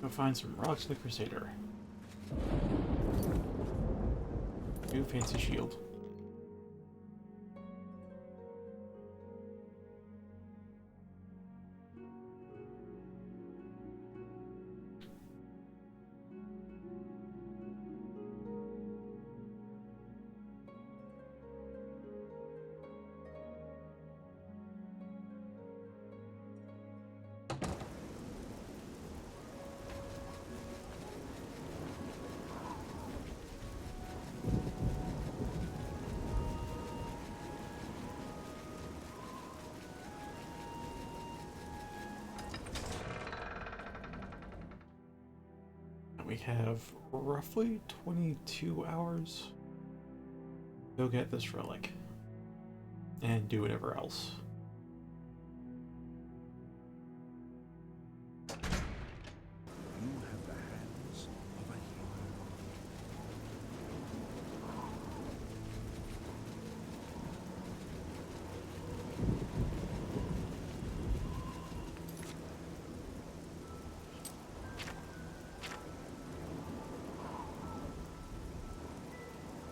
Go find some relics of the Crusader. New fancy shield. We have roughly 22 hours to go get this relic and do whatever else. You have the hands of a hero.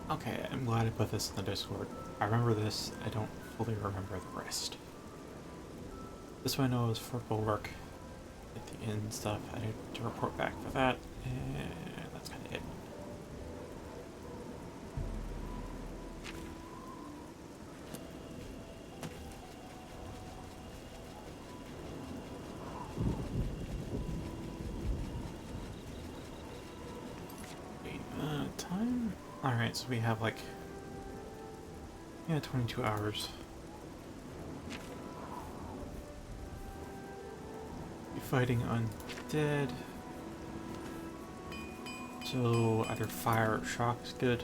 Okay, I'm glad I put this in the Discord. I remember this, I don't fully remember the rest. This one I know is for bulwark at the end stuff. I need to report back for that, and that's kind of it. Time? Alright, so we have like, yeah, 22 hours. Be fighting undead. So either fire or shock is good.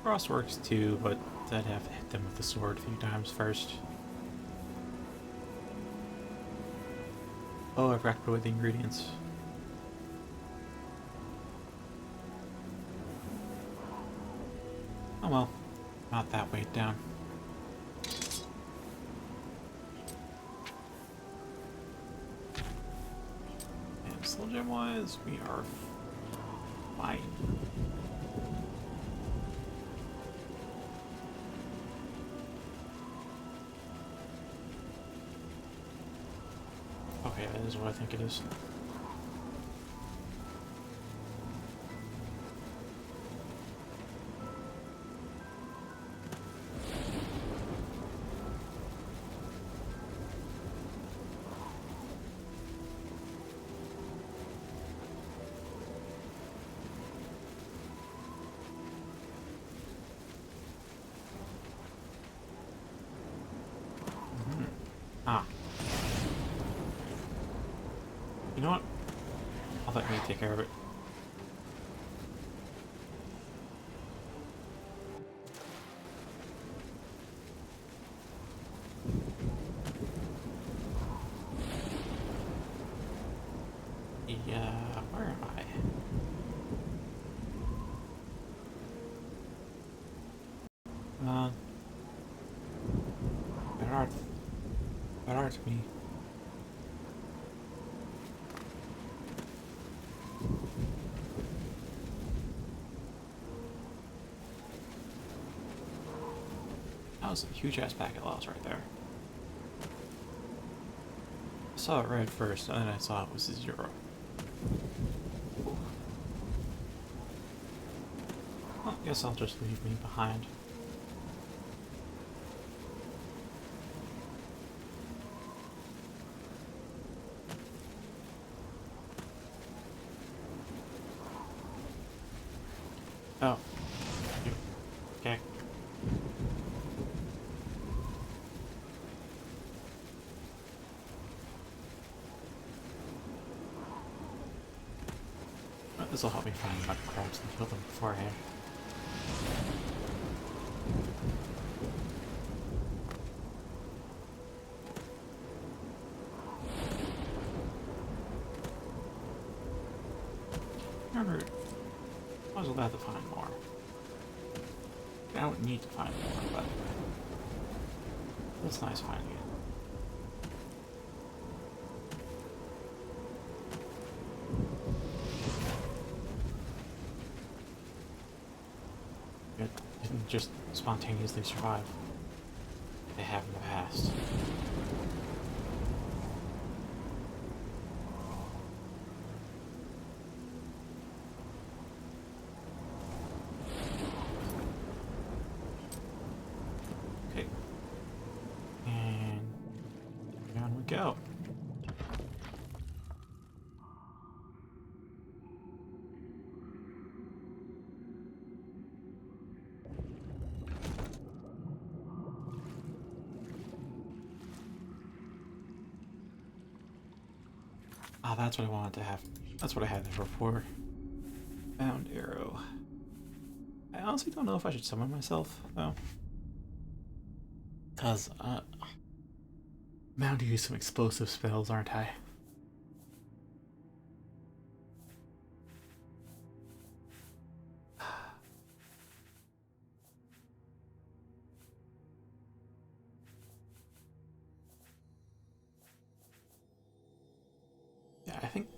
Frost works too, but I'd have to hit them with the sword a few times first. Oh, I forgot to put away the ingredients. Oh well, not that weight down. And Soul Gem wise, we are fine. Okay, that is what I think it is. Ah. You know what? I'll let me take care of it. Yeah, where am I? Where art me? That was a huge ass packet loss right there. I saw it red first, and then I saw it was a 0. Well, I guess I'll just leave me behind. Oh. Okay. Well, this will help me find my crabs and kill them beforehand. Remember, I was allowed to find more. I don't need to find more, but it's nice finding it. It didn't just spontaneously survive. They have in the past. Okay. And down we go. Ah, that's what I wanted to have. That's what I had there before. Bound arrow. I honestly don't know if I should summon myself, though. Because, I'm bound to use some explosive spells, aren't I? Yeah, I think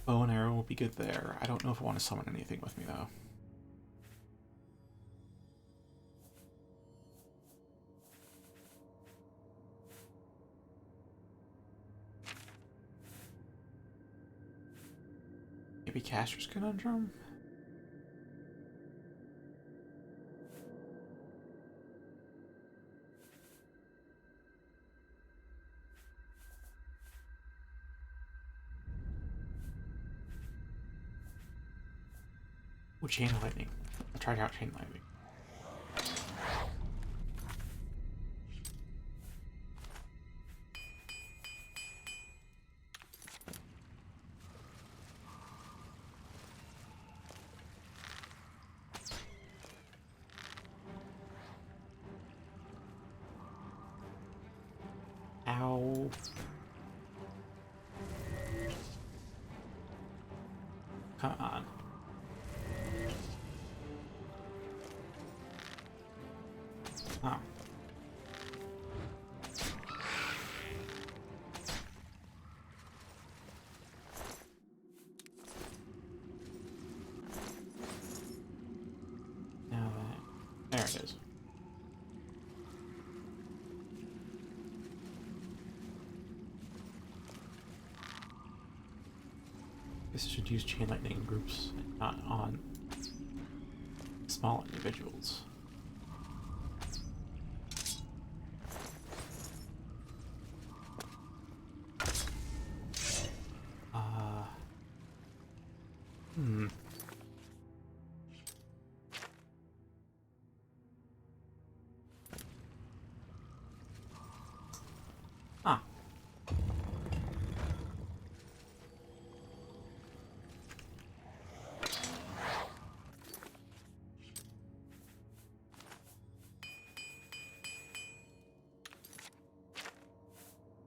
bow and arrow will be good there. I don't know if I want to summon anything with me, though. Maybe Caster's Conundrum? Oh, Chain of Lightning. I'll try out Chain of Lightning. Ow. Come on. Oh. Now that... There it is. Guess I should use Chain Lightning in groups and not on small individuals. Hmm. Ah.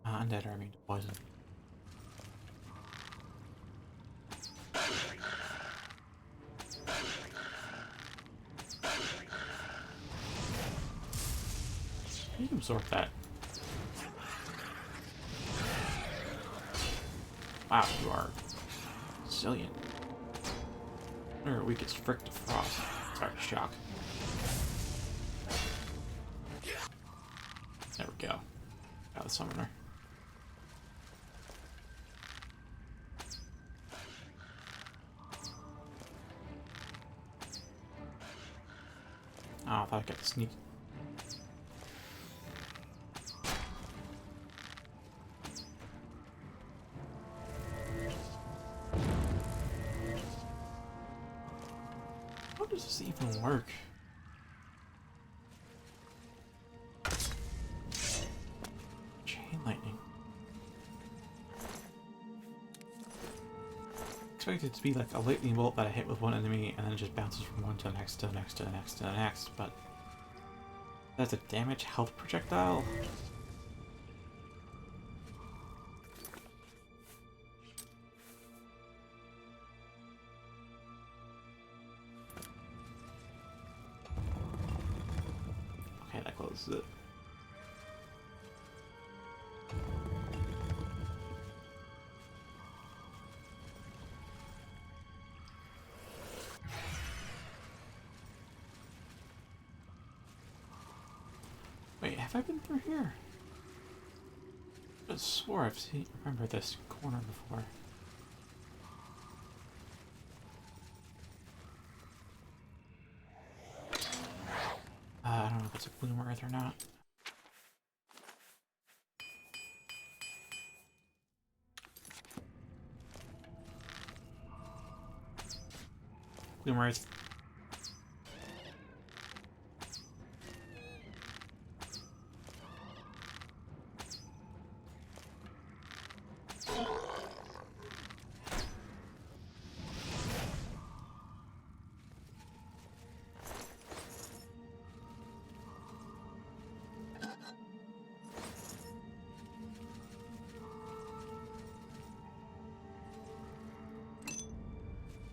Undead are immune to poison. You can absorb that. Wow, you are resilient. Or weakest frick to frost. Sorry, shock. There we go. Got the summoner. Oh, I thought I got the sneak. How does this even work? Chain lightning. Expect it to be like a lightning bolt that I hit with one enemy and then it just bounces from one to the next to the next to the next to the next, but that's a damage health projectile? Okay, that closes it. have I been through here? I swore I've remember this corner before. I don't know if it's a bloom earth or not. Bloom earth.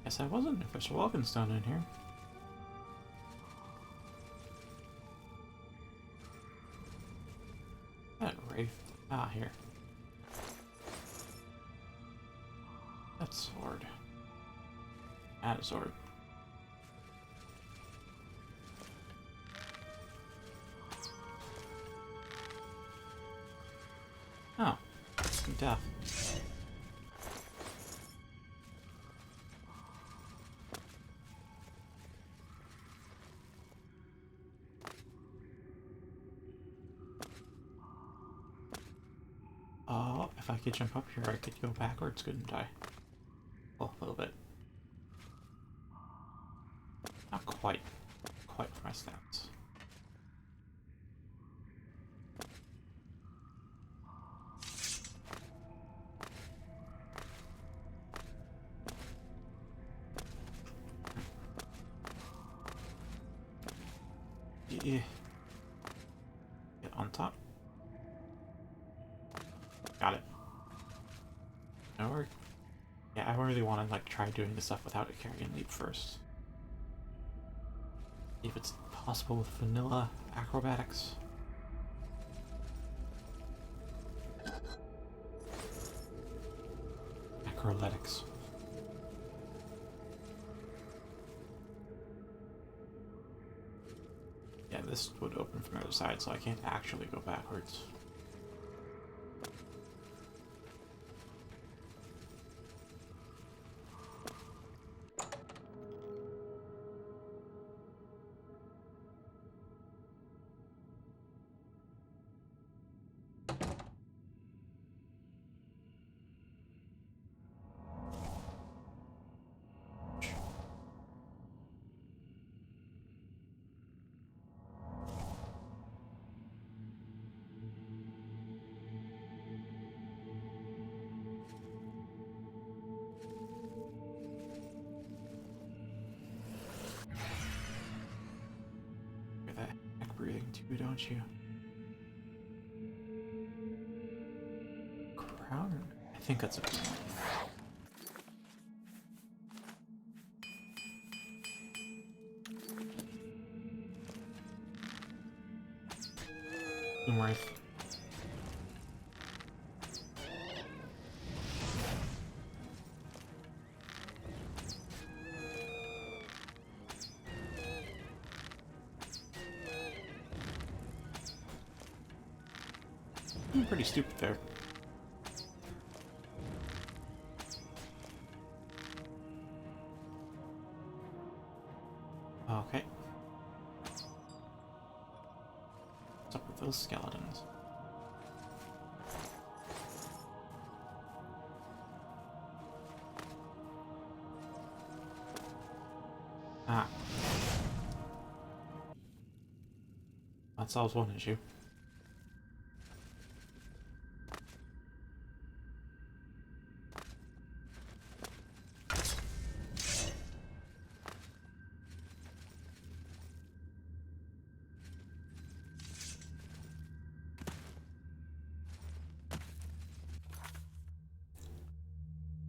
Guess I wasn't if there's Walkenstone in here. That wraith. Ah, here. That sword. Add a sword. Oh. Death. Oh, if I could jump up here, I could go backwards, couldn't I? Oh, a little bit. Not quite. Quite for my stats. Yeah. Get on top. Got it. Now yeah, I really want to like try doing this stuff without a carrion leap first. See if it's possible with vanilla acrobatics. Acroletics. Yeah, this would open from the other side, so I can't actually go backwards. Hear that heck breathing too, don't you? Crown? I think that's a Worth. I'm pretty stupid there. Okay. What's up with those skeletons? Ah. That solves one issue.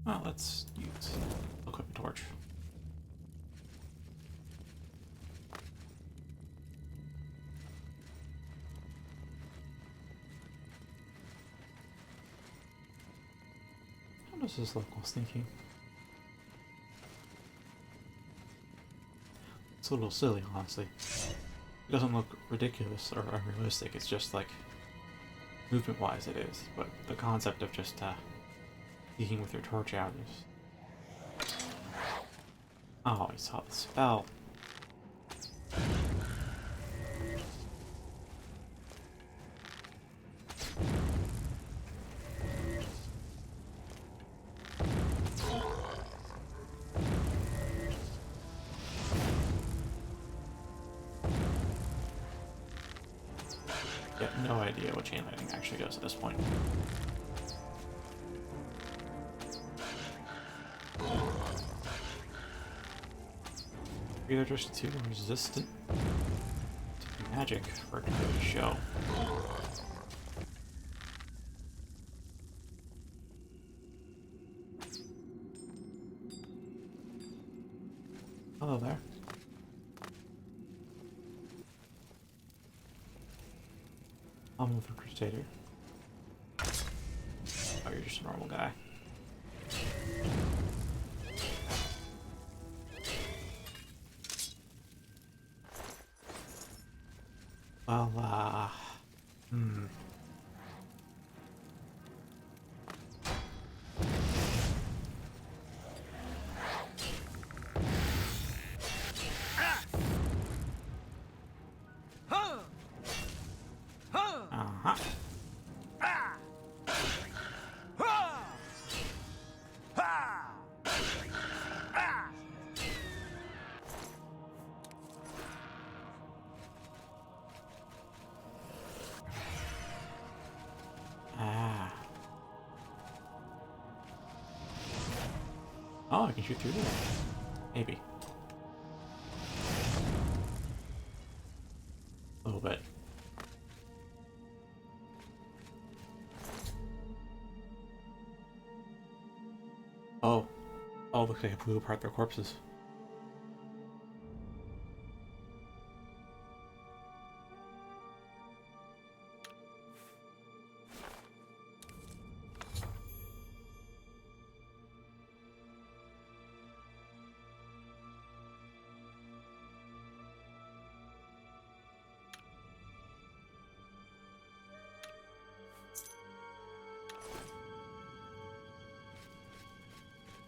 Well, let's use equip a torch. How does this look while sneaking? It's a little silly, honestly. It doesn't look ridiculous or unrealistic, it's just like, movement-wise it is, but the concept of just, peeking with your torch out is... Oh, he saw the spell. I have no idea what chain lightning actually does at this point. Either just too resistant to magic for it to really show. Hello there. I'll move for Crusader. Oh, you're just a normal guy. Well, uh-huh. Ah. Oh, I can shoot through there. Maybe. A little bit. Oh. Oh, looks like I blew apart their corpses.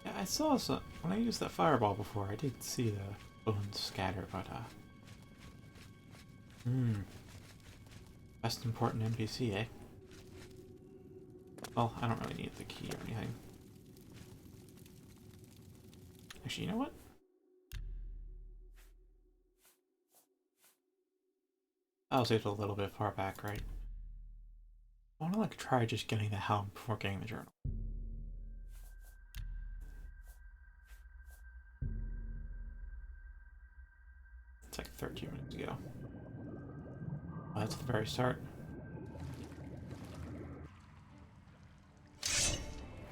Yeah, I saw some when I used that fireball before. I did see the bones scatter, but best important NPC, eh? Well, I don't really need the key or anything. Actually, you know what? I was able a little bit far back, right? I want to like try just getting the helm before getting the journal. It's like 13 minutes ago. Oh, that's the very start.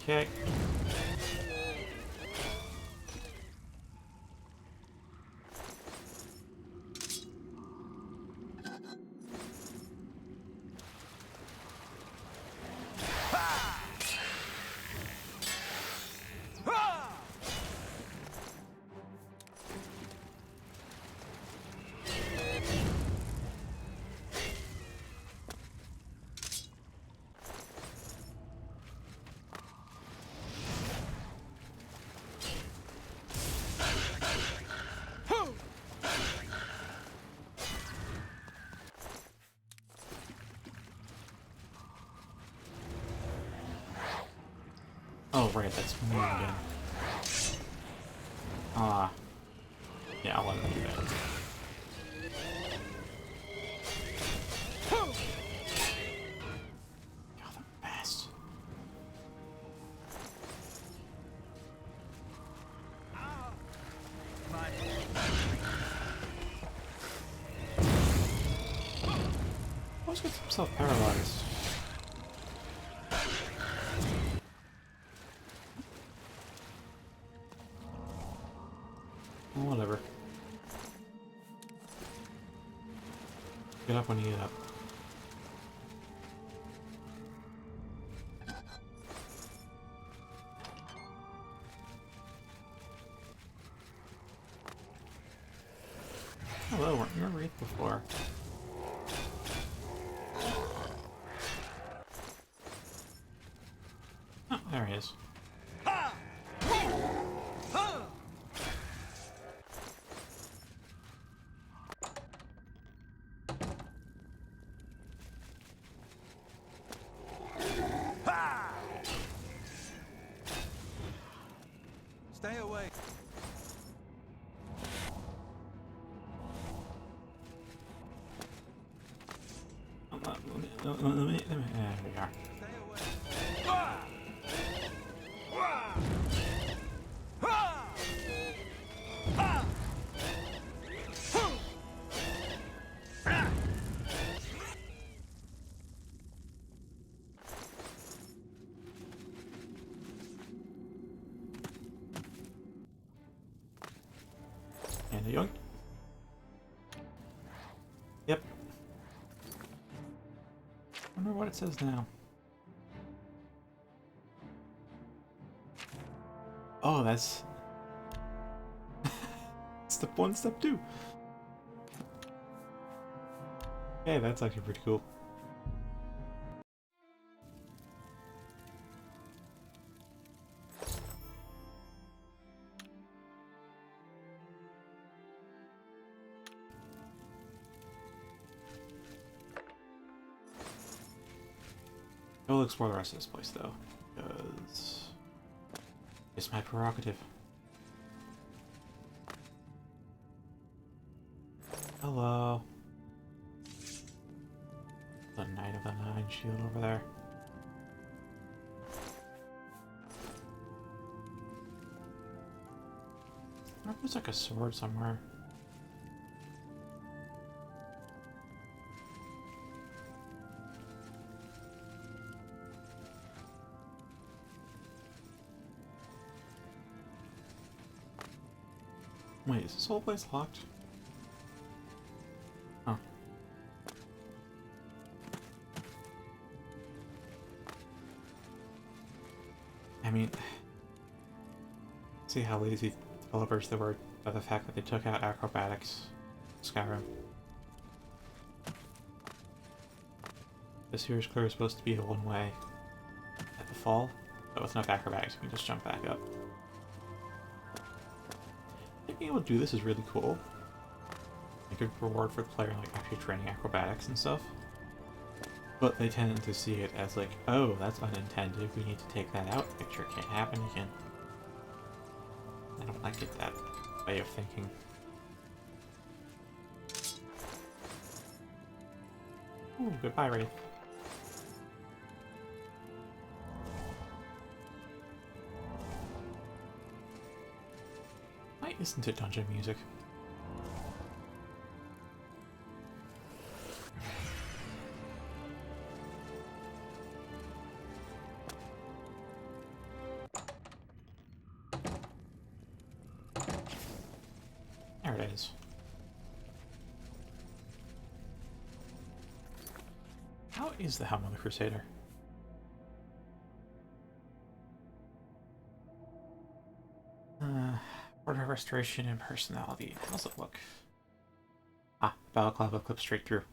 Okay. Oh, right, that's me again. Ah. Yeah, I'll let him do that. God, the best. Always gets himself paralyzed. Whatever. Get up when you get up. Hello, weren't you a wraith before? Oh, there he is. Stay away. Let me, there we are. Stay away. And a yoink. Yep. Wonder what it says now. Oh, that's step 1, step 2. Hey, that's actually pretty cool. We'll explore the rest of this place though, because it's my prerogative. Hello. The Knight of the Nine shield over there. I wonder if there's like a sword somewhere. Wait, is this whole place locked? Oh. I mean, see how lazy developers they were by the fact that they took out acrobatics in Skyrim. This here is clearly supposed to be a one-way at the fall, but with enough acrobatics we can just jump back up. Being able to do this is really cool. A good reward for the player, like actually training acrobatics and stuff. But they tend to see it as like, oh, that's unintended, we need to take that out, make sure it can't happen again. I don't like it, that way of thinking. Ooh, goodbye, Wraith. Might listen to dungeon music. There it is. How is the Helm of the Crusader? Order restoration and personality. How's it look? Ah, balaclava clips straight through.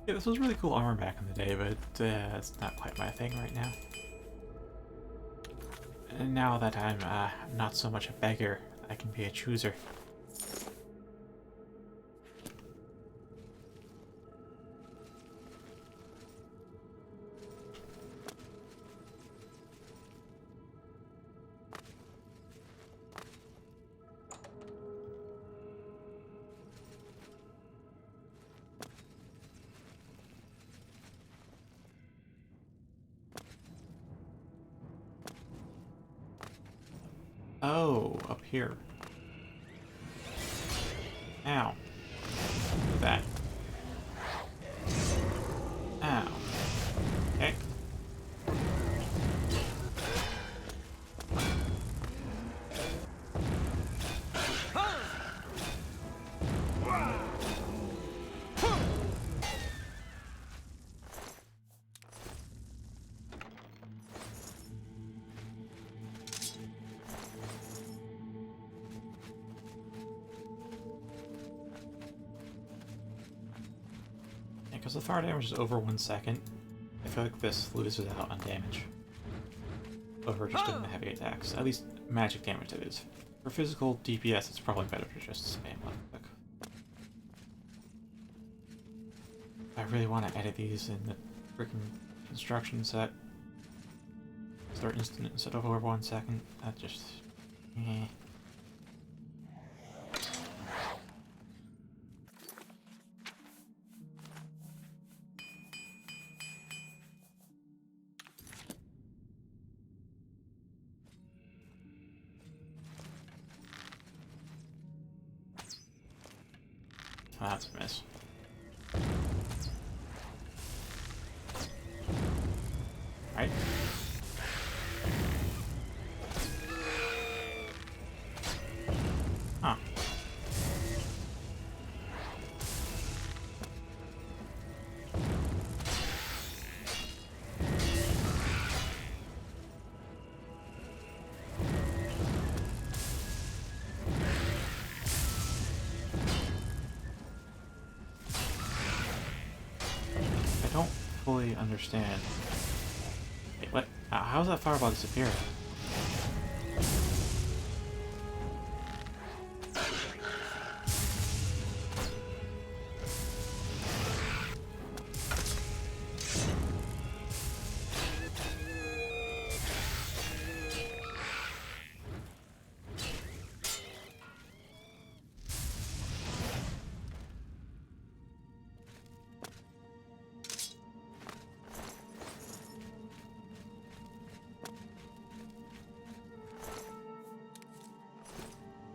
Yeah, this was really cool armor back in the day, but it's not quite my thing right now. And now that I'm not so much a beggar, I can be a chooser. Oh, up here. Ow. Look at that. Ow. Okay. Because the fire damage is over 1 second, I feel like this loses out on damage over just doing the heavy attacks. At least magic damage, it is. For physical DPS, it's probably better to just spam left click. I really want to edit these in the freaking construction set. Start instant instead of over 1 second. That just... eh. Oh, that's a miss. Right. Huh. I don't fully understand. Wait, what? How's that fireball disappear?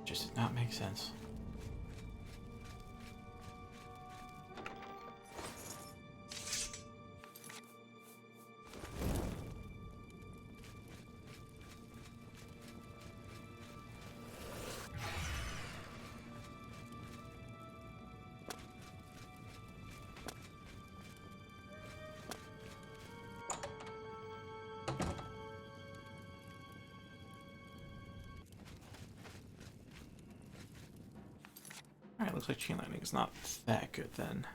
Just did not make sense. Alright, looks like chain lightning is not that good then.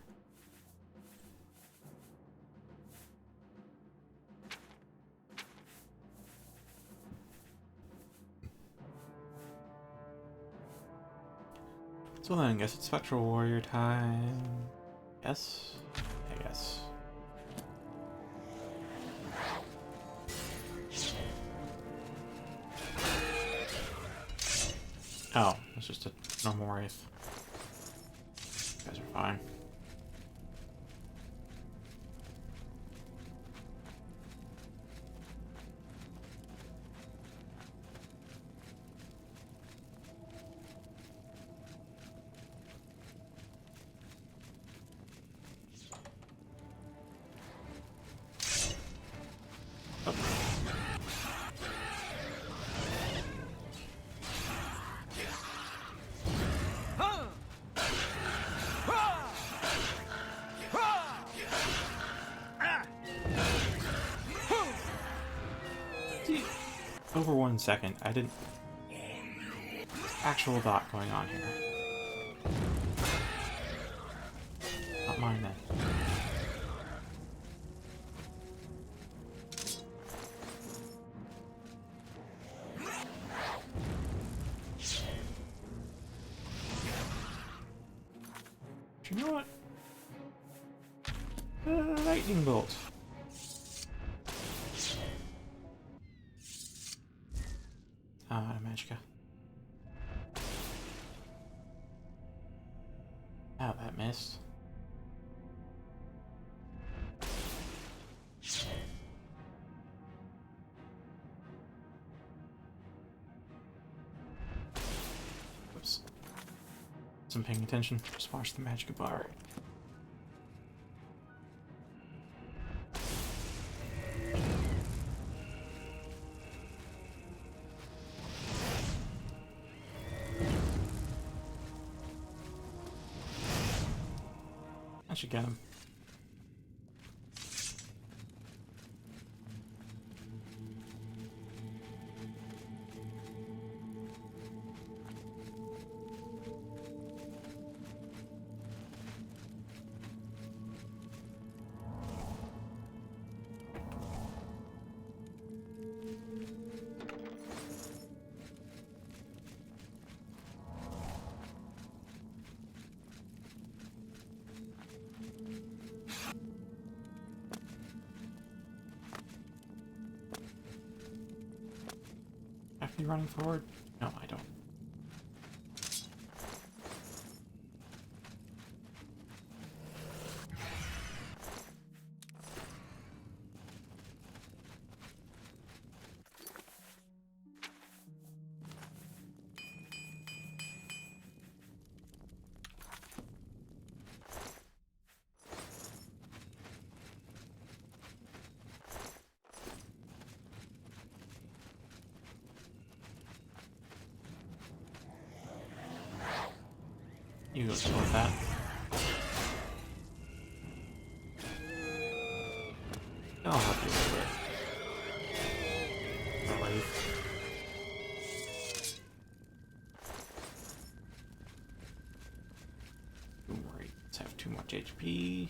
So then, I guess it's Spectral Warrior time. Yes? I guess. Oh, it's just a normal wraith. You guys are fine. Over 1 second. I didn't... Actual dot going on here. Not mine then. You know what? Lightning bolt. Magicka. Oh, that missed. Whoops. Wasn't paying attention. Just watch the Magicka bar. I should get him. be running forward? No, I don't. You go sort that. I'll help you with it. Relief. Don't worry, let's have too much HP.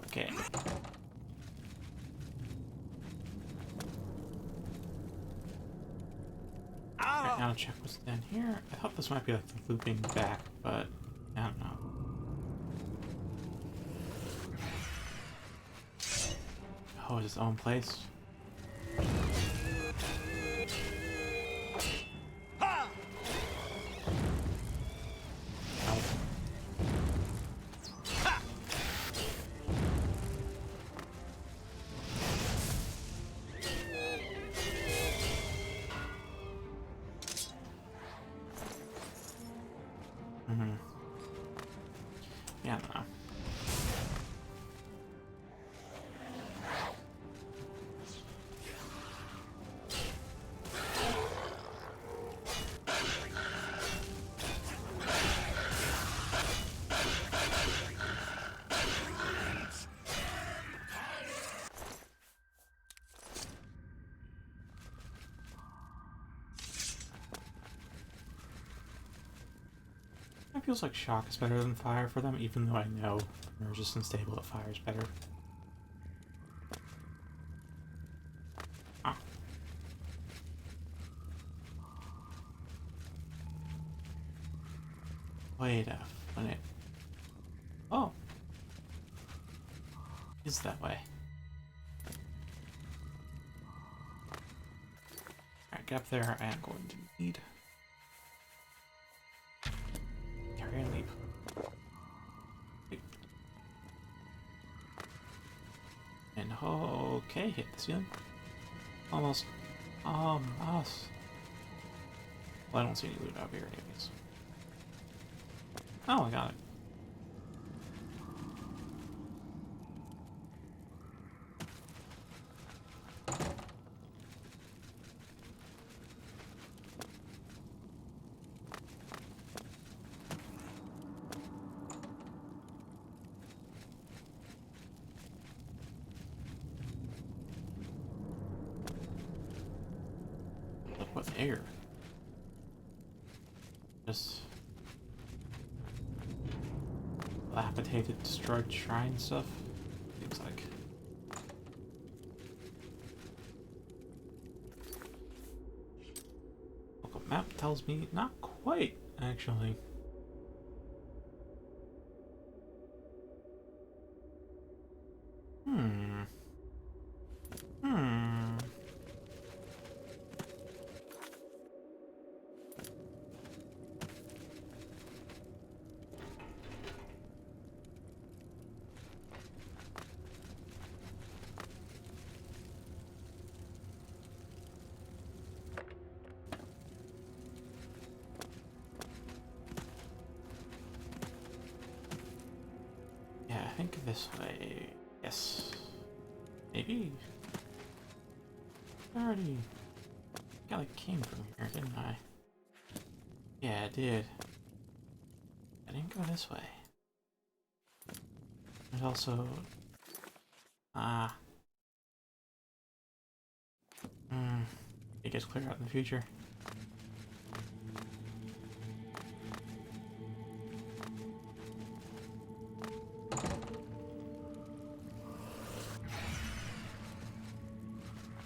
Okay. Alright, now check what's down here. I thought this might be like the looping back, but I don't know. Oh, it's its own place. Yeah, no. It feels like shock is better than fire for them, even though I know from resistance table that fire is better. Ah. Wait a minute. Oh. Is that way. Alright, get up there. I am going to need... Carry and leave. And okay, hit the ceiling. Almost. Almost. Well, I don't see any loot out here anyways. Oh, I got it. With air. Just dilapidated, destroyed shrine stuff. Seems like. Local map tells me not quite, actually. think this way. Yes. Maybe. I already came from here, didn't I? Yeah, I did. I didn't go this way. There's also... it gets cleared out in the future.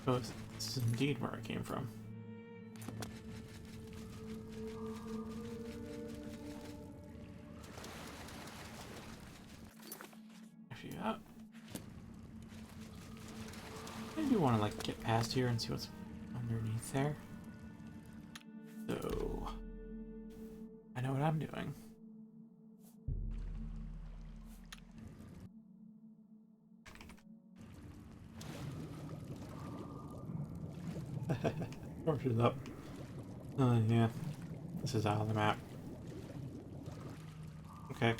So this is indeed where I came from. Actually, I do want to like get past here and see what's underneath there. So I know what I'm doing. Torch is up. Yeah. This is out of the map. Okay.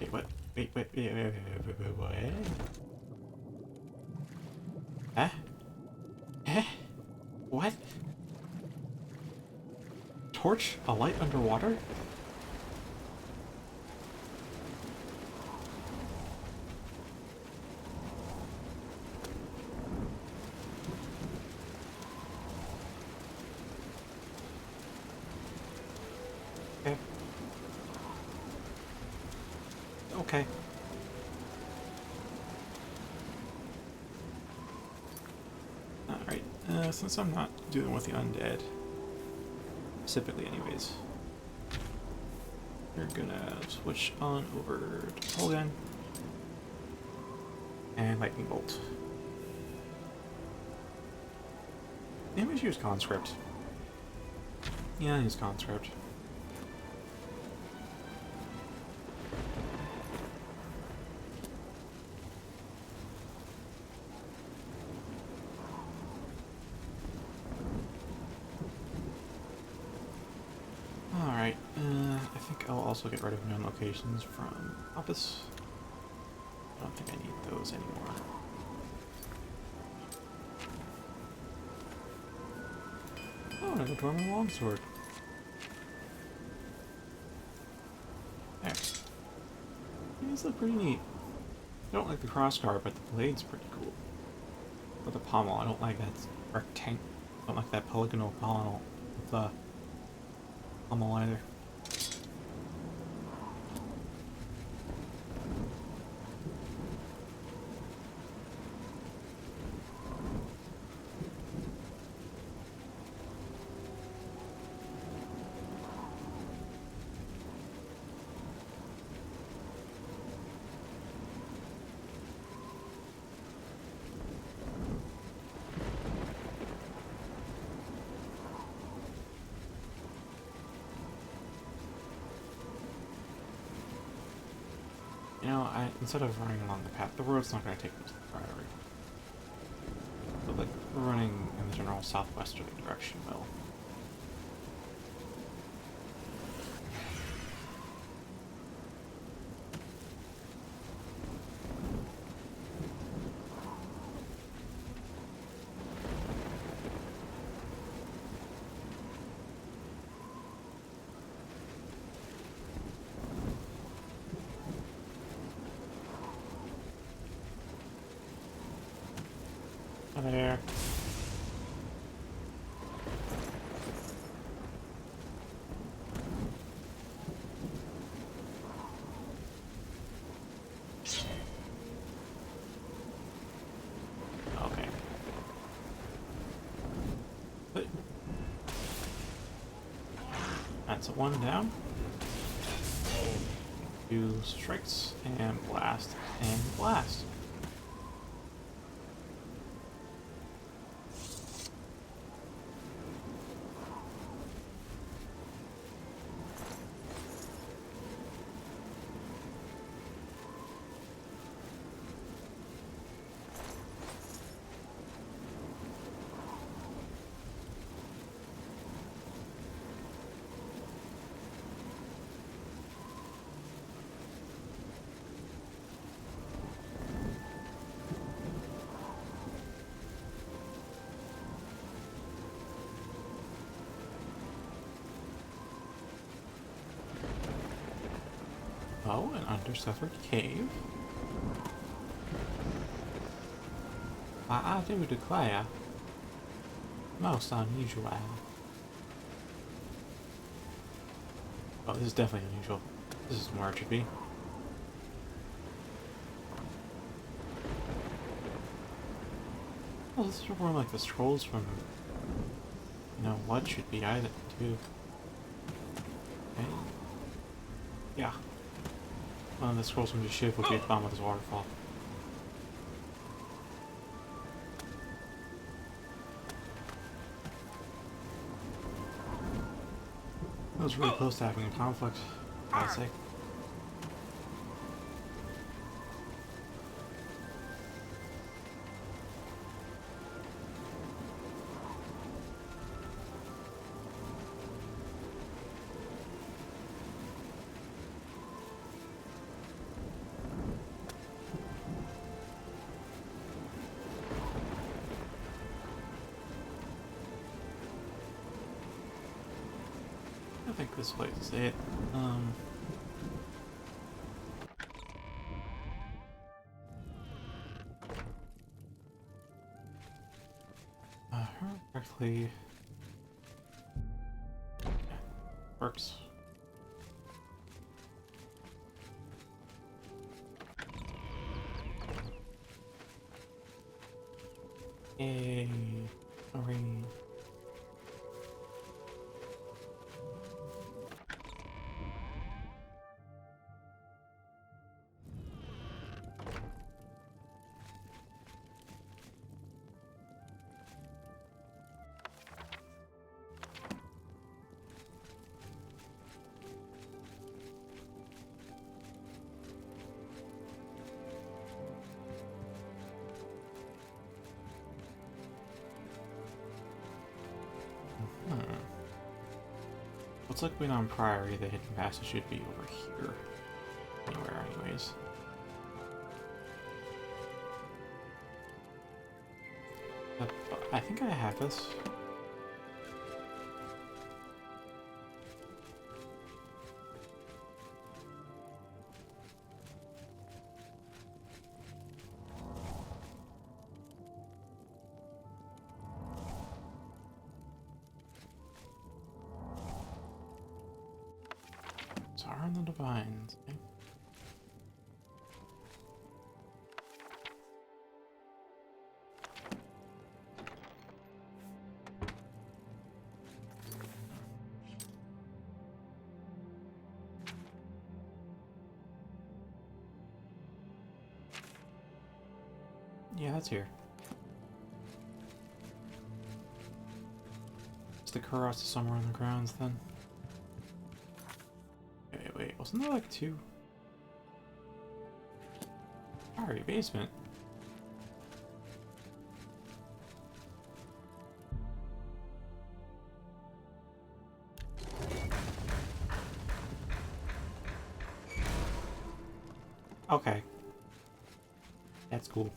Wait, what? Wait, what? Huh? Huh? What? Torch a light underwater? Okay. Okay. Alright, since I'm not dealing with the undead, specifically anyways, we're gonna switch on over to Polygon and Lightning Bolt. Maybe we should use Conscript. Yeah, use Conscript. Alright, I think I'll also get rid of known locations from Opus. I don't think I need those anymore. Oh, another Dormant Longsword. There. These look pretty neat. I don't like the crossguard, but the blade's pretty cool. Or the pommel, I don't like that rectangle. I don't like that polygonal pommel with the pommel either. You know, instead of running along the path, the road's not going to take me to the priory. But like, running in the general southwesterly direction will. There. Okay. But that's a one down. 2 strikes and blast and blast. Oh, an undiscovered cave. I do declare, most unusual. Oh, this is definitely unusual. This is where it should be. Oh, this is where like the scrolls from, you know, what should be either too. Okay. Yeah. One of the scrolls from the ship would be found with this waterfall. That was really close to having a conflict, I'd say. I think this place is it. Correctly. Yeah, works. Yay. Hooray. Looks like we know on Priory the hidden passage should be over here. Anywhere, anyways. I think I have this. Tsar and the Divines. Okay. Yeah, that's here. Is the Kuros somewhere on the grounds then? Wait, wasn't there like two? Sorry, basement. Okay. That's cool.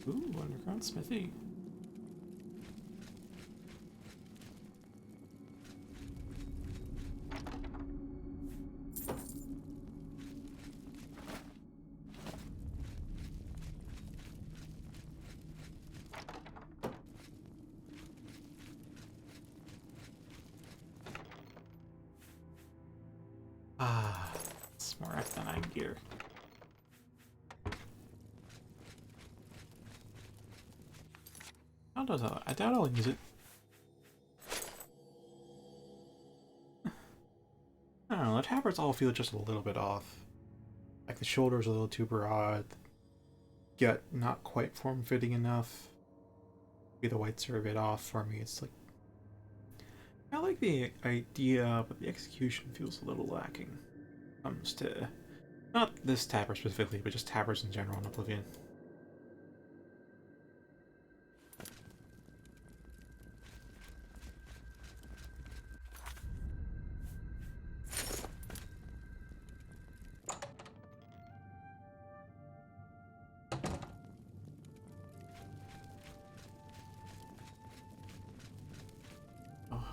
Ooh, underground smithy. Ah, it's more F9 gear. How does that? I doubt I'll use it. I don't know, the tabards all feel just a little bit off. Like the shoulder's a little too broad, yet not quite form-fitting enough. Maybe the whites are a bit off for me. It's like, I like the idea, but the execution feels a little lacking. Comes to, not this tabard specifically, but just tabards in general in Oblivion.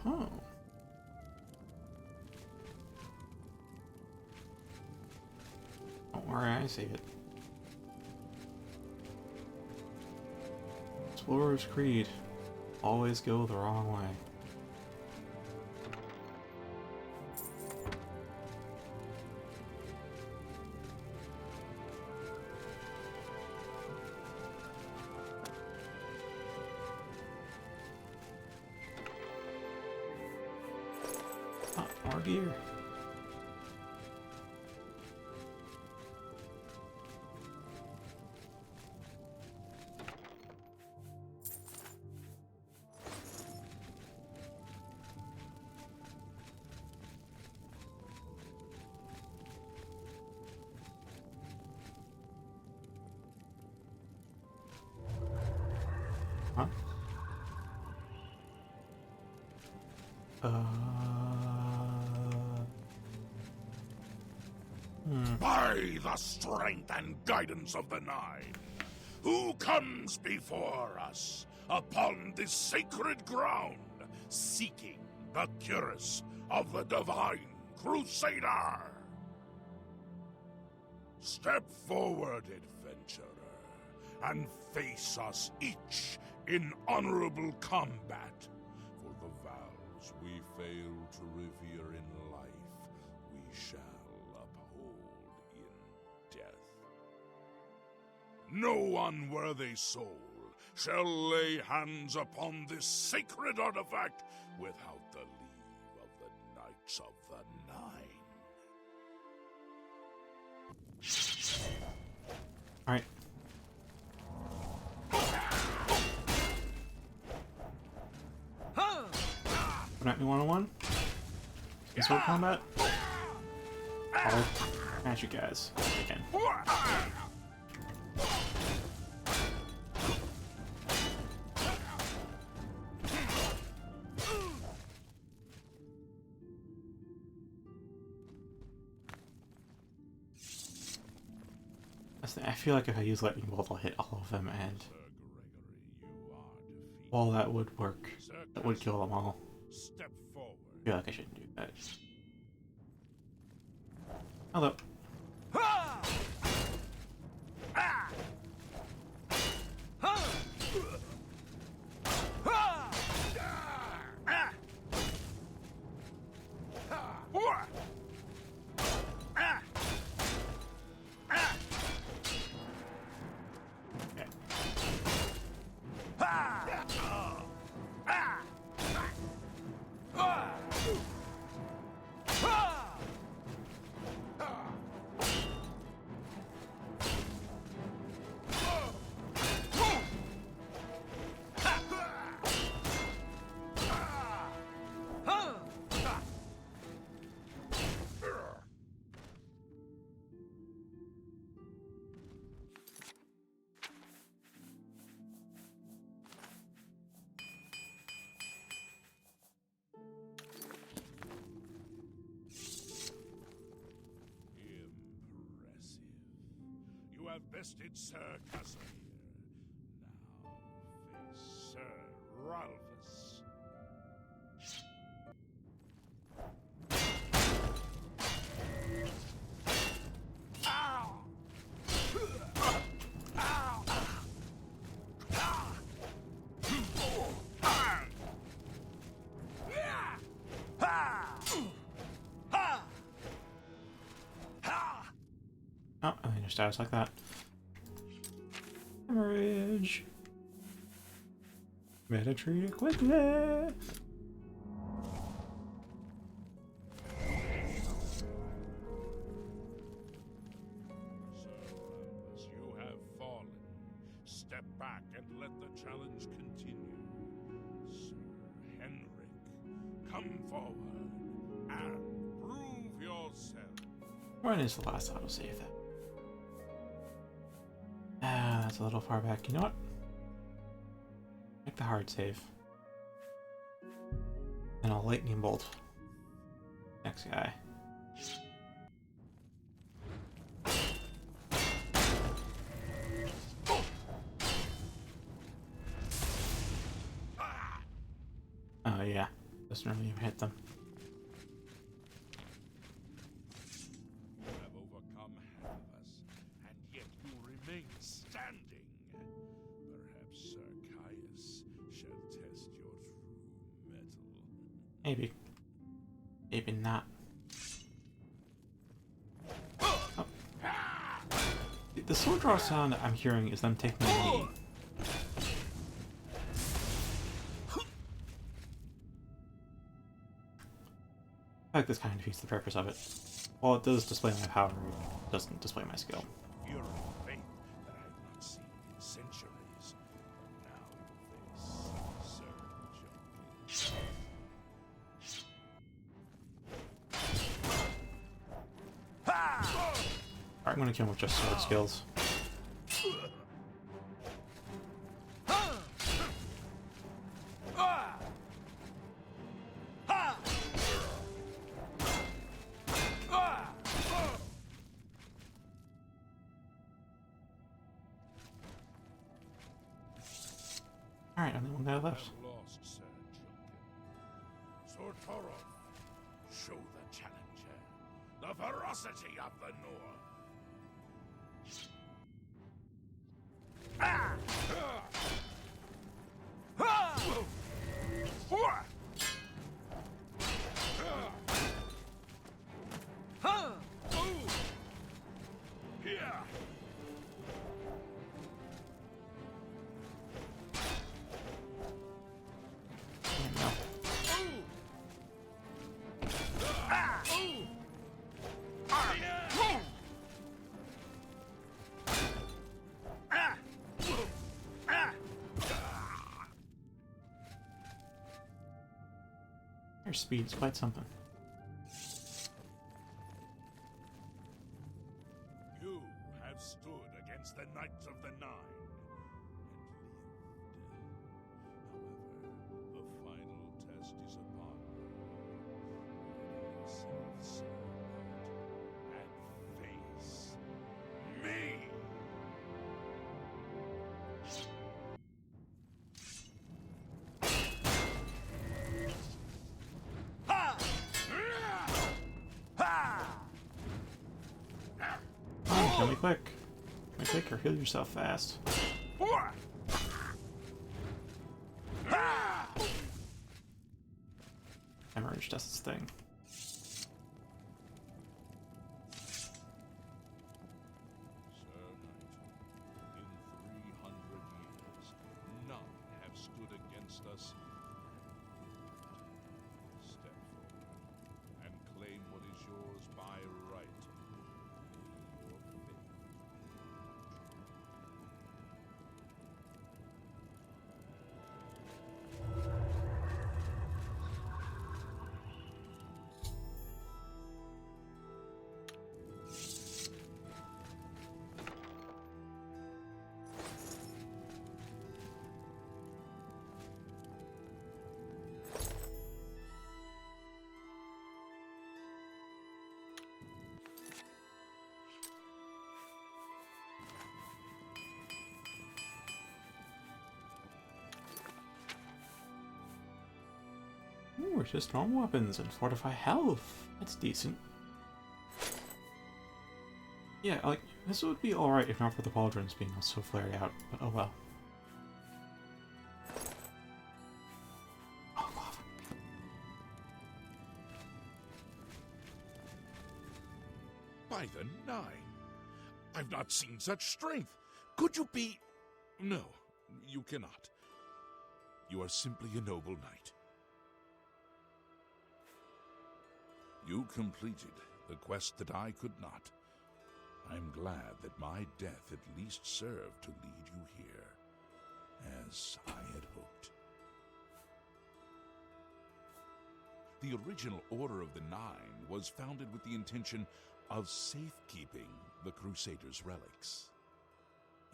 Oh. Don't worry, I see it. Explorer's Creed. Always go the wrong way. Oh, more gear. Huh? By the strength and guidance of the Nine, who comes before us upon this sacred ground, seeking the cuirass of the divine Crusader? Step forward, adventurer, and face us each in honorable combat. For the vows we fail to revere in life, we shall uphold in death. No unworthy soul shall lay hands upon this sacred artifact without the leave of the Knights of the Nine. Alright. Not me 101? In sword combat? I'll match you guys again. I feel like if I use lightning bolt, I'll hit all of them, and while that would work, that would kill them all. Step forward. I feel like I shouldn't do that. Hello. You have bested Sir Casimir. Now face Sir Ralphus. Oh, I think your status like that. Hemorrhage. Better treat it quickly. Sir Ralphus, you have fallen. Step back and let the challenge continue. Sir Henrik, come forward and prove yourself. When is the last autosave that? Ah, that's a little far back. You know what? Make the hard save. And a lightning bolt. Next guy. Oh yeah, Doesn't really even hit them. You have overcome half of us, and yet you remain standing. Perhaps Sir Caius shall test your true mettle. Maybe. Maybe not. Oh. The sword draw sound I'm hearing is them taking a knee. I think this kind of defeats the purpose of it. While it does display my power, it doesn't display my skill. You're a faith that I have not seen in centuries. But now you face Sir Justice. Alright, I'm gonna kill him with just sword skills. Alright, only one guy left. Lost, Sir Junkin. Sortorov, show the challenger the ferocity of the North. Their speed's quite something. You have stood against the Knights of the Nine and lived. However, the final test is upon you. Ready yourself, Sir Knight, and face me! Kill me quick. Kill me quick or heal yourself fast. Hemorrhage does its thing. Sir Knight, in 300 years, none have stood against us. Step forward and claim what is yours by right. May your faith Ooh, it's just normal weapons and fortify health. That's decent. Yeah, like, this would be alright if not for the pauldrons being so flared out, but oh well. Oh, lava. By the Nine! I've not seen such strength! Could you be... No, you cannot. You are simply a noble knight. You completed the quest that I could not. I'm glad that my death at least served to lead you here, as I had hoped. The original Order of the Nine was founded with the intention of safekeeping the Crusader's relics.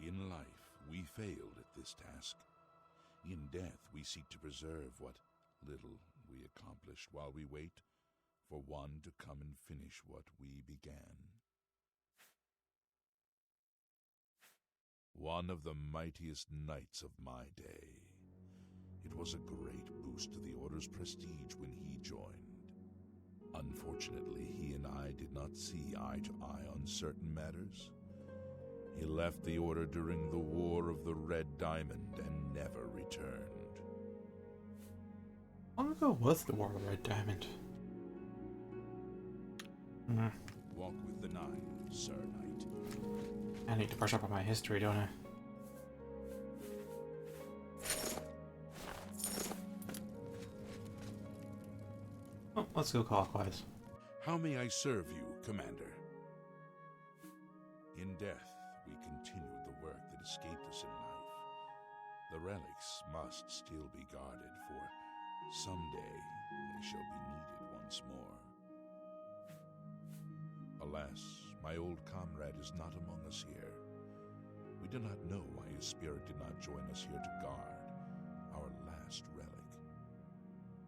In life, we failed at this task. In death, we seek to preserve what little we accomplished while we wait for one to come and finish what we began. One of the mightiest knights of my day. It was a great boon boost to the Order's prestige when he joined. Unfortunately, he and I did not see eye to eye on certain matters. He left the Order during the War of the Red Diamond and never returned. How long ago was the War of the Red Diamond? Walk with the Nine, Sir Knight. I need to brush up on my history, don't I? Oh, let's go clockwise. How may I serve you, Commander? In death, we continued the work that escaped us in life. The relics must still be guarded, for someday they shall be needed once more. Alas, my old comrade is not among us here. We do not know why his spirit did not join us here to guard our last relic.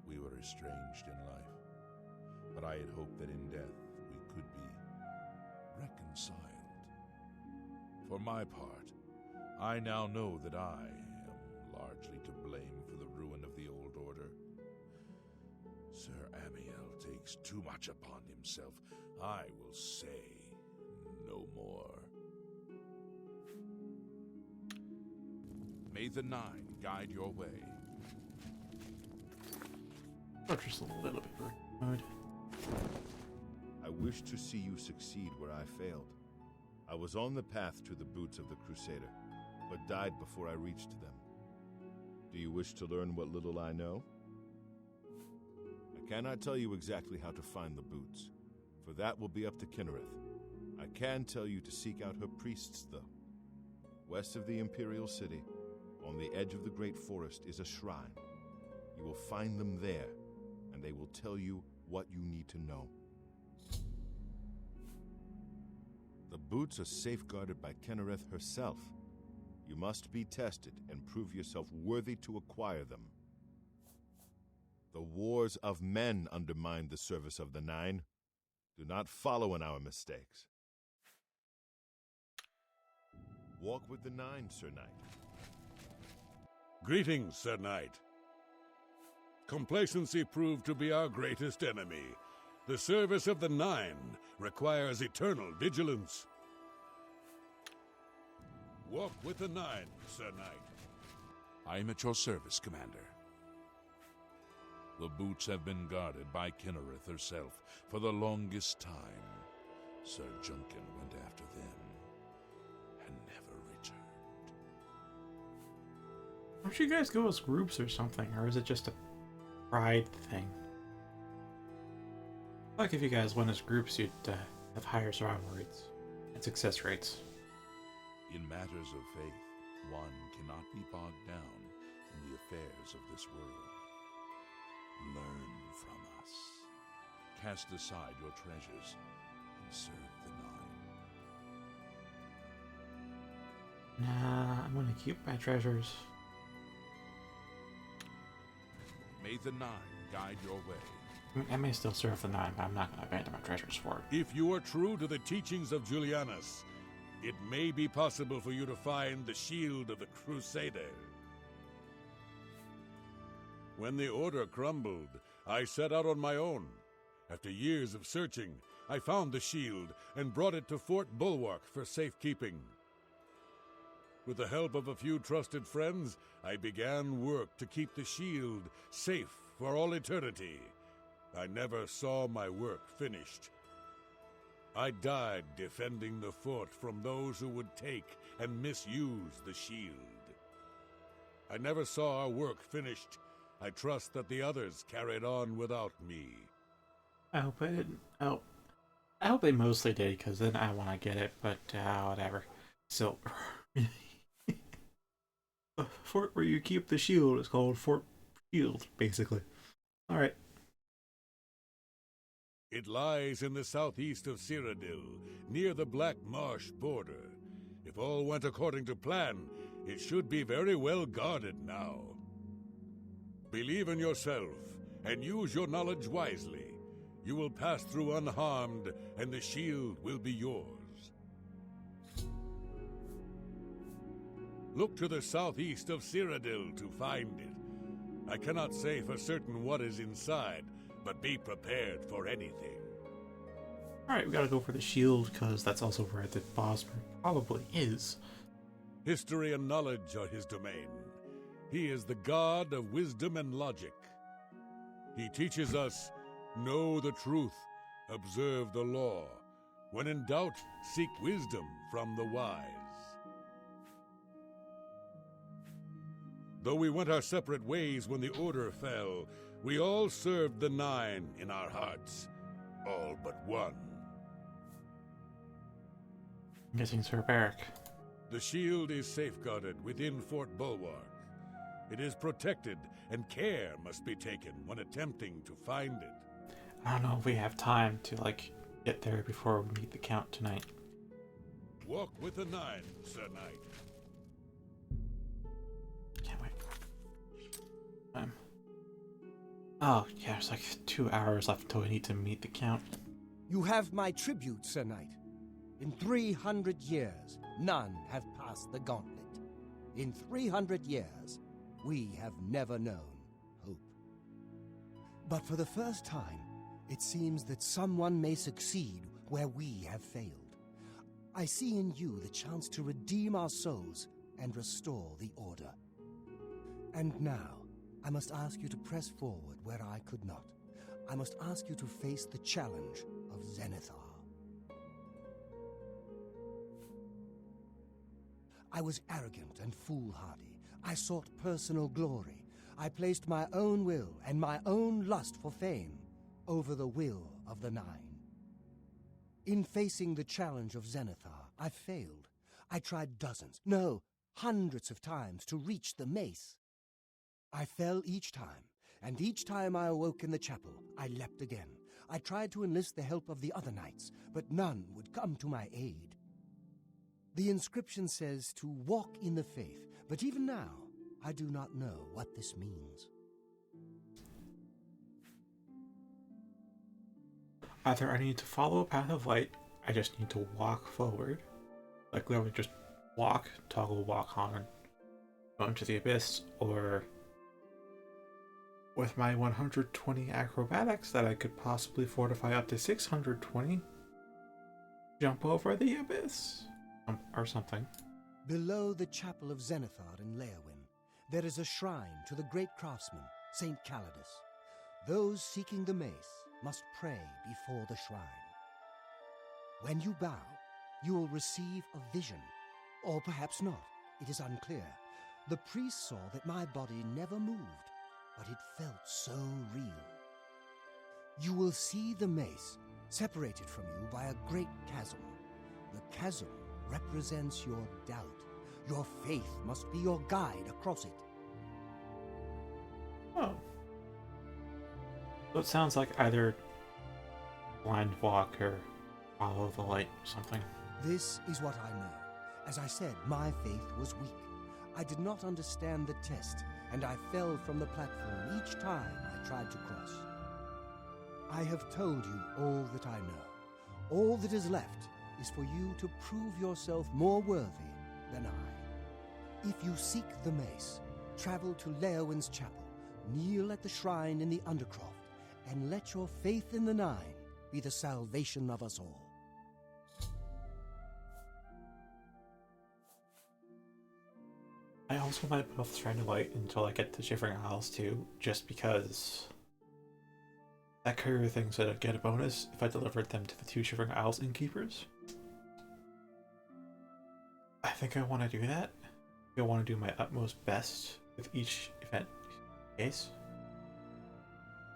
We were estranged in life, but I had hoped that in death we could be reconciled. For my part, I now know that I am largely to blame for the ruin of the old order. Sir Amiel takes too much upon himself. I will say no more. May the Nine guide your way. Or just a little bit rude. I wish to see you succeed where I failed. I was on the path to the boots of the Crusader, but died before I reached them. Do you wish to learn what little I know? I cannot tell you exactly how to find the boots, for that will be up to Kinnereth. I can tell you to seek out her priests, though. West of the Imperial City, on the edge of the Great Forest, is a shrine. You will find them there, and they will tell you what you need to know. The boots are safeguarded by Kinnereth herself. You must be tested and prove yourself worthy to acquire them. The wars of men undermine the service of the Nine. Do not follow in our mistakes. Walk with the Nine, Sir Knight. Greetings, Sir Knight. Complacency proved to be our greatest enemy. The service of the Nine requires eternal vigilance. Walk with the Nine, Sir Knight. I am at your service, Commander. The boots have been guarded by Kinnereth herself for the longest time. Sir Junkin went after them and never returned. Don't you guys go as groups or something, or is it just a pride thing? Like if you guys went as groups, you'd have higher survival rates and success rates. In matters of faith, one cannot be bogged down in the affairs of this world. Learn from us. Cast aside your treasures and serve the Nine. Nah, I'm gonna keep my treasures. May the Nine guide your way. I may still serve the Nine, but I'm not gonna abandon my treasures for it. If you are true to the teachings of Julianus, it may be possible for you to find the shield of the Crusader. When the Order crumbled, I set out on my own. After years of searching, I found the shield and brought it to Fort Bulwark for safekeeping. With the help of a few trusted friends, I began work to keep the shield safe for all eternity. I never saw my work finished. I died defending the fort from those who would take and misuse the shield. I never saw our work finished. I trust that the others carried on without me. I hope I didn't. Oh, I hope they mostly did, because then I want to get it. But whatever. So, the fort where you keep the shield is called Fort Shield, basically. All right. It lies in the southeast of Cyrodiil, near the Black Marsh border. If all went according to plan, it should be very well guarded now. Believe in yourself, and use your knowledge wisely. You will pass through unharmed, and the shield will be yours. Look to the southeast of Cyrodiil to find it. I cannot say for certain what is inside, but be prepared for anything. Alright, we gotta go for the shield, because that's also where the boss probably is. History and knowledge are his domain. He is the god of wisdom and logic. He teaches us, know the truth, observe the law. When in doubt, seek wisdom from the wise. Though we went our separate ways when the Order fell, we all served the Nine in our hearts. All but one. I'm guessing Sir Barrack. The shield is safeguarded within Fort Bulwark. It is protected, and care must be taken when attempting to find it. I don't know if we have time to, get there before we meet the Count tonight. Walk with the Nine, Sir Knight. Can't wait. Oh, yeah, there's 2 hours left until we need to meet the Count. You have my tribute, Sir Knight. In 300 years, none have passed the gauntlet. In 300 years, we have never known hope. But for the first time, it seems that someone may succeed where we have failed. I see in you the chance to redeem our souls and restore the Order. And now, I must ask you to press forward where I could not. I must ask you to face the challenge of Zenithar. I was arrogant and foolhardy. I sought personal glory. I placed my own will and my own lust for fame over the will of the Nine. In facing the challenge of Zenithar, I failed. I tried dozens, no, hundreds of times to reach the mace. I fell each time, and each time I awoke in the chapel, I leapt again. I tried to enlist the help of the other knights, but none would come to my aid. The inscription says to walk in the faith, but even now, I do not know what this means. Either I need to follow a path of light, I just need to walk forward. Literally just walk, toggle walk on, go into the abyss, or with my 120 acrobatics that I could possibly fortify up to 620, jump over the abyss, or something. Below the chapel of Zenithar in Leowyn, there is a shrine to the great craftsman, Saint Calidus. Those seeking the mace must pray before the shrine. When you bow, you will receive a vision, or perhaps not. It is unclear. The priest saw that my body never moved, but it felt so real. You will see the mace separated from you by a great chasm. The chasm represents your doubt. Your faith must be your guide across it. Oh. So it sounds like either blind walk or follow the light or something. This is what I know. As I said, my faith was weak. I did not understand the test, and I fell from the platform each time I tried to cross. I have told you all that I know. All that is left is for you to prove yourself more worthy than I. If you seek the mace, travel to Leowyn's chapel, kneel at the shrine in the Undercroft, and let your faith in the Nine be the salvation of us all. I also might put off Stranded Light until I get to Shivering Isles too, just because that courier thing said I'd get a bonus if I delivered them to the 2 Shivering Isles innkeepers. I think I want to do that. I want to do my utmost best with each event case.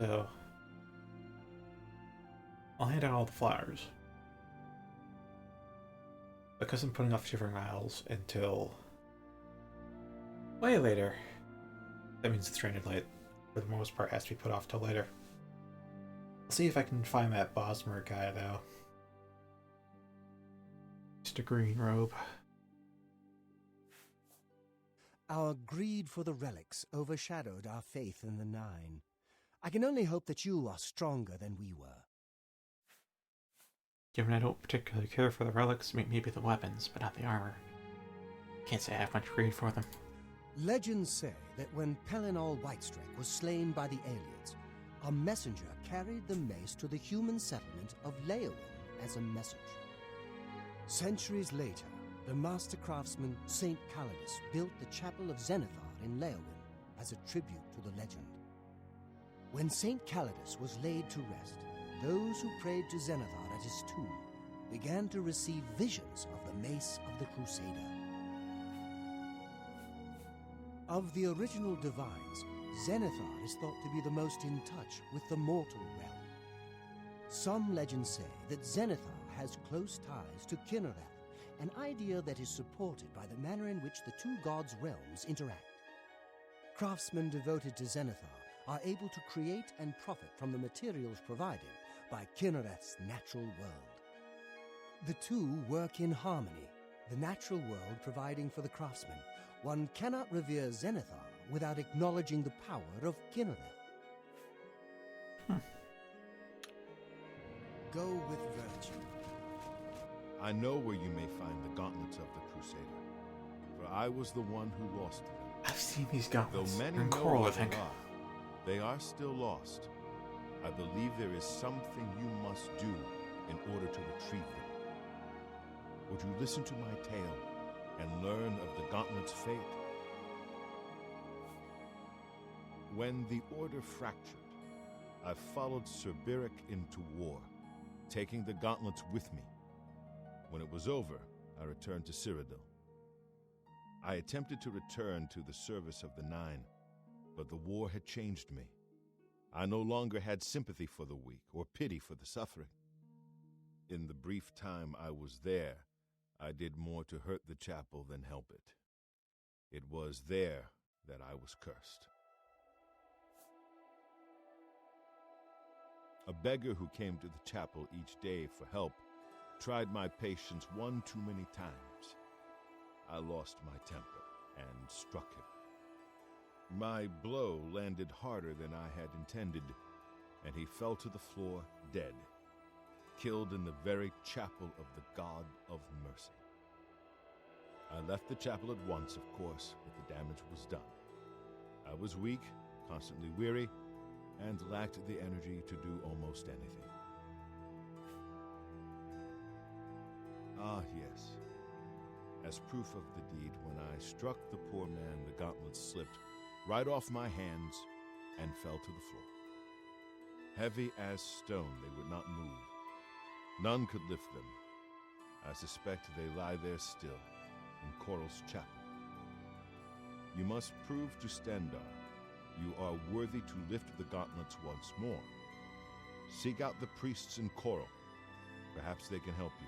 So I'll hand out all the flowers. Because I'm putting off Shivering Isles until way later, that means the Stranded Light, for the most part, has to be put off till later. I'll see if I can find that Bosmer guy, though. Just a green robe. Our greed for the relics overshadowed our faith in the Nine. I can only hope that you are stronger than we were. Given I don't particularly care for the relics, maybe the weapons, but not the armor. Can't say I have much greed for them. Legends say that when Pelinal Whitestrake was slain by the aliens, a messenger carried the mace to the human settlement of Leowin as a message. Centuries later, the master craftsman St. Calidus built the Chapel of Zenithar in Leowin as a tribute to the legend. When St. Calidus was laid to rest, those who prayed to Zenithar at his tomb began to receive visions of the Mace of the Crusader. Of the original divines, Zenithar is thought to be the most in touch with the mortal realm. Some legends say that Zenithar has close ties to Kinnereth, an idea that is supported by the manner in which the two gods' realms interact. Craftsmen devoted to Zenithar are able to create and profit from the materials provided by Kinnereth's natural world. The two work in harmony, the natural world providing for the craftsman. One cannot revere Zenithar without acknowledging the power of Kinnereth. Go with virtue. I know where you may find the gauntlets of the Crusader, for I was the one who lost them. I've seen these Though gauntlets. many They're in know coral, I where think. they are still lost. I believe there is something you must do in order to retrieve them. Would you listen to my tale and learn of the gauntlet's fate? When the Order fractured, I followed Sir Beric into war, taking the gauntlets with me. When it was over, I returned to Cyrodiil. I attempted to return to the service of the Nine, but the war had changed me. I no longer had sympathy for the weak or pity for the suffering. In the brief time I was there, I did more to hurt the chapel than help it. It was there that I was cursed. A beggar who came to the chapel each day for help tried my patience one too many times. I lost my temper and struck him. My blow landed harder than I had intended, and he fell to the floor dead, killed in the very chapel of the God of Mercy. I left the chapel at once, of course, but the damage was done. I was weak, constantly weary, and lacked the energy to do almost anything. Ah, yes. As proof of the deed, when I struck the poor man, the gauntlets slipped right off my hands and fell to the floor. Heavy as stone, they would not move. None could lift them. I suspect they lie there still, in Coral's chapel. You must prove to Stendarr you are worthy to lift the gauntlets once more. Seek out the priests in Coral. Perhaps they can help you.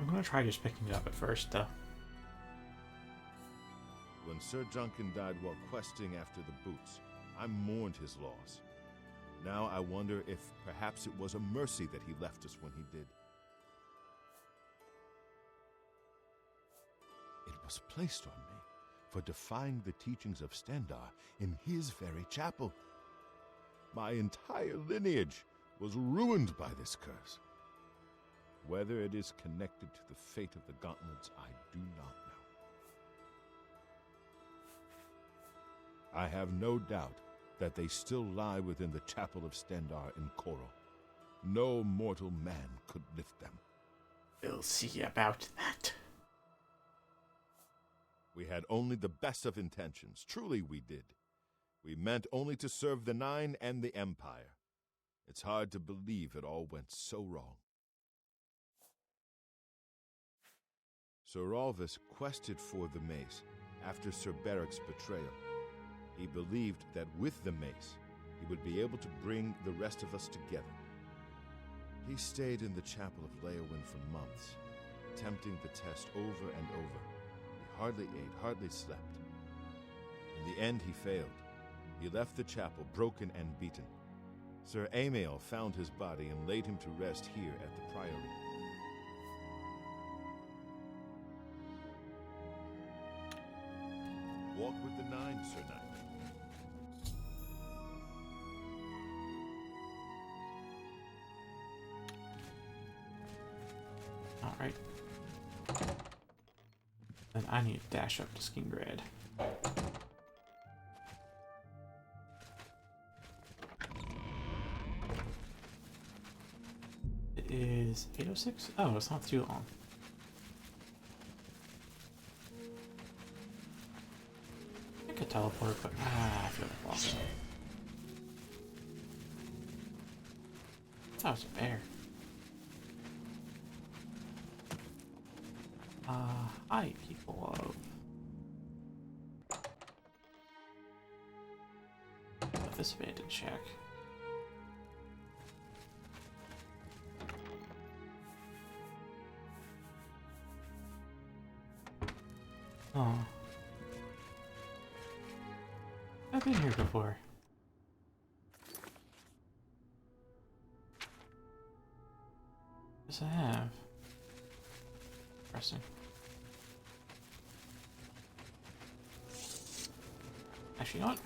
I'm gonna try just picking it up at first, though. When Sir Juncan died while questing after the boots, I mourned his loss. Now I wonder if perhaps it was a mercy that he left us when he did. It was placed on me for defying the teachings of Stendarr in his very chapel. My entire lineage was ruined by this curse. Whether it is connected to the fate of the gauntlets, I do not know. I have no doubt that they still lie within the chapel of Stendarr in Coral. No mortal man could lift them. We'll see about that. We had only the best of intentions. Truly we did. We meant only to serve the Nine and the Empire. It's hard to believe it all went so wrong. Sir Alvis quested for the mace after Sir Beric's betrayal. He believed that with the mace, he would be able to bring the rest of us together. He stayed in the chapel of Leowin for months, attempting the test over and over. He hardly ate, hardly slept. In the end, he failed. He left the chapel broken and beaten. Sir Amiel found his body and laid him to rest here at the Priory. Walk with the Nine, Sir Knight. Alright. Then I need to dash up to Skingrad. It is 8:06? Oh, it's not too long. I could teleport, but I feel like walking. That was a bear. Hi, people of this abandoned shack. Oh. I've been here before. Yes, I have. Interesting. Actually, you know what?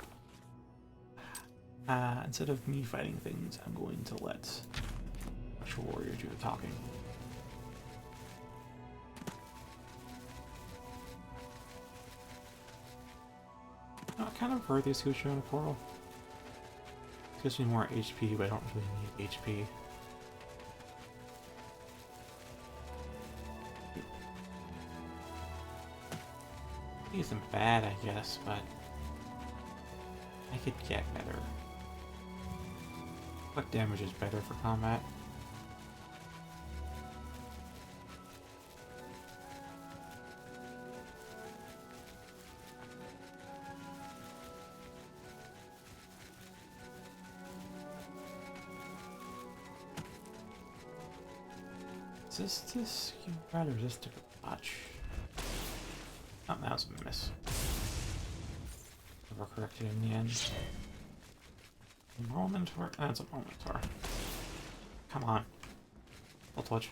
Instead of me fighting things, I'm going to let actual warrior do the talking. No, I kind of prefer these two in a portal. It gives me more HP, but I don't really need HP. He isn't bad, I guess, but I could get better. What damage is better for combat? Is this you rather resist to Kvatch? Oh, that was a miss. Overcorrected in the end. Momentor. That's a momentor. Come on. Full touch.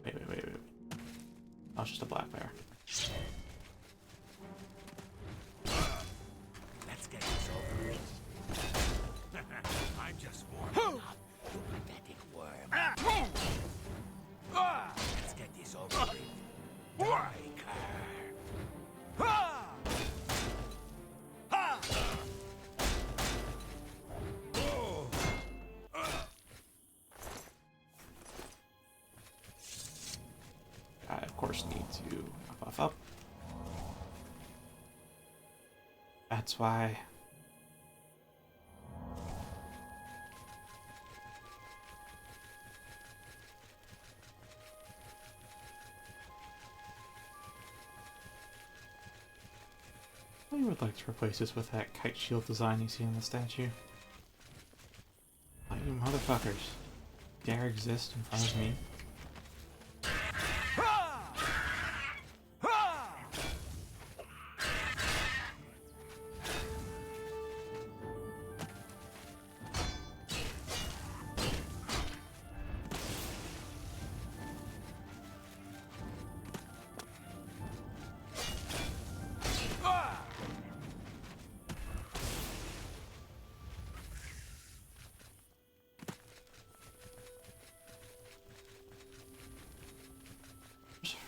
Wait. Oh, it's just a black bear. Let's get this over with. I'm just warming up, you pathetic worm. Let's get this over with. Die, I, of course, need to buff up. That's why. I would like to replace this with that kite shield design you see in the statue. Oh, you motherfuckers. Dare exist in front of me?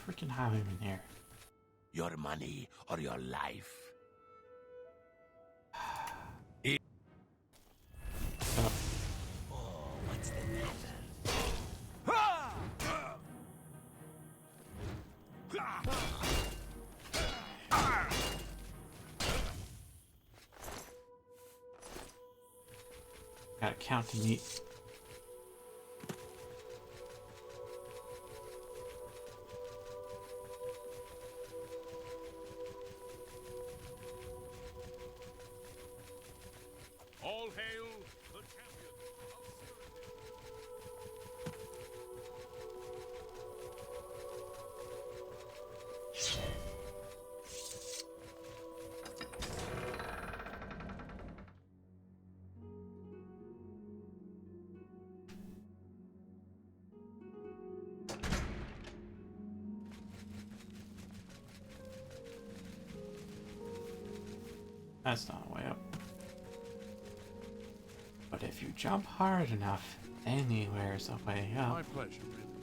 Freaking have him in here. your money or your life. So, Oh, what's the matter? gotta count to meet. All hail the champion of That's not a way up. But if you jump hard enough, anywhere's a way up. My pleasure, Ridley.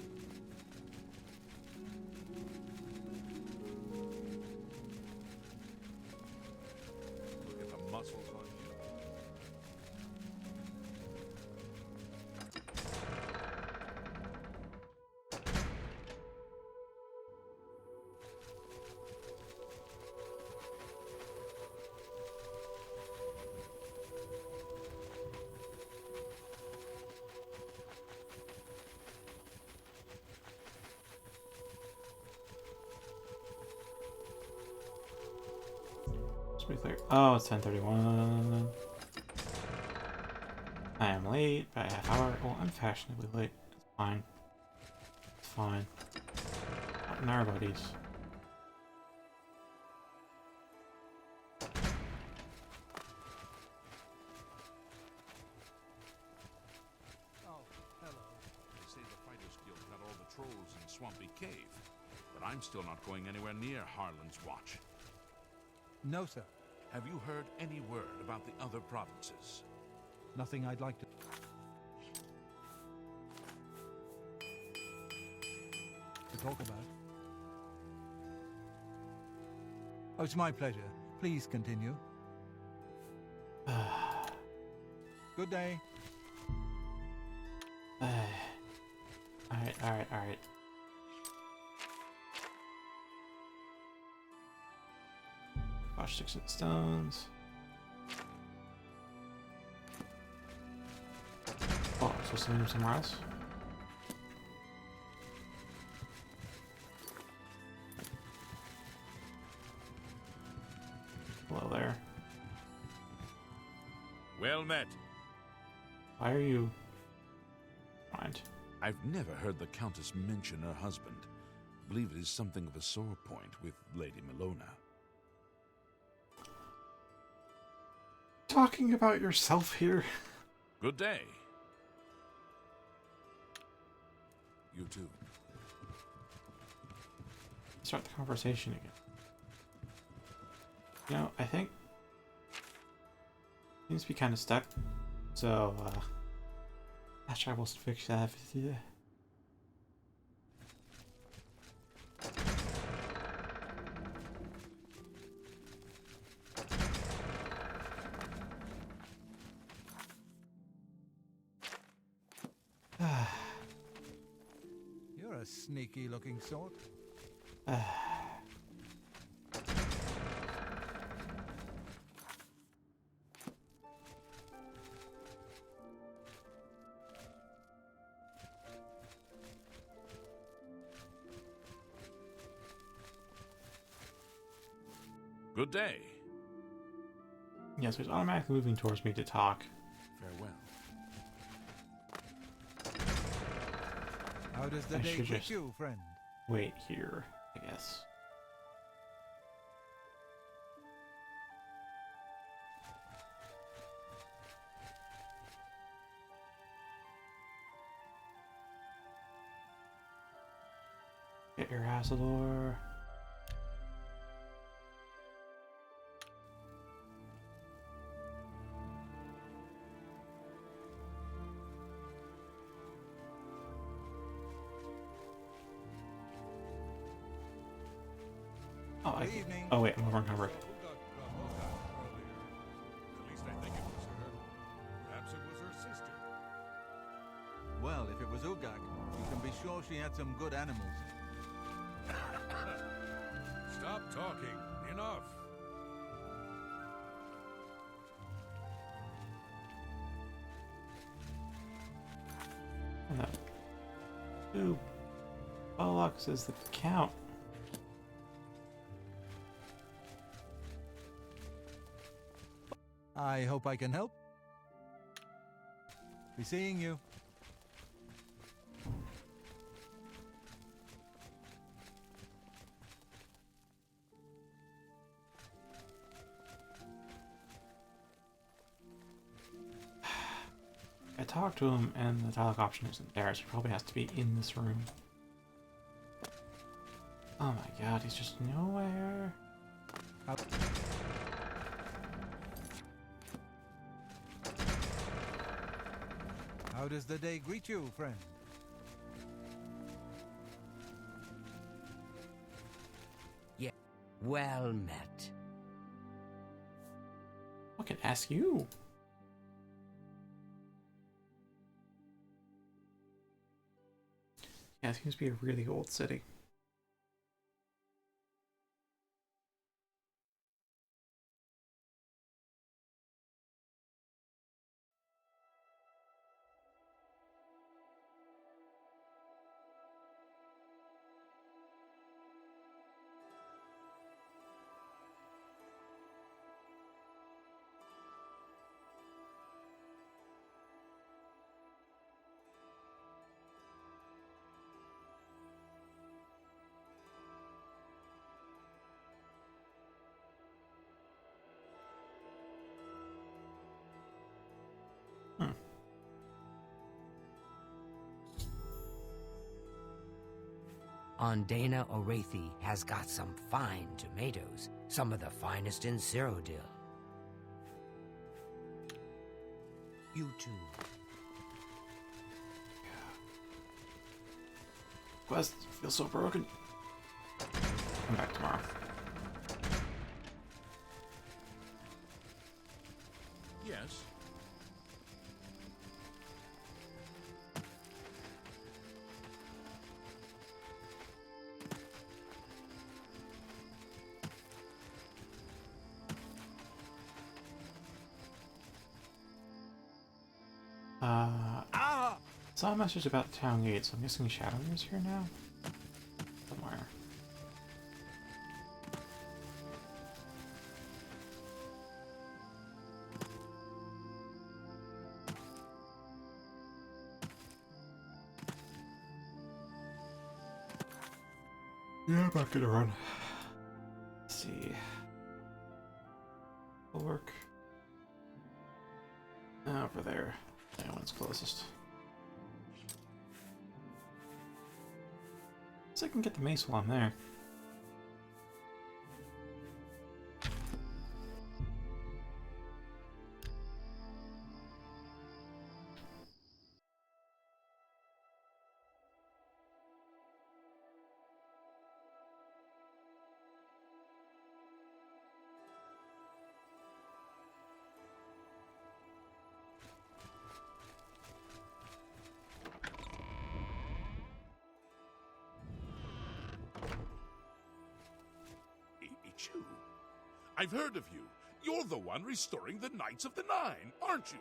Let's be clear. Oh, it's 10:31. I am late by a half hour. Well, I'm fashionably late. It's fine. It's fine. Not in our buddies. They say the Fighters Guild got all the trolls in Swampy Cave, but I'm still not going anywhere near Harlan's watch. No, sir. Have you heard any word about the other provinces? Nothing I'd like to... talk about. Oh, it's my pleasure. Please continue. Good day. Alright. Watch sticks and stones. Oh, I'm supposed to move him somewhere else? Hello there. Well met. Why are you... Mind. I've never heard the Countess mention her husband. I believe it is something of a sore point with Lady Melona. Talking about yourself here? Good day. You too. Start the conversation again. You know, I think... Seems to be kind of stuck. So, I try to fix that. Yeah. You're a sneaky-looking sort. Good day. Yes, it's automatically moving towards me to talk. Farewell. How does the I day should greet just- you, friend? Wait here, I guess. Get your Asador. Oh, Good evening. oh wait, I'm overencumbered. At least I think it was her. Perhaps it was her sister. Well, if it was Ugak, you can be sure she had some good animals. Stop talking. Enough. No. Ooh. Bollocks is the count. I hope I can help. Be seeing you. I talked to him and the dialogue option isn't there, so he probably has to be in this room. Oh my god, he's just nowhere. How does the day greet you, friend? Yeah, well met. I can ask you. Yeah, it seems to be a really old city. on Dana Orethi has got some fine tomatoes, some of the finest in Cyrodiil. You too. Quest feels so broken. Come back tomorrow. Yes. Saw a message about town gate, so I'm guessing Shadowmere's here now? Somewhere. Yeah, I'm not gonna run. Let's see. Bulwark. Over there. That one's closest. So I can get the mace while I'm there. You. I've heard of you. You're the one restoring the Knights of the Nine, aren't you?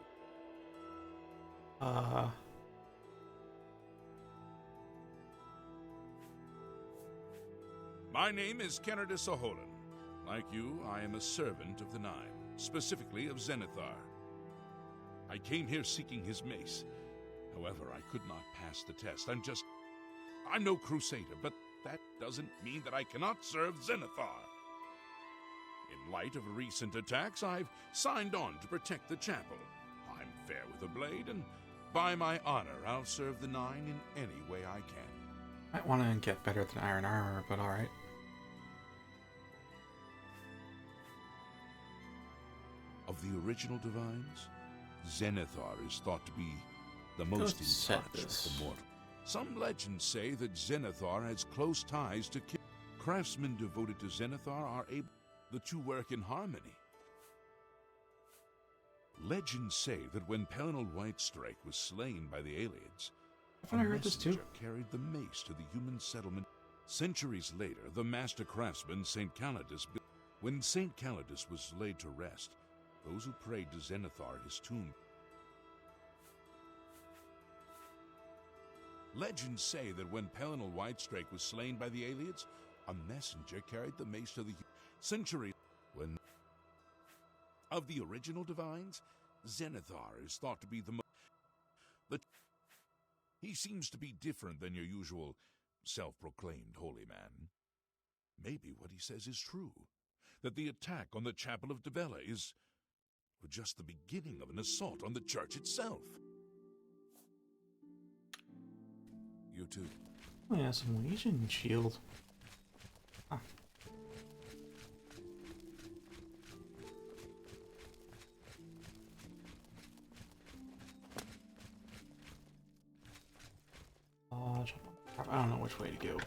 My name is Kennedy Saholan. Like you, I am a servant of the Nine, specifically of Zenithar. I came here seeking his mace. However, I could not pass the test. I'm no Crusader, but that doesn't mean that I cannot serve Zenithar. In light of recent attacks, I've signed on to protect the chapel. I'm fair with a blade, and by my honor, I'll serve the Nine in any way I can. Might want to get better than iron armor, but alright. Of the original divines, Zenithar is thought to be the most in touch with the mortal. Some legends say that Zenithar has close ties to craftsmen devoted to Zenithar are able the two work in harmony. Legends say that when Pelinal Whitestrike was slain by the aliens, Haven't I heard this too? carried the mace to the human settlement. Centuries later, the master craftsman St. Calidus, when St. Calidus was laid to rest, those who prayed to Zenithar at his tomb. Legends say that when Pelinal Whitestrike was slain by the aliens, a messenger carried the mace to the centuries. When of the original divines, Zenithar is thought to be the most. He seems to be different than your usual self-proclaimed holy man. Maybe what he says is true, that the attack on the Chapel of Devella is just the beginning of an assault on the church itself. You too. Oh yeah, some Legion shield. Huh. I don't know which way to go.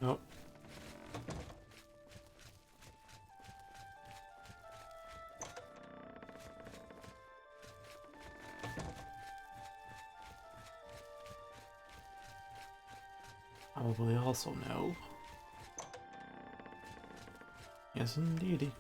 Nope. Probably also no. Yes, indeedy.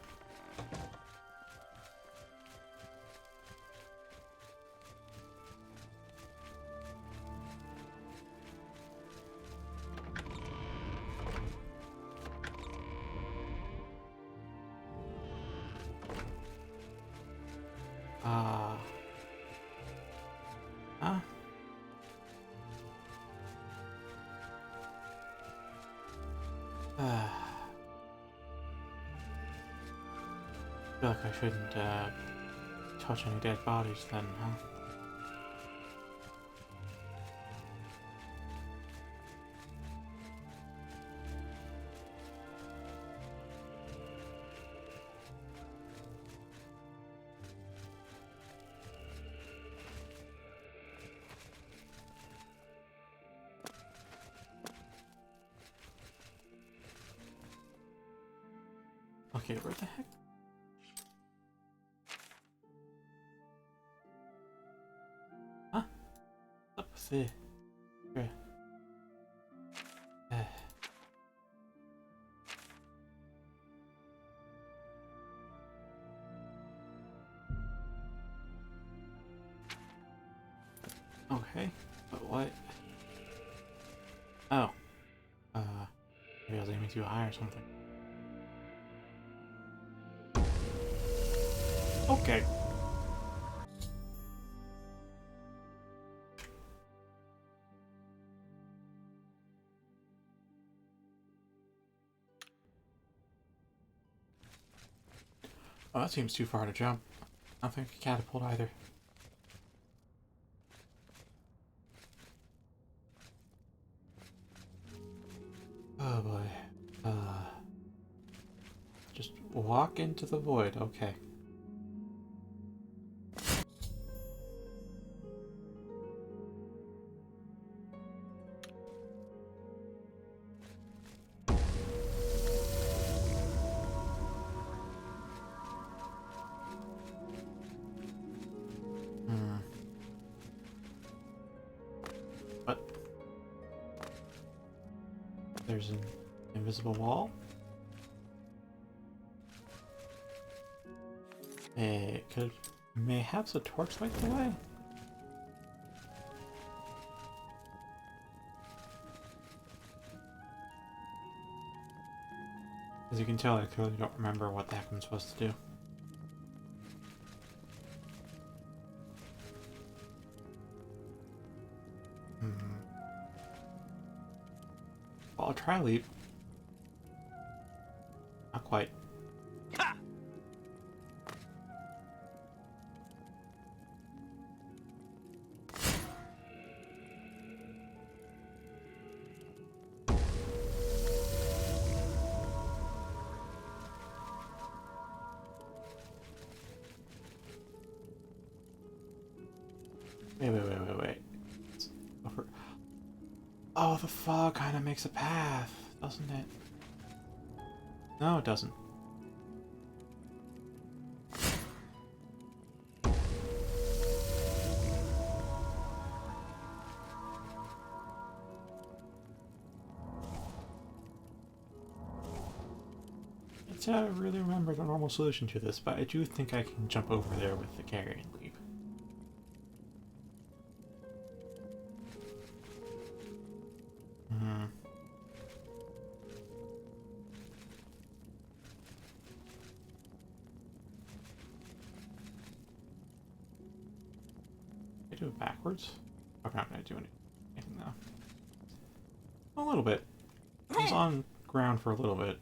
I feel like I shouldn't touch any dead bodies then, huh? Okay, where the heck? Huh? What's up with the... Okay. Okay, but what? Oh. Maybe I was aiming too high or something. Okay. Oh, that seems too far to jump. I don't think I can catapult either. Oh boy. Just walk into the void. Okay. But there's an invisible wall. Could mayhaps a torch light the way? As you can tell, I clearly don't remember what the heck I'm supposed to do. Well, I'll try leap. Not quite. Wait. It's over. Oh, the fog kind of makes a path, doesn't it? No, it doesn't. I don't really remember the normal solution to this, but I do think I can jump over there with the carrying leap. I do it backwards? I'm not gonna do anything though. A little bit. I was on ground for a little bit.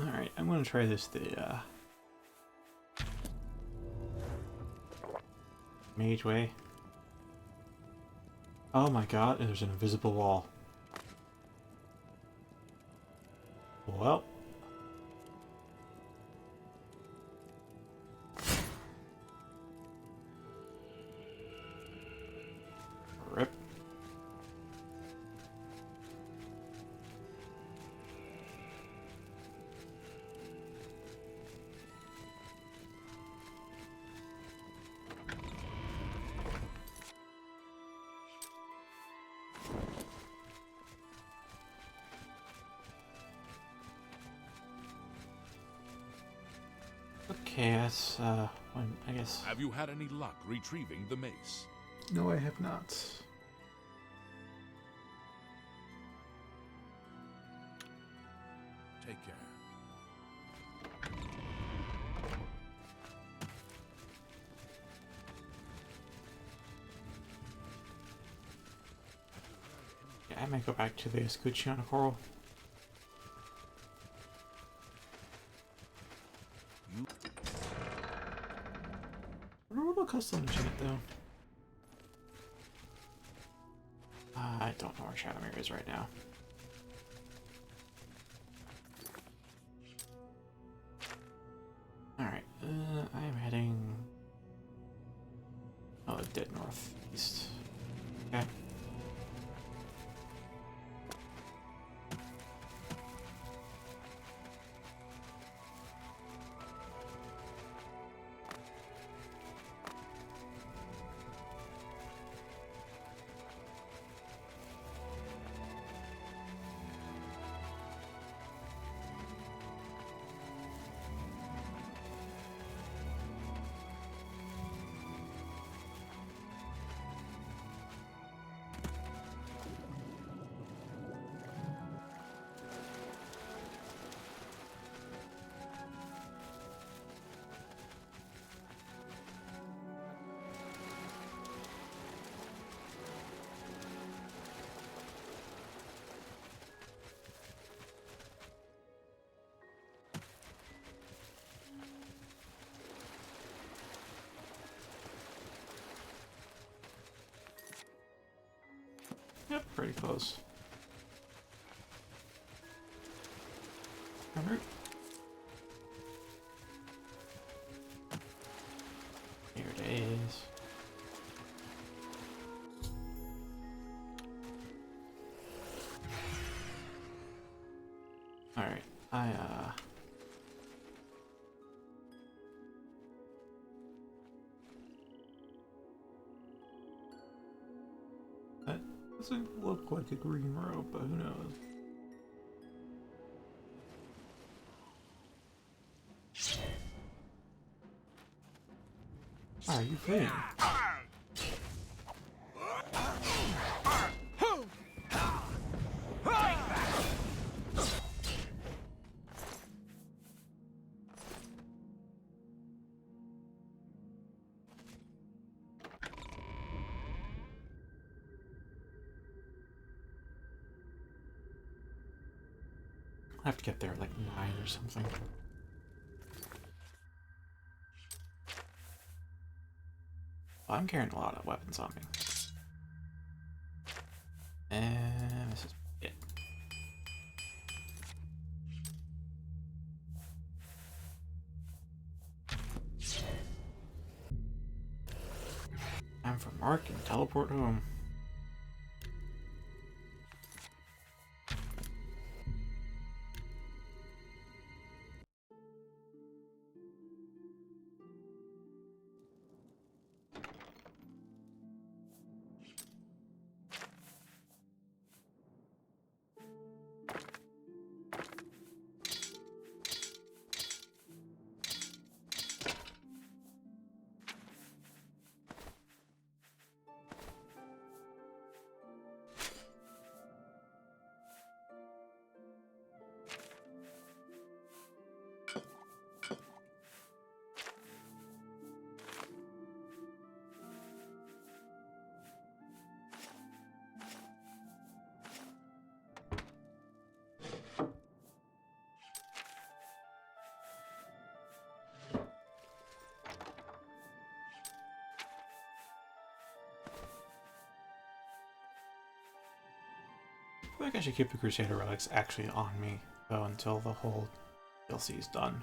Alright, I'm gonna try this the mage way. Oh my god, there's an invisible wall. Well. Rip. Okay, that's, I guess... Have you had any luck retrieving the mace? No, I have not. may go back to the Escuchiana Coral. I wonder what will cost them to it though. I don't know where Shadowmere is right now. Alright, I am heading... oh, dead northeast. Okay. Yep, pretty close. Alright. Here it is. Alright, that doesn't look like a green robe, but who knows? Are you fleeing? I have to get there at like 9 or something. Well, I'm carrying a lot of weapons on me. And this is it. Time for Mark and teleport home. I think I should keep the Crusader relics actually on me, though, until the whole DLC is done.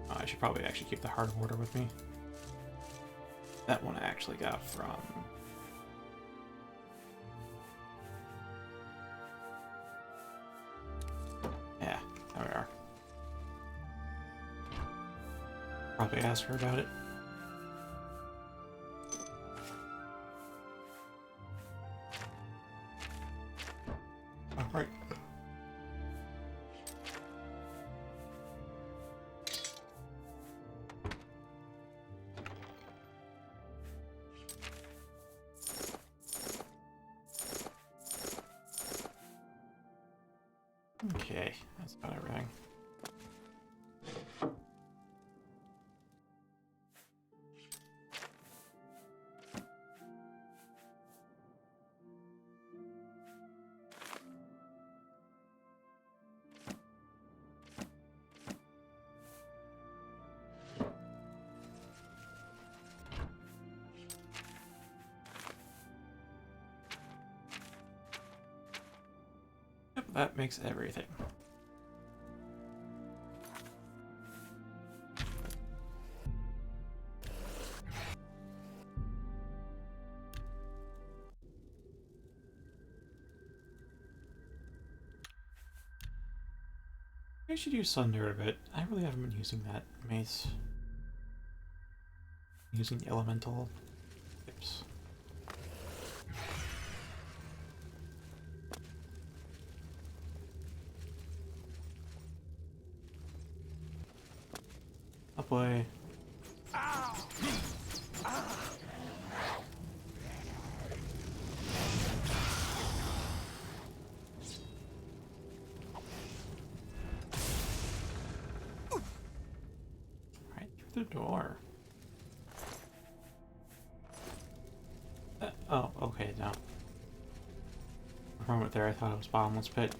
I should probably actually keep the Heart of Order with me. That one I actually got from... yeah, there we are. Probably ask her about it. Alright. Okay, that's about everything. Yep, that makes everything. I should use Sunder a bit. I really haven't been using that mace. Using elemental tips. Up way. Right through the door. Oh, okay, no. For a moment there, I thought it was bottomless pit.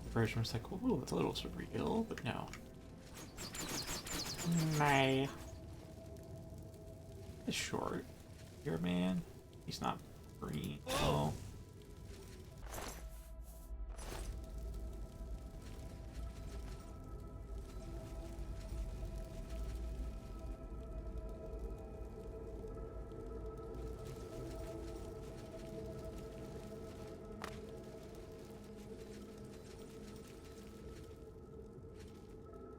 The version was like, ooh, it's a little surreal, but no. Nay. It's short. Here, man. He's not green. Oh.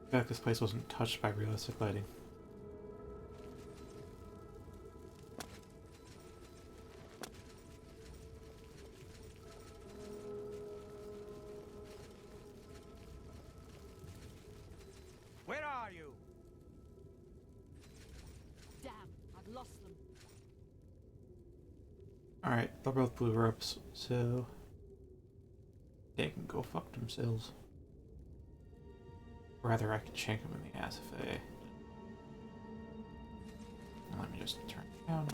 I feel like this place wasn't touched by realistic lighting. Where are you? Damn, I've lost them. Alright, they're both blue ropes, so they can go fuck themselves. Or rather, I could shank them in the ass if they... Let me just turn it down.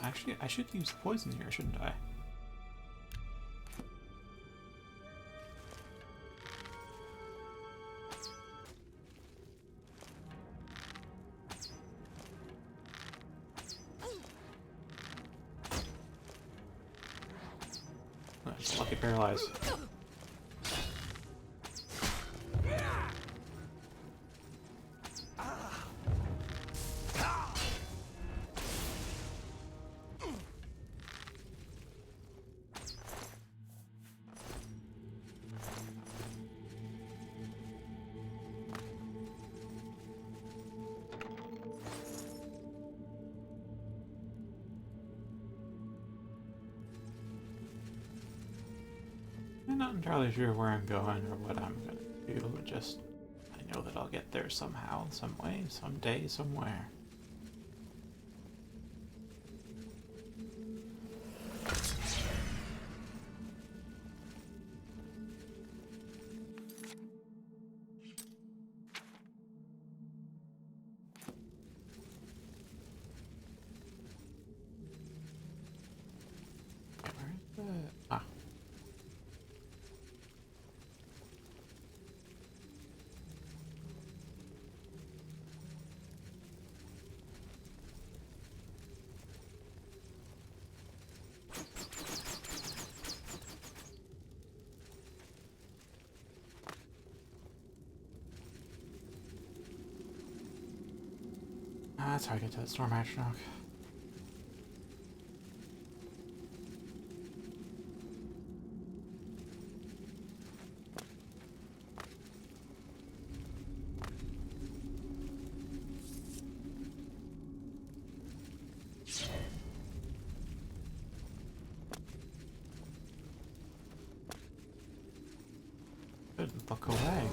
Actually, I should use the poison here, shouldn't I? Nice, lucky paralyze. I'm not entirely sure where I'm going or what I'm gonna do, just I know that I'll get there somehow, some way, someday, somewhere. Where's the... Ah. That's how I get to the Storm Ashnok. fuck away.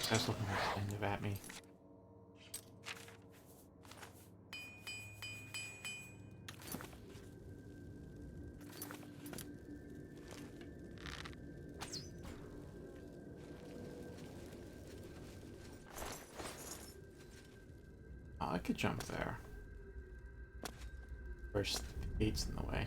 That's looking kind of at me. Oh, I could jump there. First, the gate's in the way.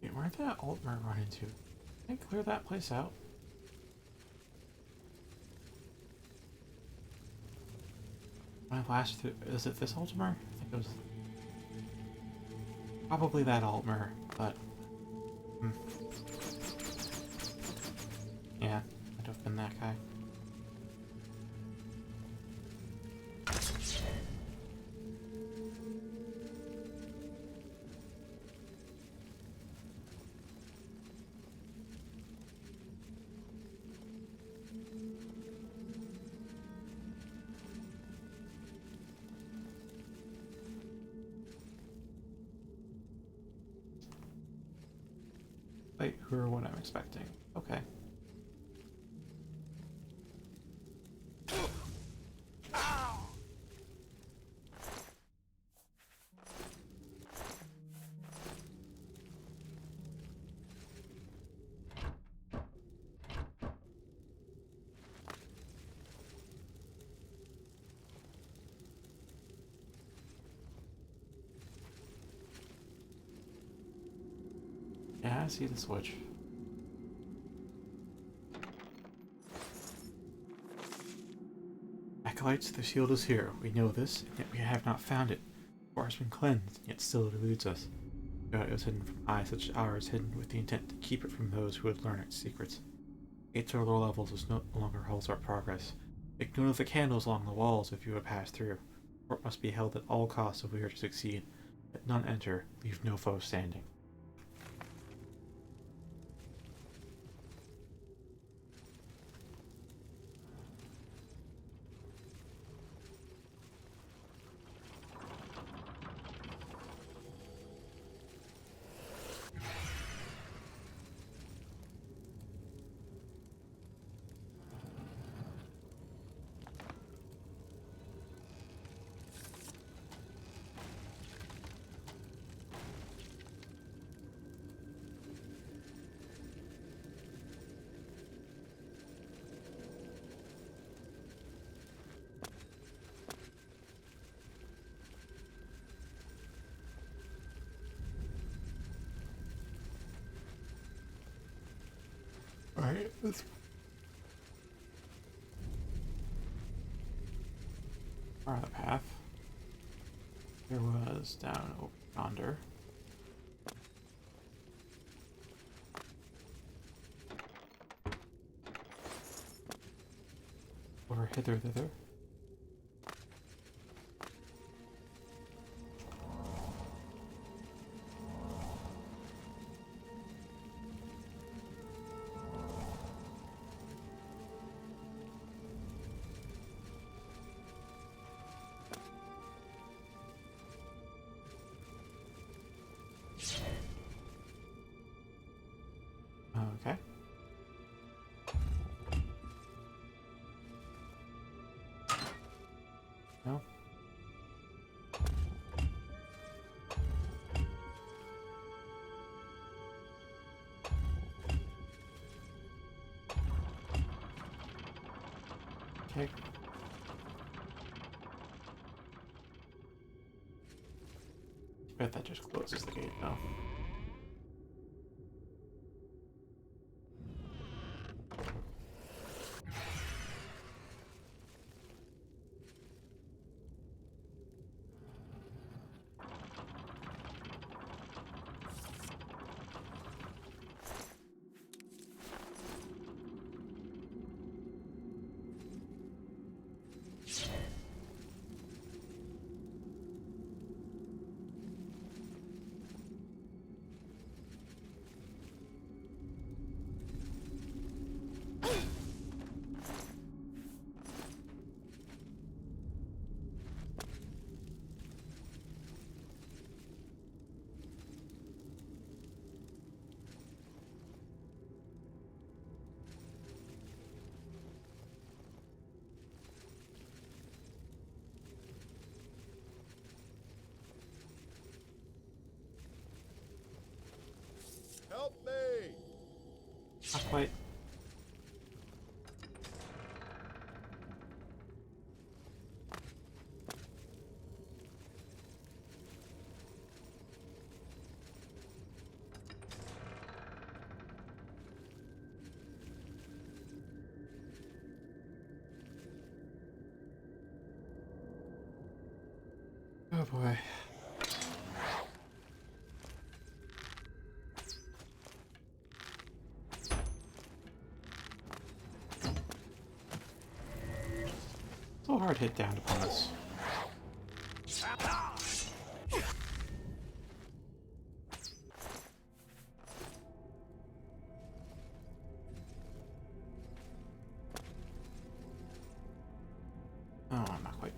Wait, where did that Altmer run into? Can I clear that place out? My last through, is it this Altmer? I think it was probably that Altmer, but yeah, might have been that guy. Wait, who or what I'm expecting? Okay. Yeah, I see the switch. Acolytes, the shield is here. We know this, and yet we have not found it. The core has been cleansed, yet still it eludes us. It was hidden from eyes such as ours, hidden with the intent to keep it from those who would learn its secrets. Gates or lower levels which no longer holds our progress. Take note of the candles along the walls if you would pass through. Fort must be held at all costs if we are to succeed. Let none enter, leave no foe standing. Alright, let's follow the path. There was down over yonder. Over hither thither. Okay. No. Okay. I bet that just closes the gate now. Not quite. Oh boy. So hard hit down upon this. Oh, not quite.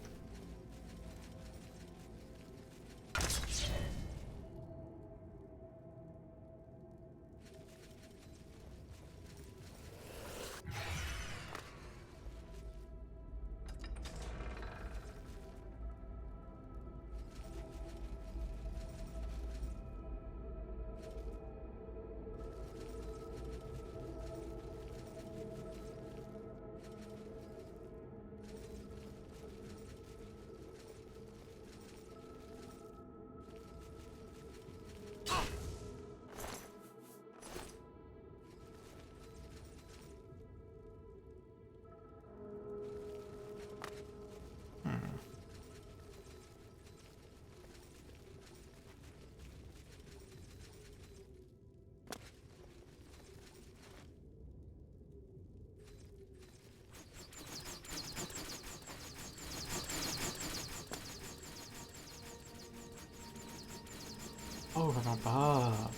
Oh, from above.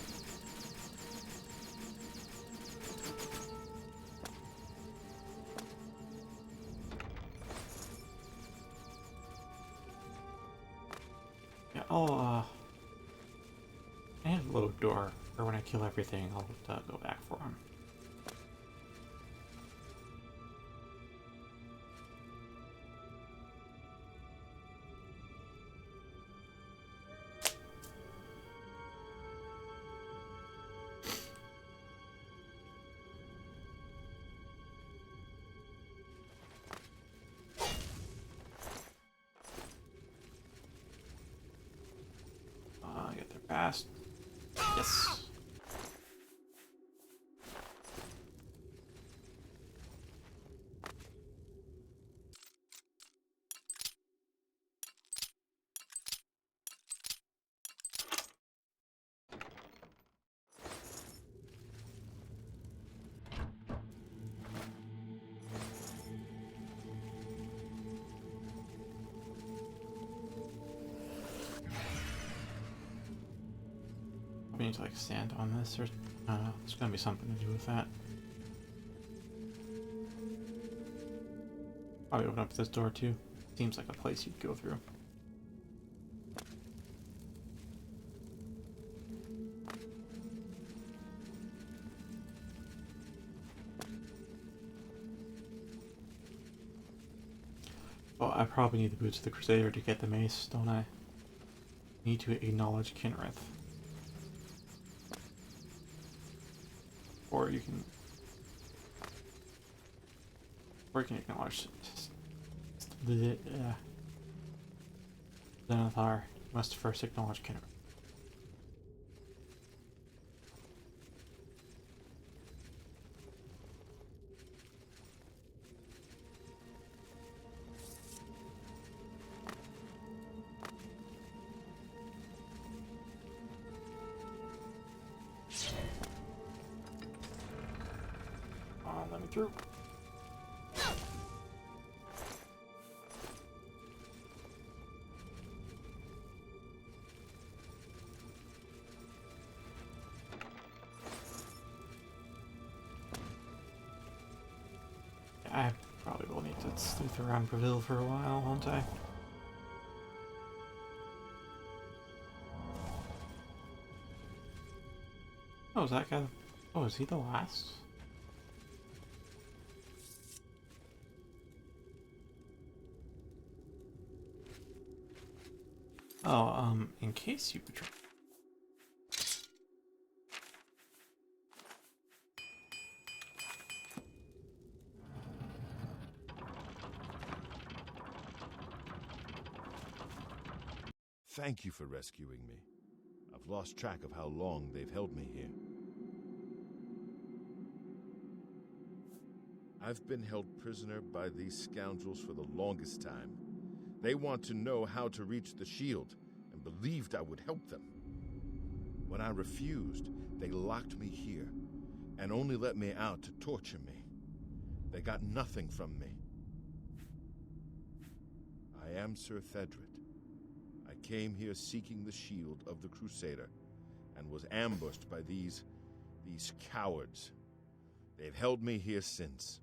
Yeah, I have a load door, or when I kill everything, I'll go back for him. Get there fast. Yes. We need to like stand on this, or there's gonna be something to do with that. Probably open up this door too. Seems like a place you'd go through. Oh, I probably need the boots of the Crusader to get the mace, don't I? Need to acknowledge Kinrith. Or you can acknowledge Zenithar. You must first acknowledge Kinrith. Let me through. I probably will need to sleuth around Breville for a while, won't I? Oh, is that guy? Oh, is he the last? Oh, in case you betray. Thank you for rescuing me. I've lost track of how long they've held me here. I've been held prisoner by these scoundrels for the longest time. They want to know how to reach the shield, and believed I would help them. When I refused, they locked me here, and only let me out to torture me. They got nothing from me. I am Sir Thedred. I came here seeking the shield of the Crusader, and was ambushed by these cowards. They've held me here since.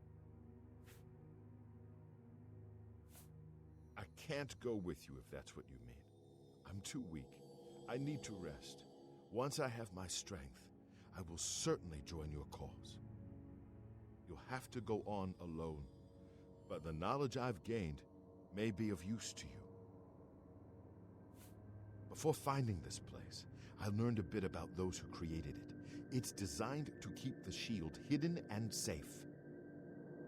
I can't go with you if that's what you mean. I'm too weak. I need to rest. Once I have my strength, I will certainly join your cause. You'll have to go on alone, but the knowledge I've gained may be of use to you. Before finding this place, I learned a bit about those who created it. It's designed to keep the shield hidden and safe.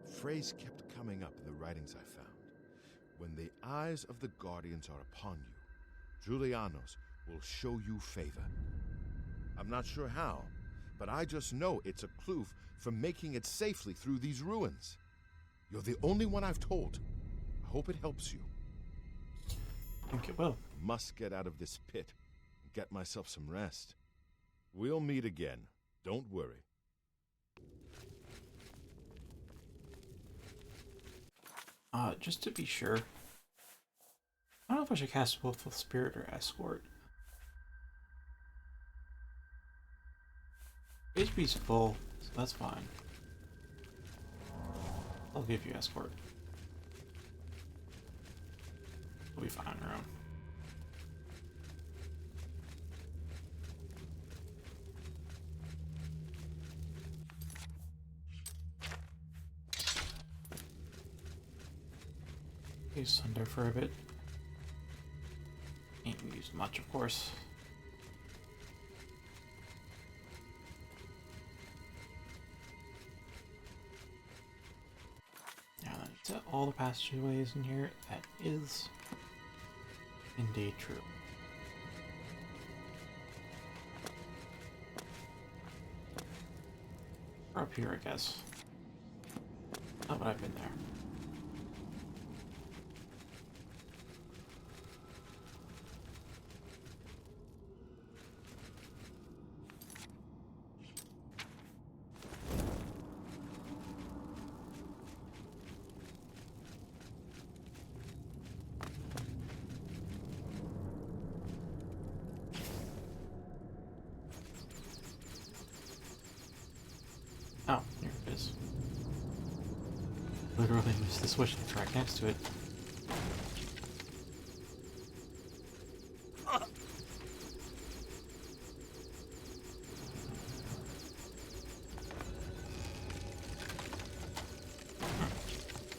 A phrase kept coming up in the writings I found. When the eyes of the Guardians are upon you, Julianos will show you favor. I'm not sure how, but I just know it's a clue for making it safely through these ruins. You're the only one I've told. I hope it helps you. I think it will. I must get out of this pit and get myself some rest. We'll meet again. Don't worry. Just to be sure, I don't know if I should cast Willful Spirit or Escort. HP's full, so that's fine. I'll give you Escort. We'll be fine on our own. Use Sunder for a bit. Ain't used much, of course. Now that's all the passageways in here. That is indeed true. Or up here, I guess. Oh, but I've been there. Oh, here it is. Literally used the switch that's right next to it.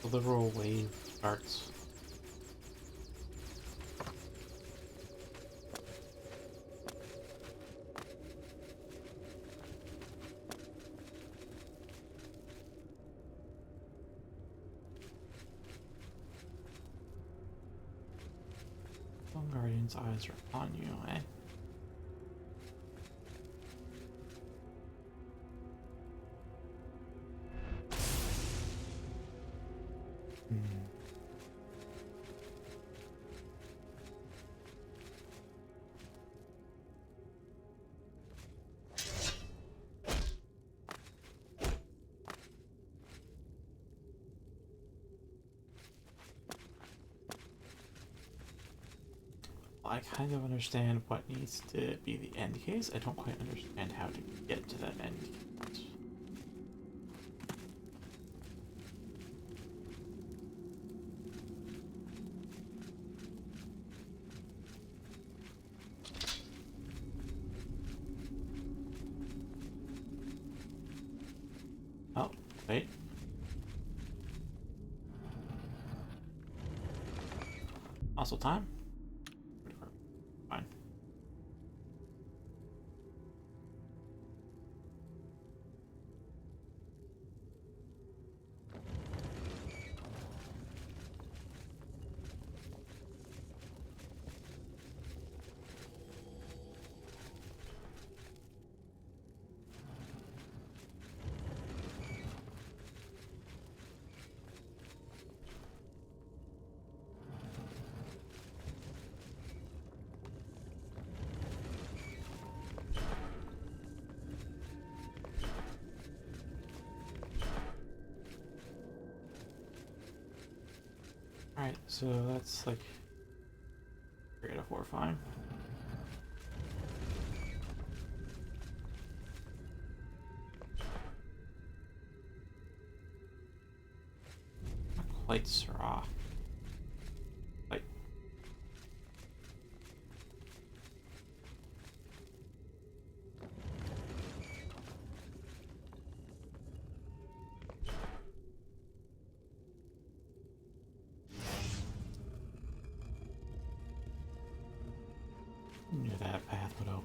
The literal wave starts. Guardian's eyes are upon you, eh? I kind of understand what needs to be the end case. I don't quite understand how to get to that end case. Oh, wait. Also time? Fine. Alright, so that's like 3 out of 4, fine. Not quite Syrah. Like, knew that path would open.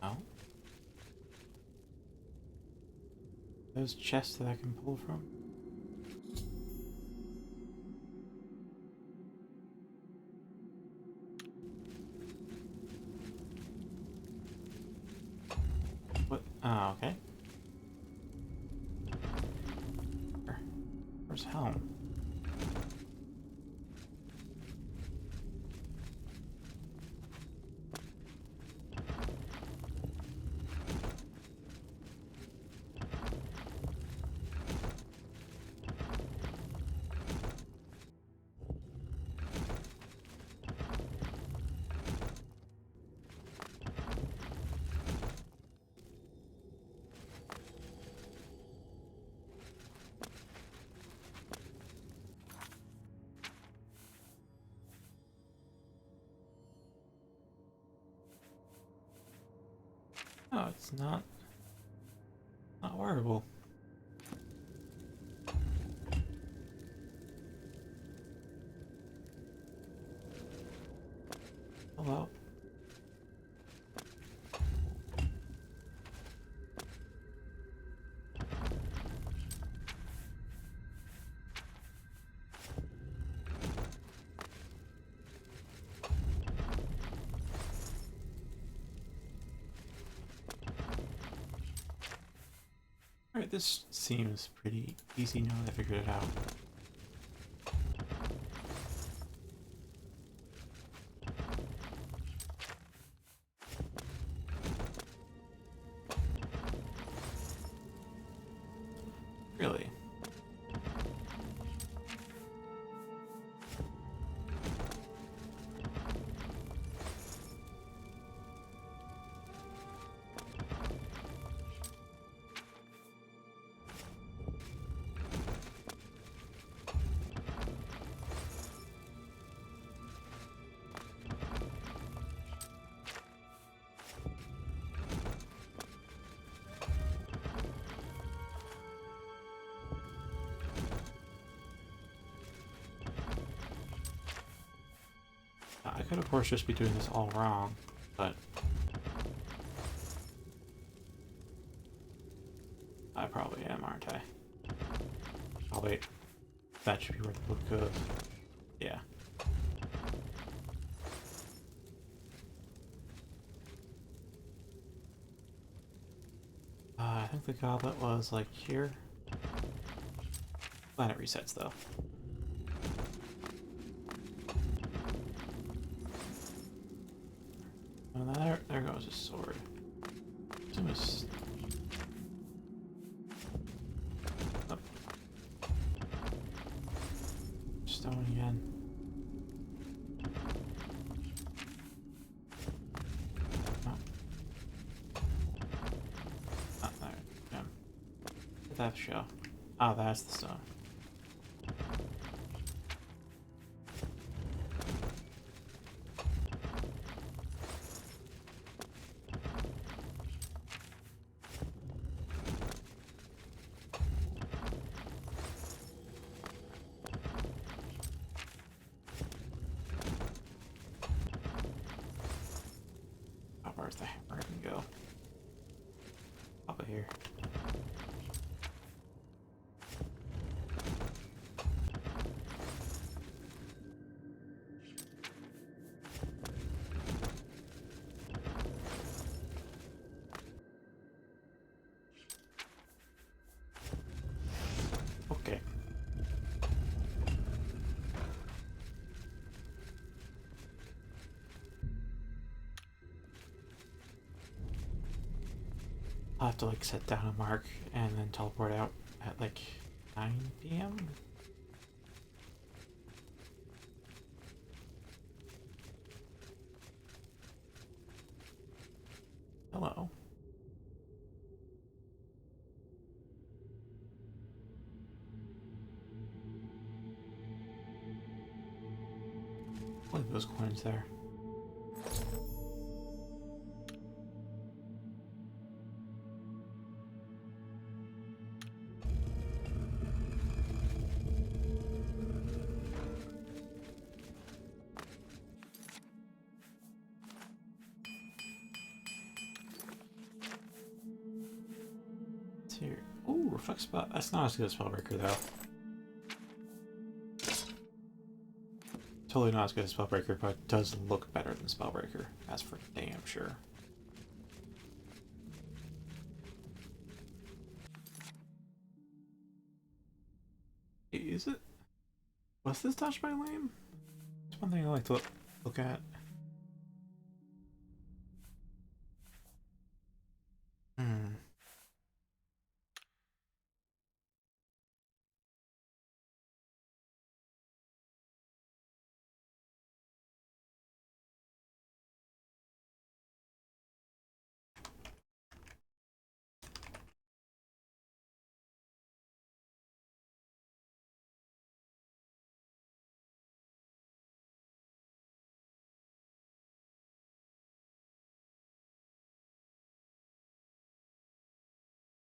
Oh. Those chests that I can pull from. What? Oh, okay. Where's Helm? Oh, it's not horrible. Oh well. Alright, this seems pretty easy now that I figured it out. Really? I could of course just be doing this all wrong, but I probably am, aren't I? Oh wait, that should be where the book goes. Yeah. I think the goblet was like here. Planet resets though. Oh, there goes his sword. Oh. Stone again. Oh. Oh, there. Yeah. That show. Oh, that's the stone. Where's the hammer even go? Up here. Okay. I'll have to like set down a mark and then teleport out at like 9 p.m. Hello. Leave those coins there. Here. Ooh, reflect spot. That's not as good as Spellbreaker though. Totally not as good as Spellbreaker, but it does look better than Spellbreaker. That's for damn sure. Is it? Was this touched by lame? It's one thing I like to look at. Hmm.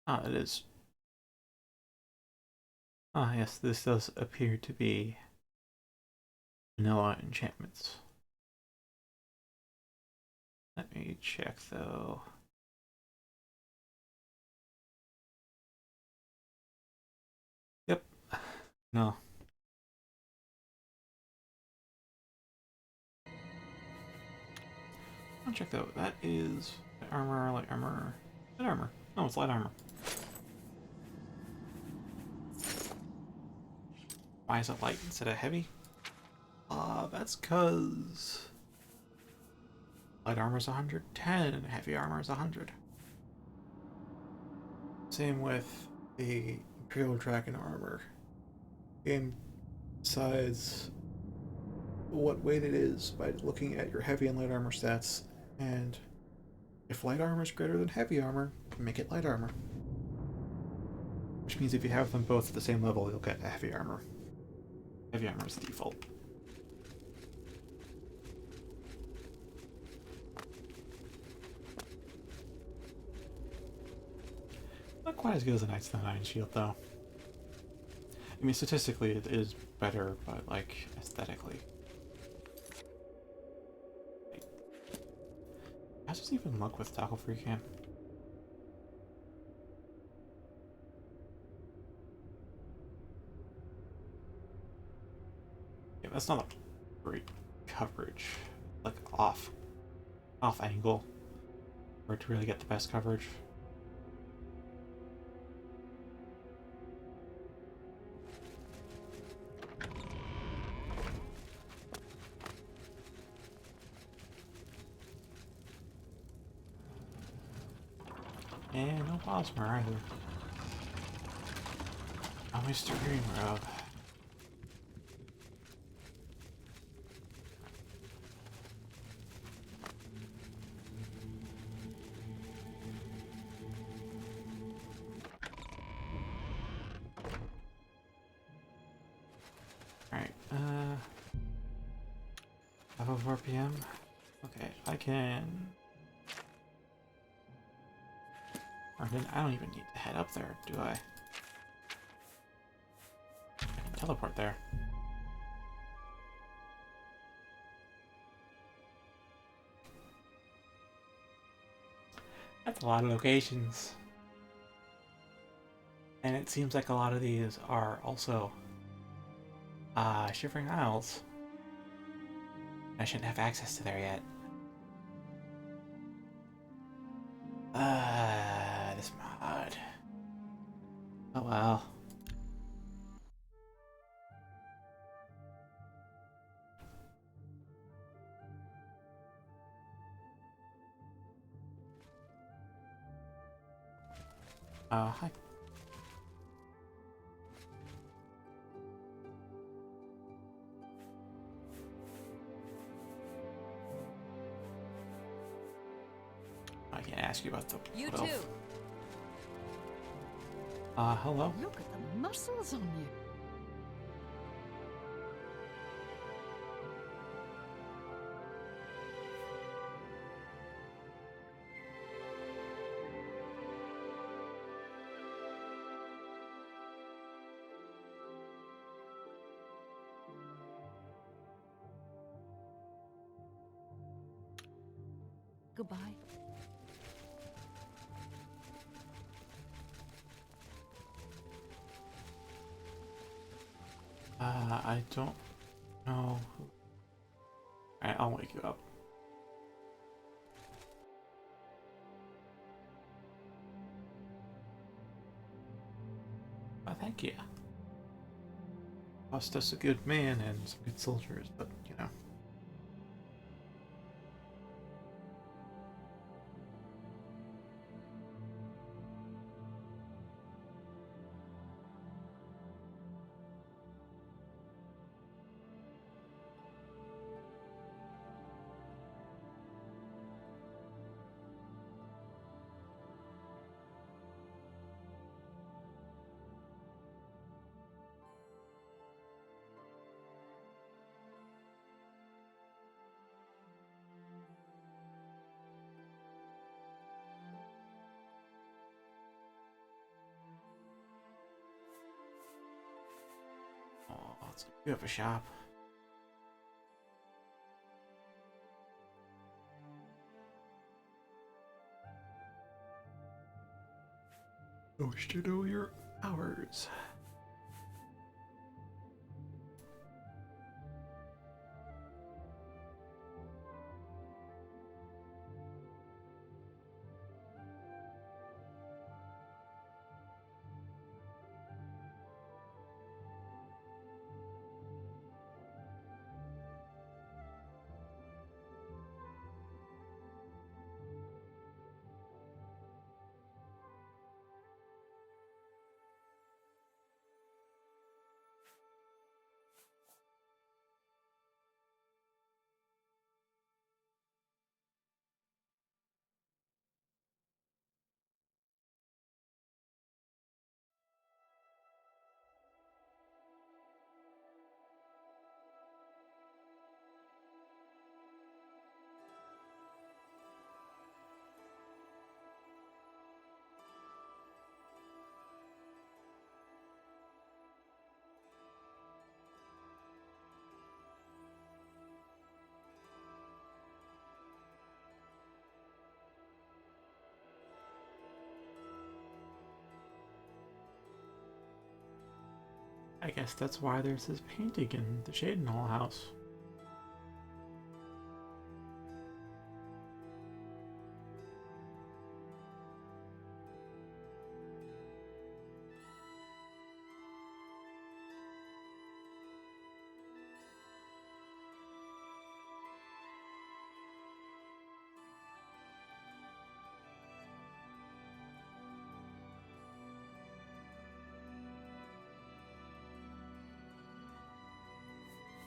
Ah, it is. Ah, yes, this does appear to be vanilla enchantments. Let me check though. Yep. No. I'll check though. That is light armor, light armor, light armor. No, it's light armor. Why is it light instead of heavy? That's cause light armor is 110 and heavy armor is 100. Same with the Imperial Dragon armor. Game decides what weight it is by looking at your heavy and light armor stats, and if light armor is greater than heavy armor, make it light armor. Which means if you have them both at the same level, you'll get a heavy armor. Heavy armor is default. Not quite as good as a Knights of the Nine Shield, though. I mean, statistically, it is better, but, like, aesthetically. How does this even look with Tackle Free Cam? Yeah, that's not a great coverage. Like, off angle, for it to really get the best coverage. And no Bosmer either. Oh, Mr. Green Rob. Alright, 5:04 p.m. Okay, I can... Or then I don't even need to head up there, do I? I can teleport there. That's a lot of locations. And it seems like a lot of these are also Shivering Isles. I shouldn't have access to there yet. This mod. Oh well. Hi. I can ask you about the You what else? too. Hello? Look at the muscles on you. Goodbye. I don't know. Alright, I'll wake you up. Oh, thank you. Lost us a good man and some good soldiers, but you know. Oh, let's go have a shop. I wish to know your hours. I guess that's why there's this painting in the Shadenhall house.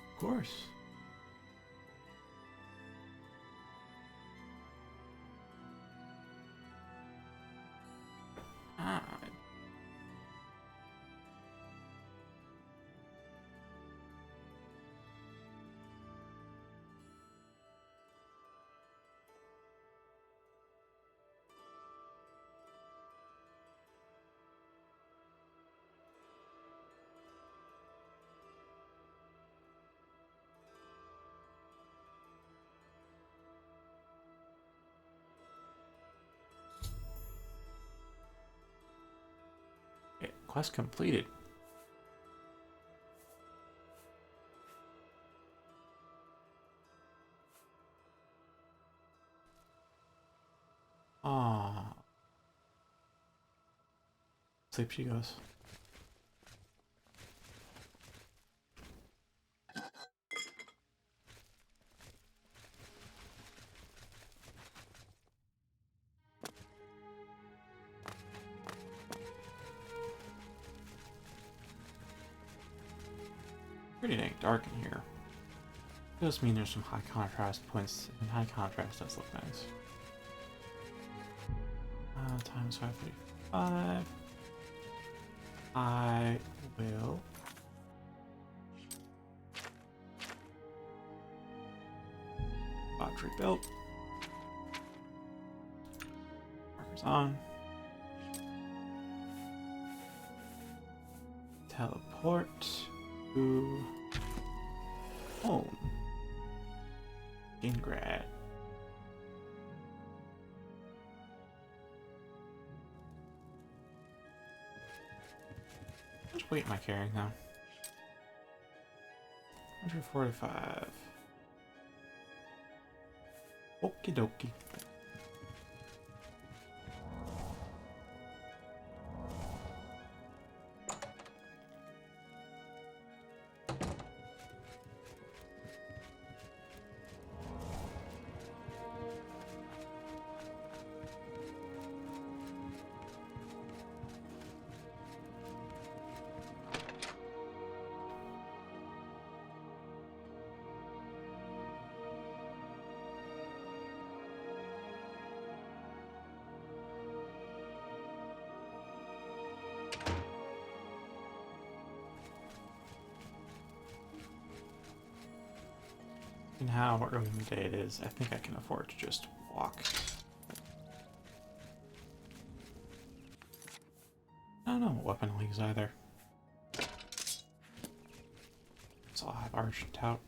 Of course. Ah, Quest completed. Ah. Sleep she goes. Pretty dang dark in here. Does mean there's some high contrast points, and high contrast does look nice. Times 535. I will battery built. Markers on. Teleport to home. Ingrad. How much weight am I carrying now? 145. Okie dokie. And how early in the day it is, I think I can afford to just walk. I don't know what weapon I'll use either. So I'll have Argent out.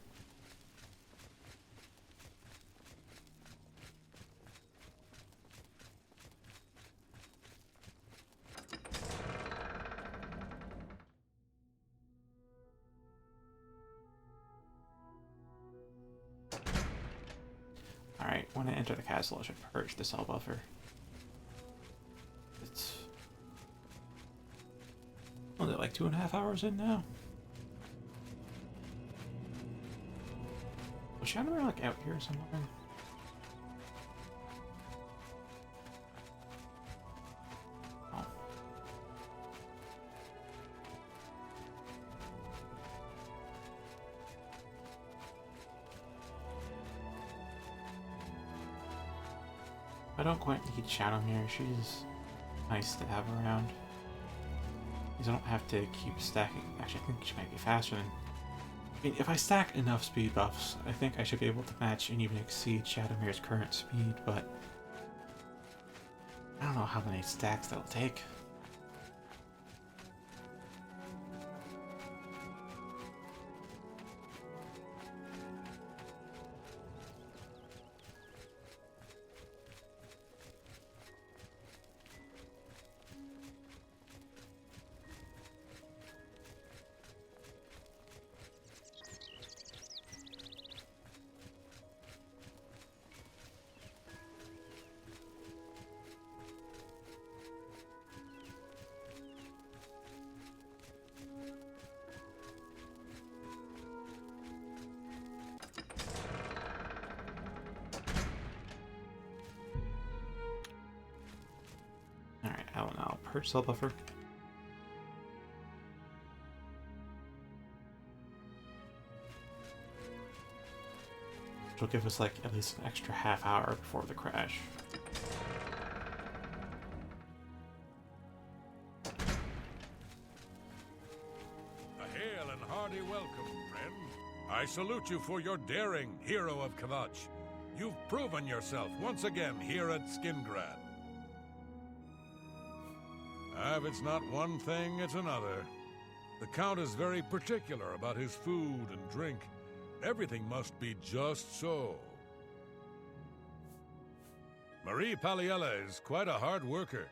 Alright, when I enter the castle, I should purge the cell buffer. It's only like 2.5 hours in now. Was Shadowmere like out here somewhere? Oh. I don't quite need Shadowmere. She's nice to have around. Because I don't have to keep stacking. Actually, I think she might be faster than... I mean, if I stack enough speed buffs, I think I should be able to match and even exceed Shadowmere's current speed, but... I don't know how many stacks that'll take. Alright, I'll purge cell buffer. Which will give us like at least an extra half hour before the crash. A hail and hearty welcome, friend. I salute you for your daring, hero of Kvatch. You've proven yourself once again here at Skingrad. If it's not one thing, it's another. The Count is very particular about his food and drink. Everything must be just so. Marie Paliella is quite a hard worker.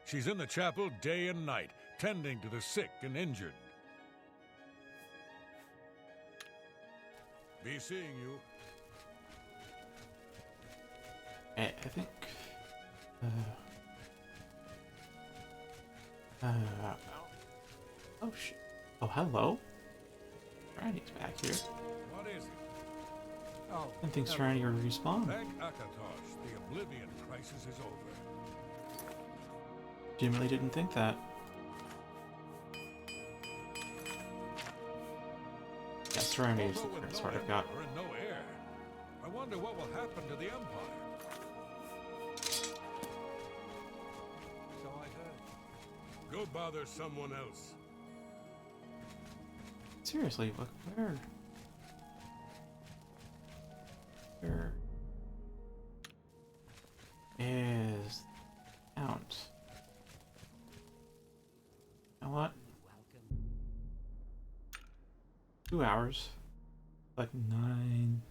She's in the chapel day and night, tending to the sick and injured. Be seeing you. I think... oh shit. Oh, hello? Randy's back here. What is it? Oh, I didn't think Randy would respawn. Thank Akatosh, the Oblivion crisis is over. Genuinely didn't think that. Yeah, Serenity is the Although with first no part I've got. emperor and no heir, I wonder what will happen to the Empire. so I heard. Go bother someone else. Seriously, look, where is Count? You know what? 2 hours. Like 9,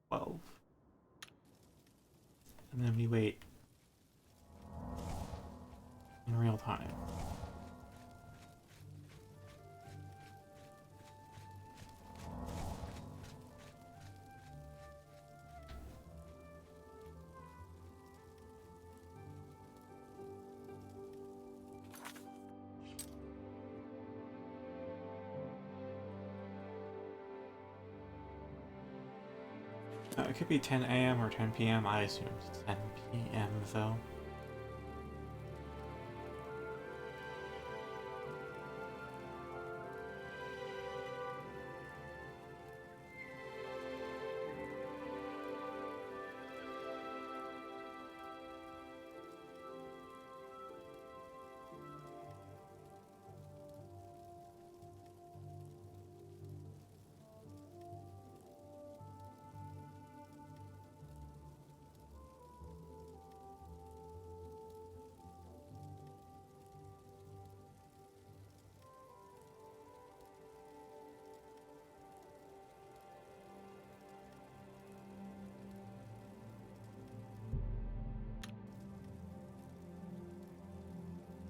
12. And then we wait in real time. It could be 10 a.m. or 10 p.m. I assume it's 10 p.m. though.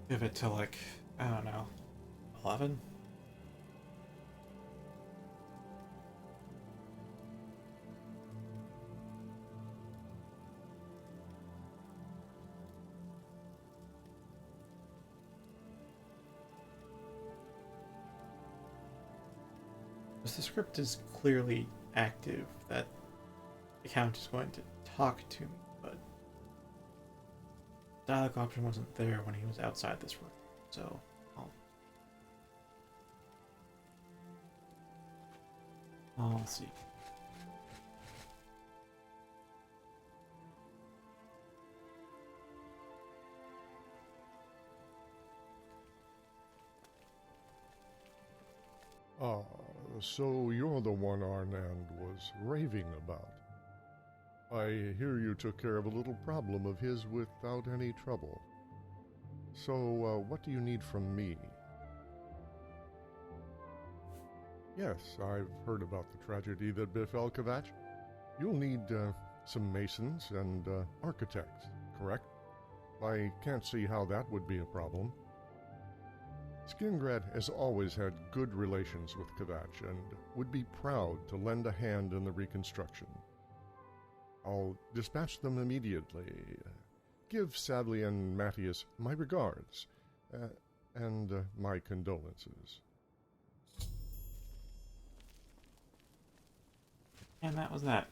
Give it to like, I don't know, 11? Because the script is clearly active that the Count is going to talk to me, but dialogue option wasn't there when he was outside this room, so I'll see. Ah, so you're the one Arnand was raving about. I hear you took care of a little problem of his without any trouble. So, what do you need from me? Yes, I've heard about the tragedy that befell Kvatch. You'll need, some masons and, architects, correct? I can't see how that would be a problem. Skingrad has always had good relations with Kvatch and would be proud to lend a hand in the reconstruction. I'll dispatch them immediately. Give Sadly and Matthias my regards, and my condolences. And that was that.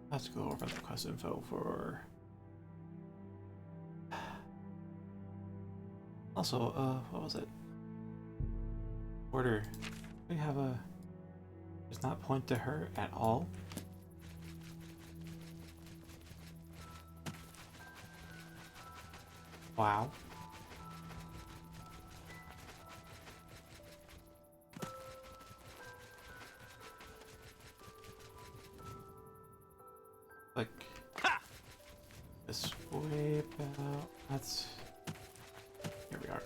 Let's go over the quest info for... Also, what was it? Order. We have a... Does not point to her at all. Wow. way about... That's... Here we are.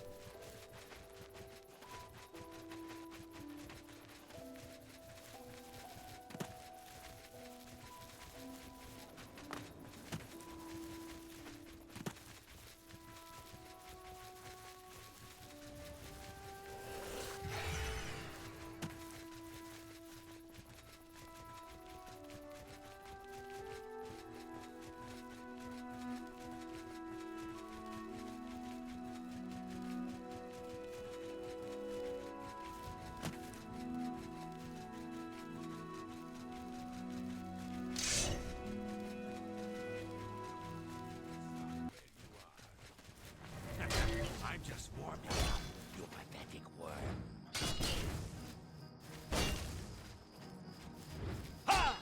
I'm just warming up, you pathetic worm. Ha!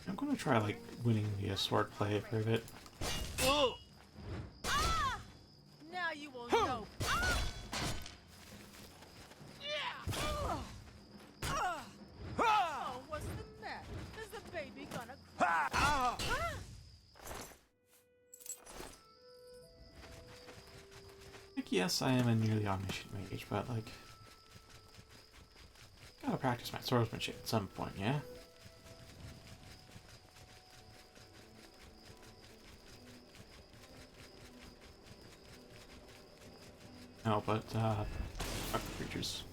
I'm gonna try, like, winning the sword play for a bit. Now you will know. Oh, what's the matter? Is the baby gonna cry? Like, yes, I am a nearly omniscient mage, but, like... Gotta practice my swordsmanship at some point, yeah? No, but, fuck the creatures.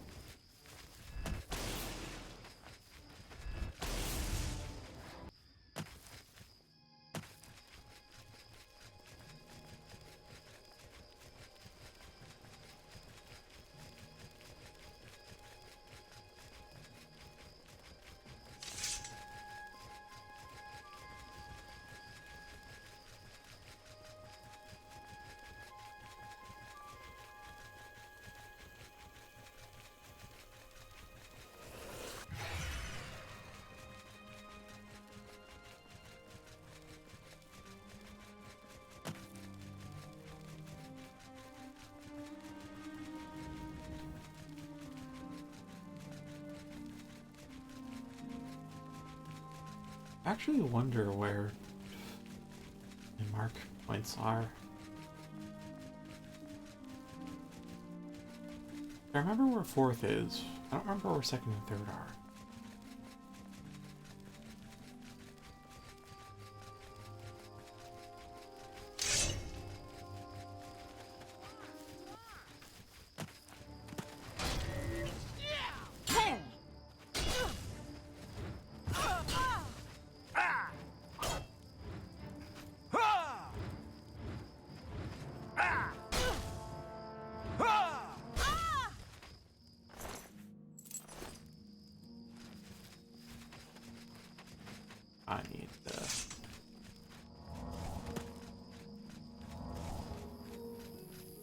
I actually wonder where my mark points are. I remember where 4th is. I don't remember where 2nd and 3rd are. I need the...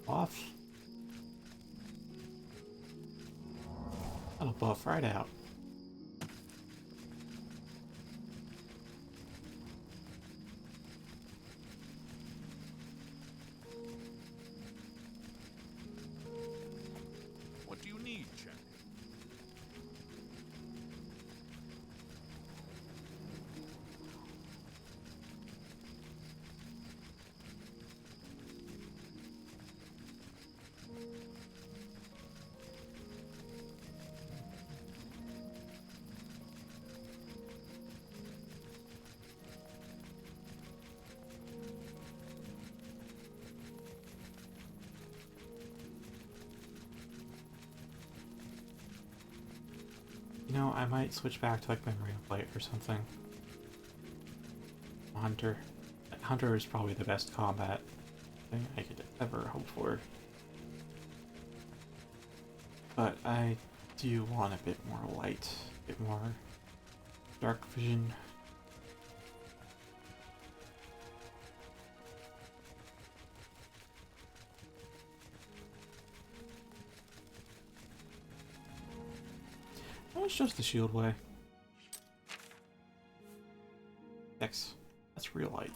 Off. That'll buff right out. What do you need, champion? You know, I might switch back to like Memory of Light or something. Hunter. Hunter is probably the best combat thing I could ever hope for. But I do want a bit more light, a bit more dark vision. How much does the shield weigh? X. That's real light.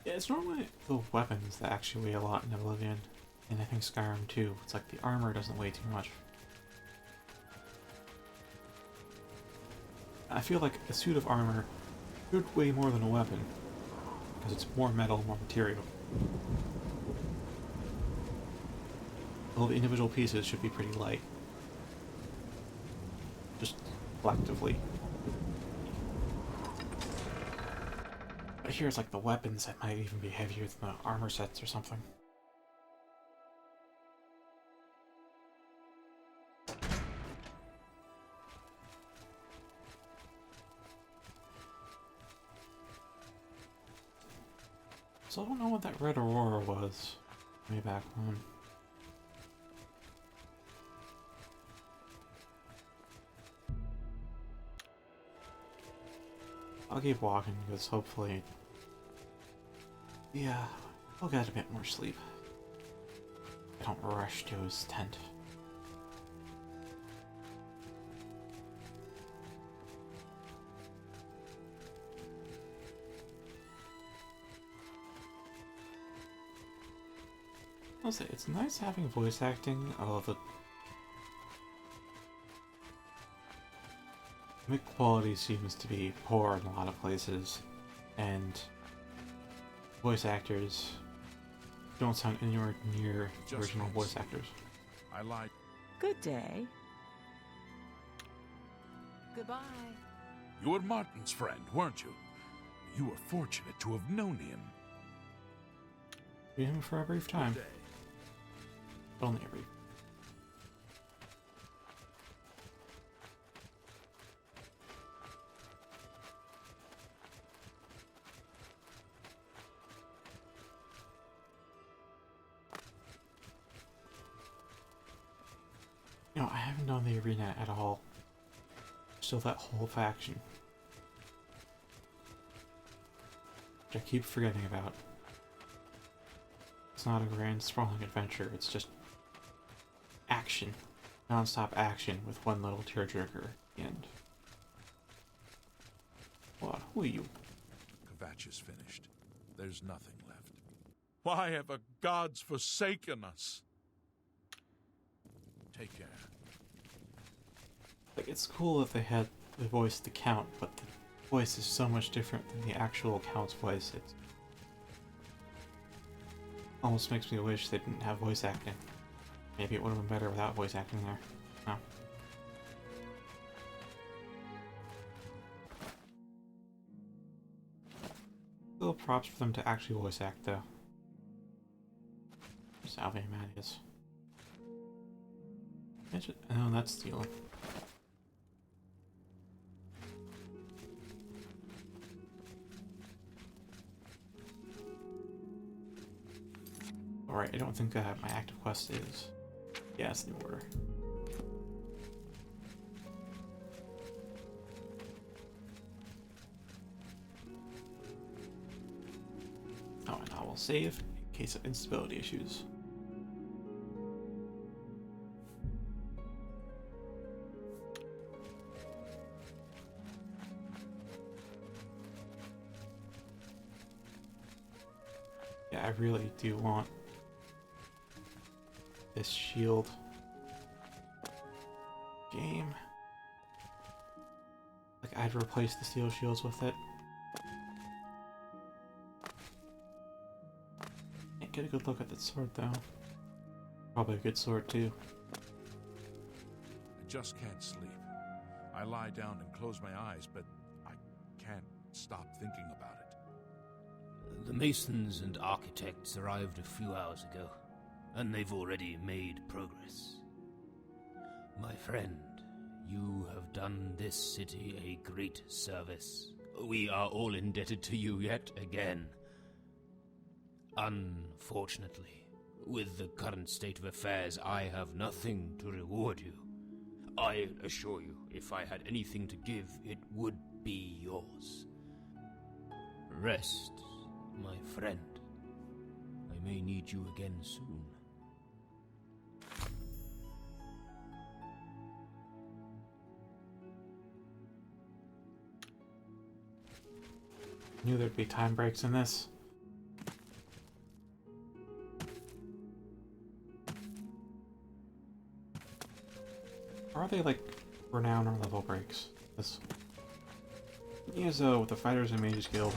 Yeah, it's normally the weapons that actually weigh a lot in Oblivion, and I think Skyrim too. It's like the armor doesn't weigh too much. I feel like a suit of armor should weigh more than a weapon, because it's more metal, more material. All the individual pieces should be pretty light. Just collectively. But here it's like the weapons that might even be heavier than the armor sets or something. So I don't know what that red aurora was way back when. I'll keep walking because hopefully, yeah, I'll get a bit more sleep. I don't rush to his tent. I'll say, it's nice having voice acting, although the mic quality seems to be poor in a lot of places, and voice actors don't sound anywhere near original voice actors. I lied. Good day. Goodbye. You were Martin's friend, weren't you? You were fortunate to have known him. Knew him for a brief time. Good day. Only a brief. You know, I haven't done the arena at all. Still that whole faction. Which I keep forgetting about. It's not a grand sprawling adventure, it's just action. Non-stop action with one little tearjerker at the end. What? Who are you? Kvatch is finished. There's nothing left. Why have the gods forsaken us? Take care. Like, it's cool that they had the voice to Count, but the voice is so much different than the actual Count's voice. It almost makes me wish they didn't have voice acting. Maybe it would have been better without voice acting there. No. Little props for them to actually voice act, though. Salve Manius. Oh, that's stealing. Alright, I don't think my active quest is... Yeah, it's the order. Oh, and I will save in case of instability issues. Yeah, I really do want this shield game. Like, I'd replace the steel shields with it. Can't get a good look at that sword though. Probably a good sword too. I just can't sleep. I lie down and close my eyes, but I can't stop thinking about it. The masons and architects arrived a few hours ago, and they've already made progress. My friend, you have done this city a great service. We are all indebted to you yet again. Unfortunately, with the current state of affairs, I have nothing to reward you. I assure you, if I had anything to give, it would be yours. Rest, my friend. I may need you again soon. Knew there'd be time breaks in this. Are they like renown or level breaks? This is with the Fighters and Mages Guild.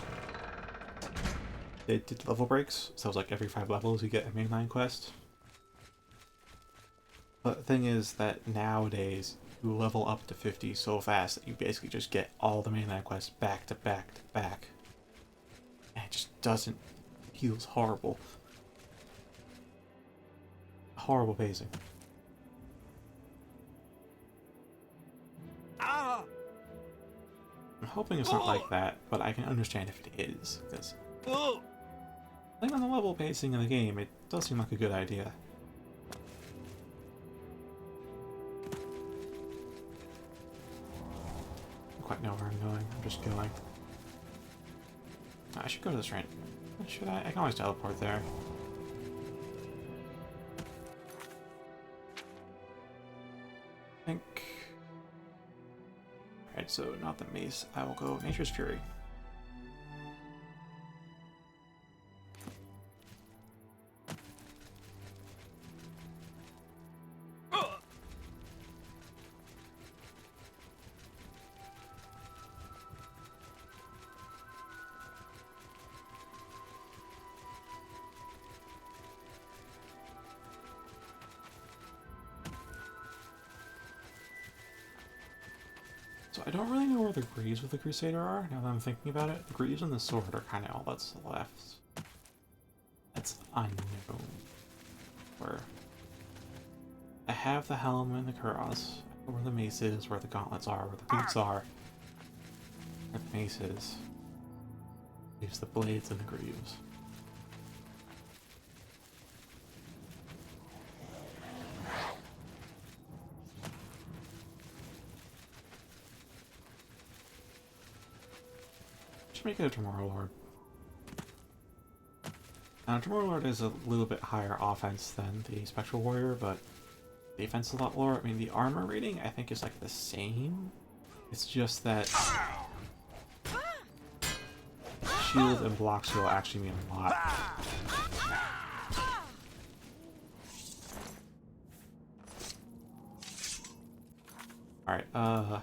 They did level breaks, so it was like every 5 levels you get a mainline quest. But the thing is that nowadays you level up to 50 so fast that you basically just get all the mainline quests back to back to back. And it just doesn't, feels horrible. Horrible pacing. I'm hoping it's not like that, but I can understand if it is, because playing on the level pacing in the game, it does seem like a good idea. I don't quite know where I'm going, I'm just going. I should go to this train. Should I? I can always teleport there. I think... Alright, so not the mace. I will go Nature's Fury. So I don't really know where the greaves with the Crusader are, now that I'm thinking about it. The greaves and the sword are kind of all that's left. That's unknown. Where I have the helm and the cuirass. I know where the mace is, where the gauntlets are, where the boots are. Where the mace is. Leaves the blades and the greaves. Make it a Tomorrow Lord. Tomorrow Lord is a little bit higher offense than the Spectral Warrior, but defense is a lot lower. I mean, the armor rating I think is like the same. It's just that shield and block skill actually mean a lot. Alright,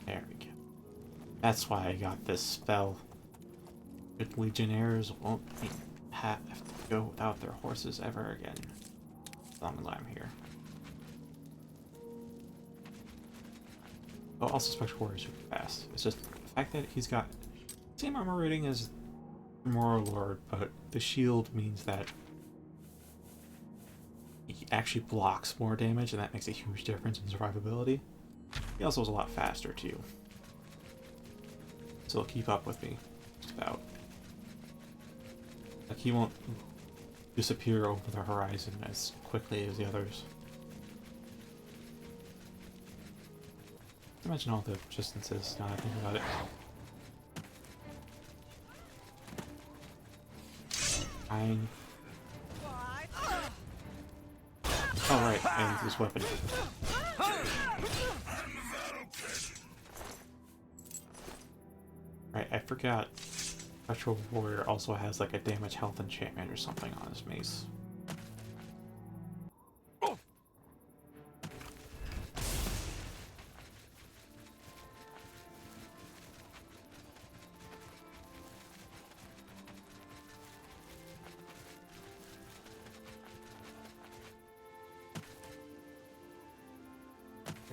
there we go. That's why I got this spell. Good Legionnaires won't have to go without their horses ever again. As long as I'm here. Oh, also Spectral Warrior is super fast. It's just the fact that he's got the same armor rating as Tomorrow Lord, but the shield means that he actually blocks more damage, and that makes a huge difference in survivability. He also is a lot faster too, so he'll keep up with me, just about. Like, he won't disappear over the horizon as quickly as the others. Imagine all the distances now that I think about it. Fine. Oh right, and this weapon. Right, I forgot. Retro Warrior also has like a damage health enchantment or something on his mace.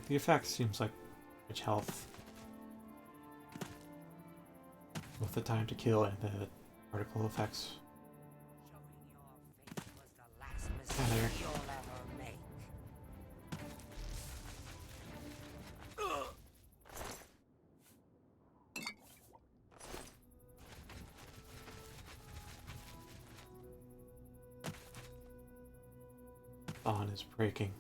The effect seems like damage health with the time to kill and the particle effects. There. Dawn is breaking.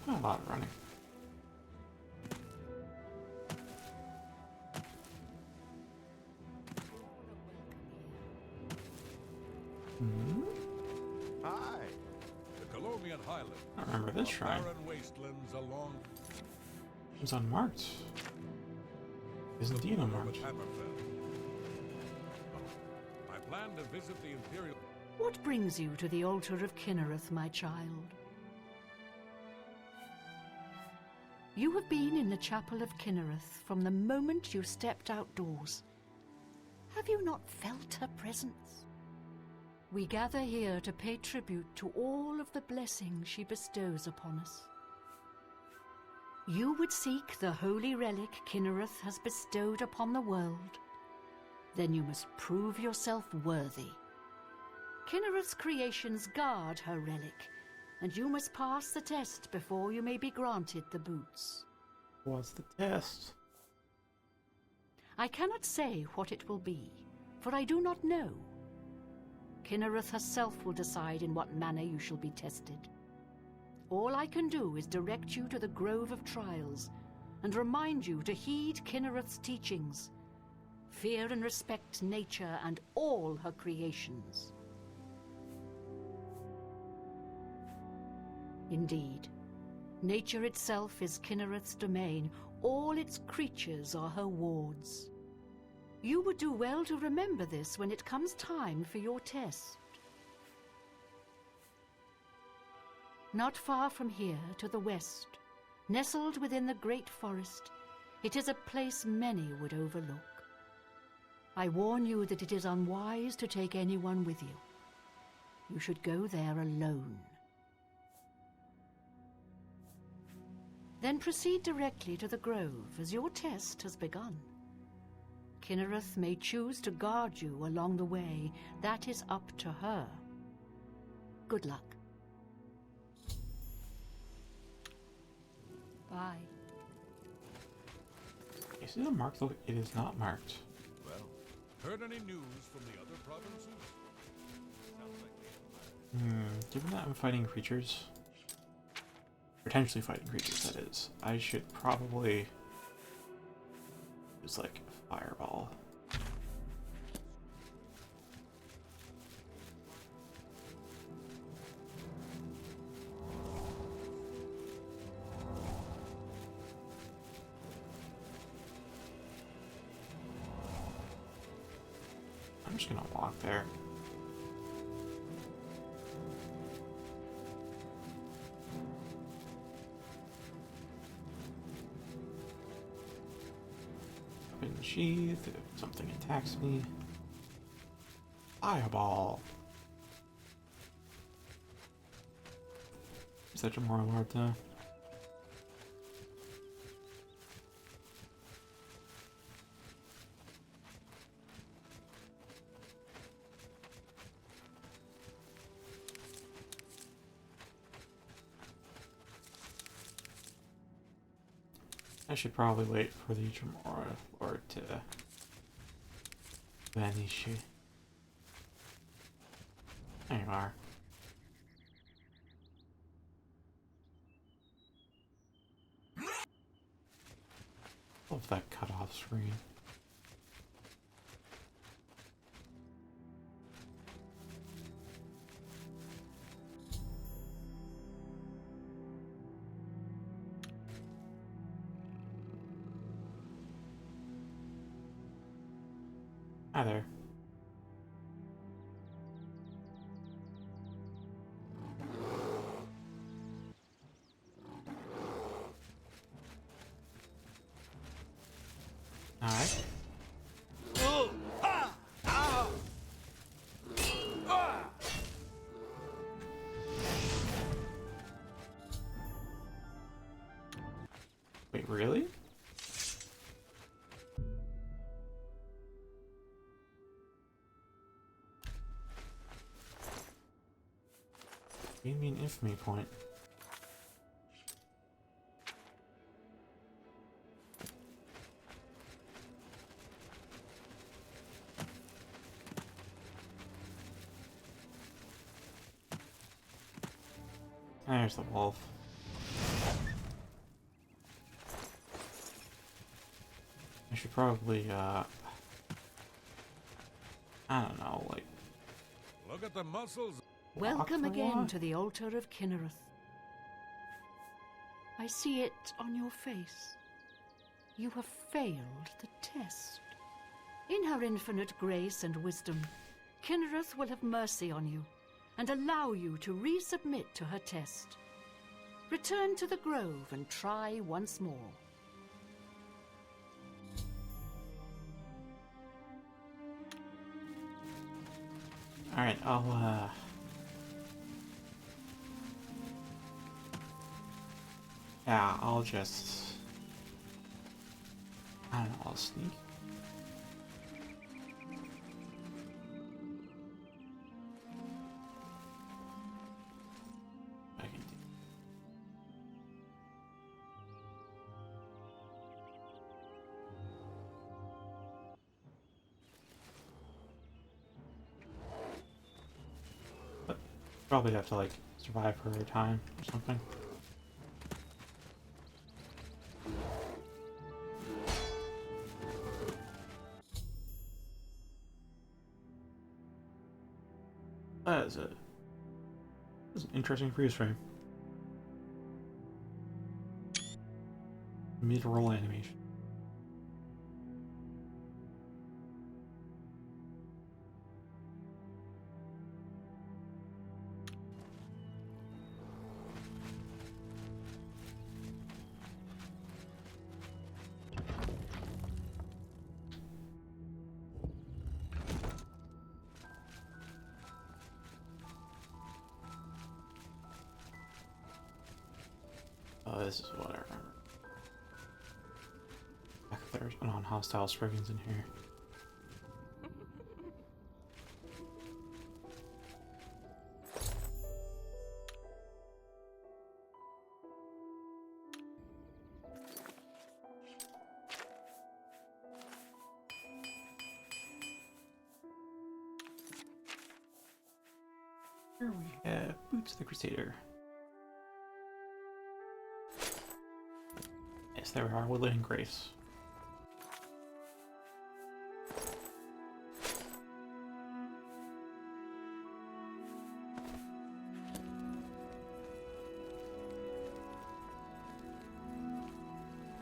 Not a lot of running. Hi. The Colombian Highlands. I remember this shrine. Barren wastelands along It was unmarked. Isn't the Dean border unmarked? with Hammerfell. I plan to visit the Imperial. What brings you to the altar of Kinnereth, my child? You have been in the chapel of Kinnereth from the moment you stepped outdoors. Have you not felt her presence? We gather here to pay tribute to all of the blessings she bestows upon us. You would seek the holy relic Kinnereth has bestowed upon the world. Then you must prove yourself worthy. Kinnereth's creations guard her relic, and you must pass the test before you may be granted the boots. What's the test? I cannot say what it will be, for I do not know. Kinnereth herself will decide in what manner you shall be tested. All I can do is direct you to the Grove of Trials, and remind you to heed Kinnereth's teachings. Fear and respect nature and all her creations. Indeed, nature itself is Kinnereth's domain. All its creatures are her wards. You would do well to remember this when it comes time for your test. Not far from here, to the west, nestled within the great forest, it is a place many would overlook. I warn you that it is unwise to take anyone with you. You should go there alone. Then proceed directly to the grove, as your test has begun. Kinnereth may choose to guard you along the way. That is up to her. Good luck. Bye. Is it a marked look? It is not marked. Well, heard any news from the other provinces? Sounds like Given that I'm fighting creatures, potentially fighting creatures, that is, I should probably use like fireball. I'm just gonna walk there. Open sheath, if something attacks me. Fireball! Such a moral art though. I should probably wait for the Tremora Lord to vanish. There you are. Love that cutoff screen. Hi there. Alright. Wait, really? Gave me an infamy point. There's the wolf. should probably, I don't know, like... Look at the muscles. Welcome for again one? to the altar of Kinnereth. I see it on your face. You have failed the test. In her infinite grace and wisdom, Kinnereth will have mercy on you and allow you to resubmit to her test. Return to the grove and try once more. Alright, yeah, I'll just... I don't know, I'll sneak. I can do... But probably have to, like, survive for a time or something. That's an interesting freeze frame. Mid-roll animation. Oh, this is what I remember. There's non-hostile spriggans in here. Here we have Boots of the Crusader. Yes, there are Woodland and Grace.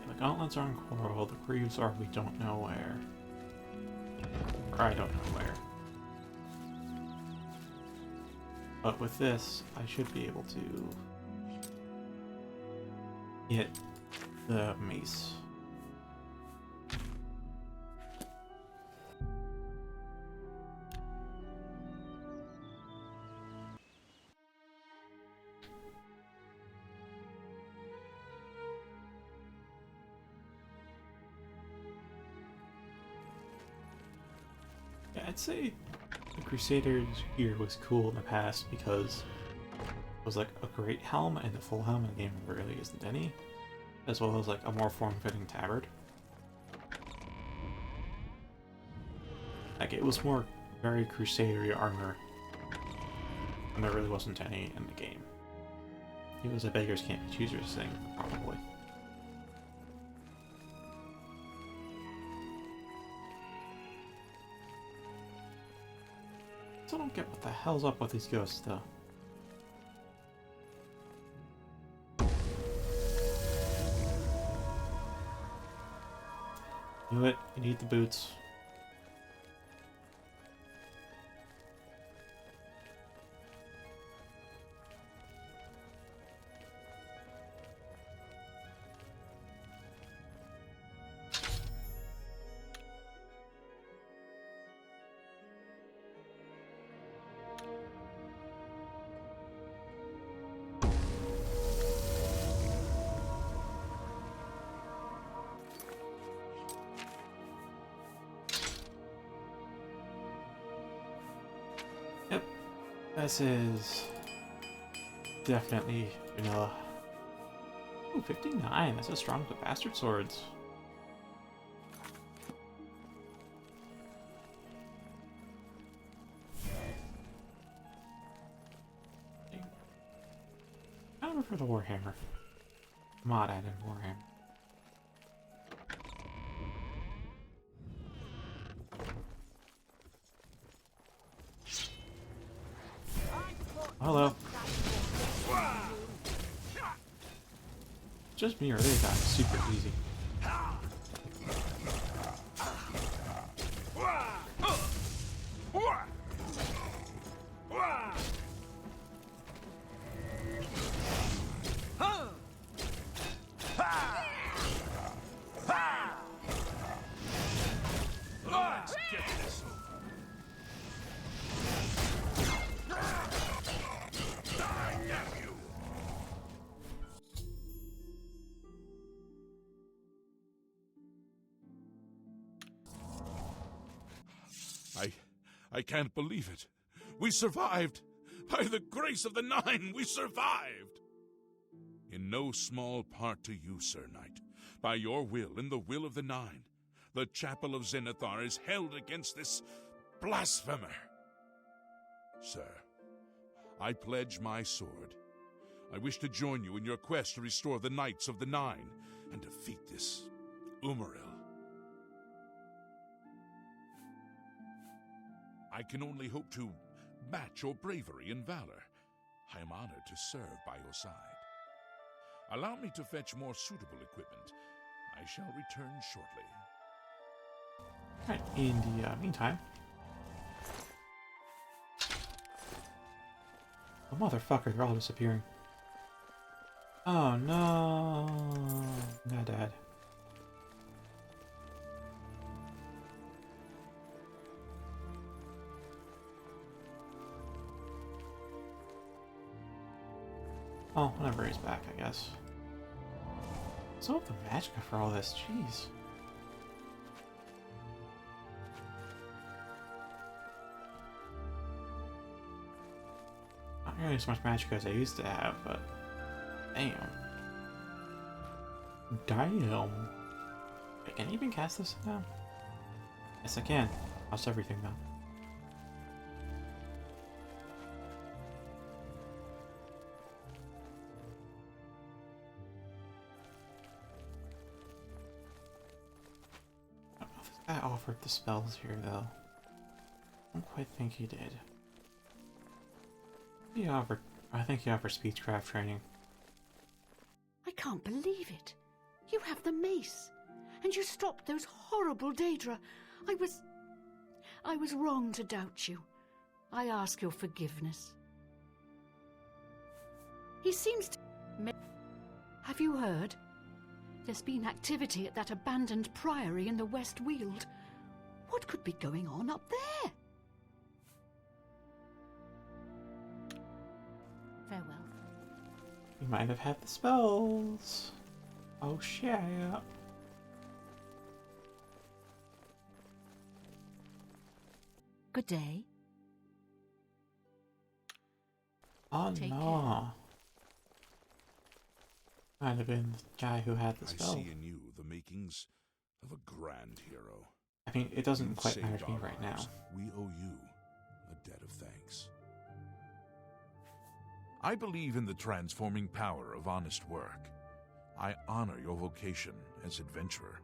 The gauntlets are in Coral, the greaves are we don't know where. Or I don't know where. But with this, I should be able to get the mace. Yeah, I'd say the Crusader's gear was cool in the past because it was like a great helm and a full helm in the game really isn't any, as well as like a more form-fitting tabard. Like it was more very Crusader armor, and there really wasn't any in the game. It was a beggars can't be choosers thing, probably. I don't get what the hell's up with these ghosts, though. Knew it. You need the boots. Yep, this is definitely vanilla. Ooh, 59, that's a strong with bastard swords. Counter for the Warhammer. Mod added Warhammer. hello. Just me or they got super easy. Let's get this over. Die, nephew! I can't believe it. We survived. By the grace of the Nine, we survived. In no small part to you, Sir Knight. By your will and the will of the Nine, the Chapel of Zenithar is held against this blasphemer. Sir, I pledge my sword. I wish to join you in your quest to restore the Knights of the Nine and defeat this Umaril. I can only hope to match your bravery and valor. I am honored to serve by your side. Allow me to fetch more suitable equipment. I shall return shortly. Alright, in the meantime... Oh, motherfucker, they're all disappearing. Oh no! Not dead. Oh, whenever he's back, I guess. So with the magicka for all this, jeez. Not really as much magicka as I used to have, but damn. Damn. Wait, can I even cast this now? Yes, I can. Lost everything though. I offered the spells here, though. I don't quite think he did. He offered... I think he offered speechcraft training. I can't believe it. You have the mace. And you stopped those horrible Daedra. I was wrong to doubt you. I ask your forgiveness. He seems to... Have you heard? There's been activity at that abandoned priory in the West Weald. What could be going on up there? Farewell. He might have had the spells. Oh shit. Good day. Oh Take no. Might have been the guy who had the spell. I see in you the makings of a grand hero. I mean, it doesn't You've quite saved matter to me our right now. lives. We owe you a debt of thanks. I believe in the transforming power of honest work. I honor your vocation as adventurer.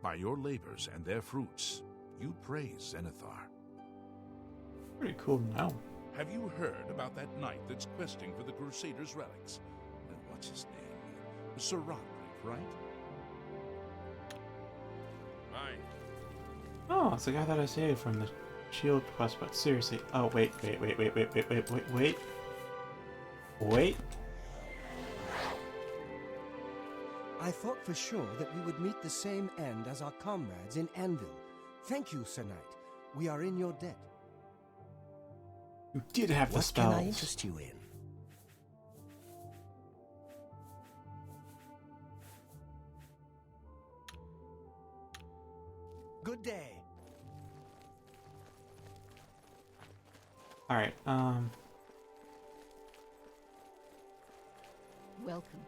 By your labors and their fruits, you praise Zenithar. Pretty cool to know. Have you heard about that knight that's questing for the Crusader's relics? What's his name? Sir Roderick, right? Mine. Oh, it's the guy that I saved from the shield quest, but seriously. Oh, wait. Wait. I thought for sure that we would meet the same end as our comrades in Anvil. Thank you, Sir Knight. We are in your debt. You did have the spells. What can I interest you in? Good day. Alright, Welcome.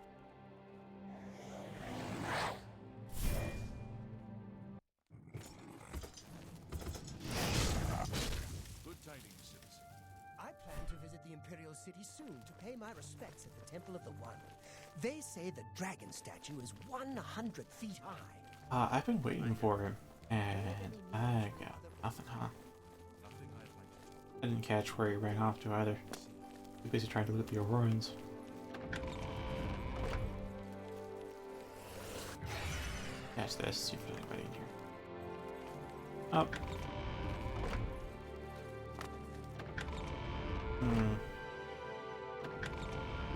Good tidings, citizen. I plan to visit the Imperial City soon to pay my respects at the Temple of the One. They say the dragon statue is 100 feet high. I've been waiting for him, and I got nothing, huh? I didn't catch where he ran off to either. We basically tried to loot the ruins. Catch this, see if there's anybody in here. Up.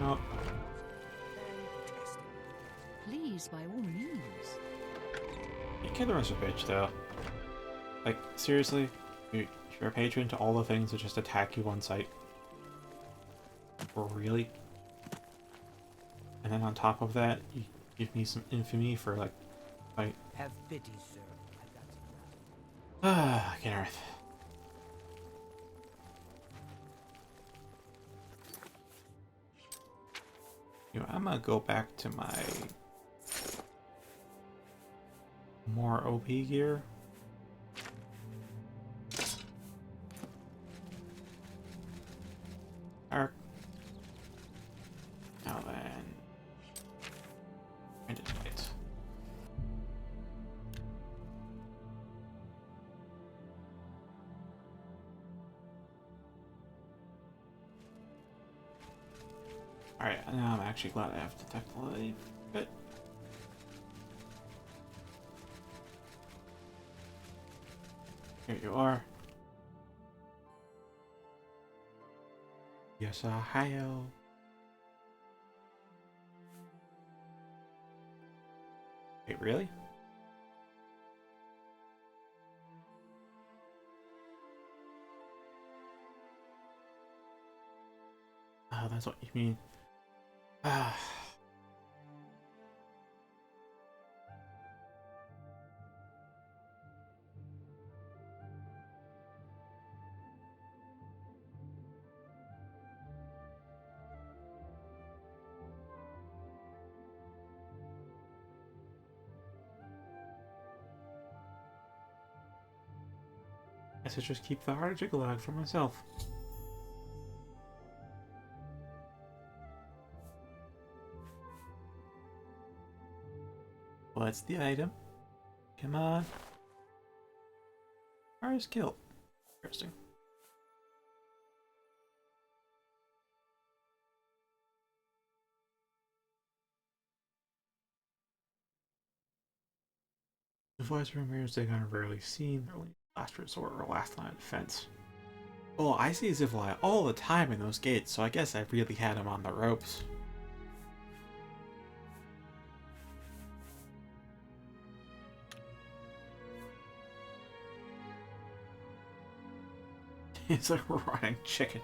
Nope. Please, by all means. You kill the rest of the bitch, though. Like, seriously? You're a patron to all the things that just attack you on sight? Really? And then on top of that, you give me some infamy for, like, fight. Have pity, sir. Ah, Kenneth. You know, I'm gonna go back to my more OP gear. Arc. Now then, Intrepid. Alright, now I'm actually glad I have detect a bit. Here you are. Yes, Ohio. Wait, really? Oh, that's what you mean. Ah. Guess I just keep the heart of Jiggalag for myself. What's the item? Come on. Fire killed. Interesting. The voice rumors they are rarely seen, they're only last resort or last line of defense. Well, I see Zivlai all the time in those gates, so I guess I really had him on the ropes. It's like a rotting chicken.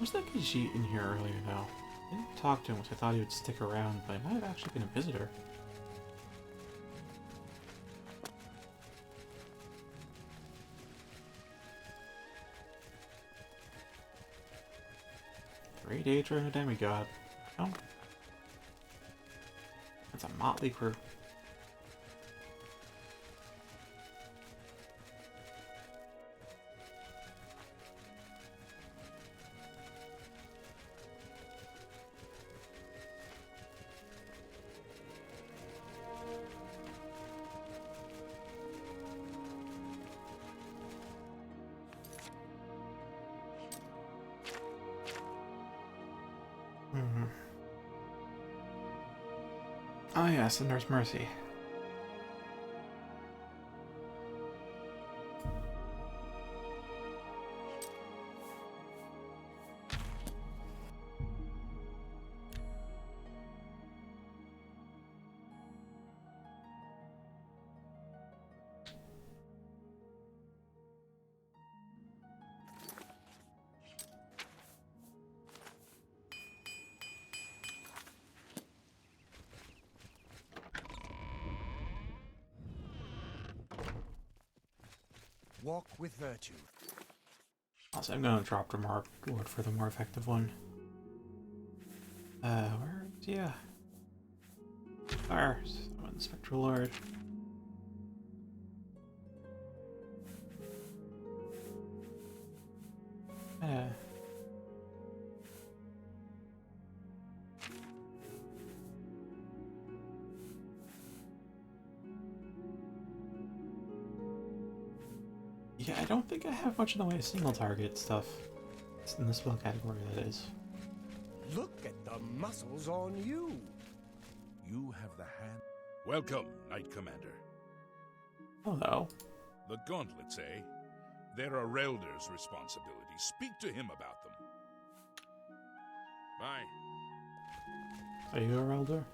Was that Khajiit in here earlier now? I didn't talk to him, because I thought he would stick around, but he might have actually been a visitor. Great Daedra and a demigod. Oh. That's a motley crew. Oh yes, and there's Mercy. Walk with virtue. Also, I'm gonna drop the mark Lord for the more effective one. Where is he? Yeah. Fire. Summon Spectral Lord. Yeah, I don't think I have much in the way of single target stuff. It's in the spell category, that is. Look at the muscles on you. You have the hand. Welcome, Knight Commander. Hello. The gauntlets, eh? They're a Relder's responsibility. Speak to him about them. Bye. Are you a Relder?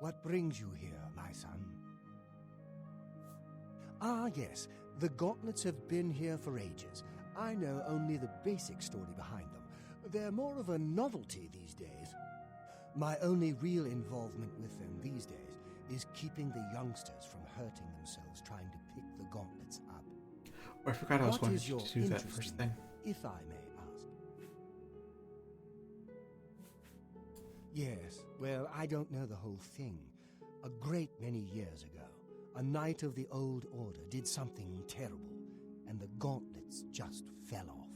What brings you here, my son? Ah, yes. The gauntlets have been here for ages. I know only the basic story behind them. They're more of a novelty these days. My only real involvement with them these days is keeping the youngsters from hurting themselves trying to pick the gauntlets up. Oh, I forgot I was going to your do that interest first in thing. them, if I may ask? Yes, well, I don't know the whole thing. A great many years ago, a knight of the old order did something terrible, and the gauntlets just fell off.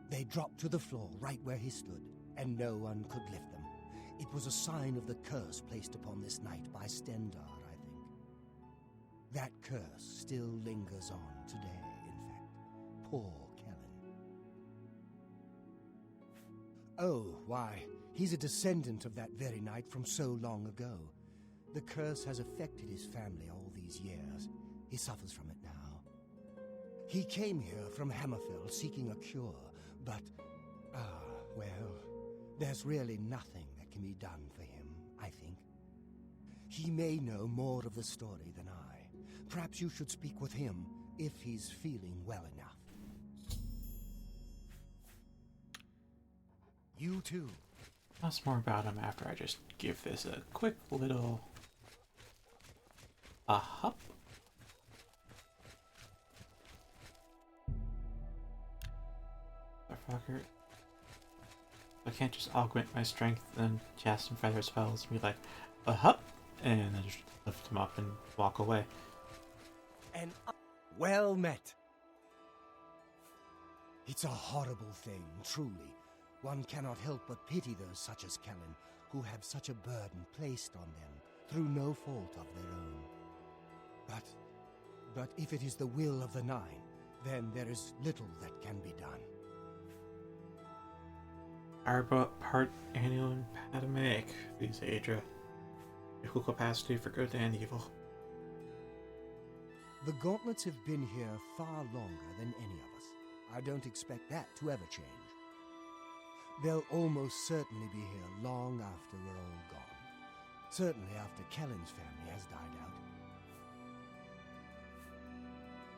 They dropped to the floor right where he stood, and no one could lift them. It was a sign of the curse placed upon this knight by Stendar, I think. That curse still lingers on today, in fact. Poor Kellen. Oh, why, he's a descendant of that very knight from so long ago. The curse has affected his family all these years. He suffers from it now. He came here from Hammerfell seeking a cure, but, well, there's really nothing that can be done for him, I think. He may know more of the story than I. Perhaps you should speak with him, if he's feeling well enough. You too. That's more about him after I just give this a quick little... a hop. Fucker. I can't just augment my strength and cast some feather spells and be like, a hup, and then just lift him up and walk away. And well met. It's a horrible thing, truly. One cannot help but pity those such as Kellen, who have such a burden placed on them through no fault of their own. But if it is the will of the Nine, then there is little that can be done. Arba part annual Padamaic, these Adra. Equal capacity for good and evil. The gauntlets have been here far longer than any of us. I don't expect that to ever change. They'll almost certainly be here long after we're all gone. Certainly after Kellen's family has died out.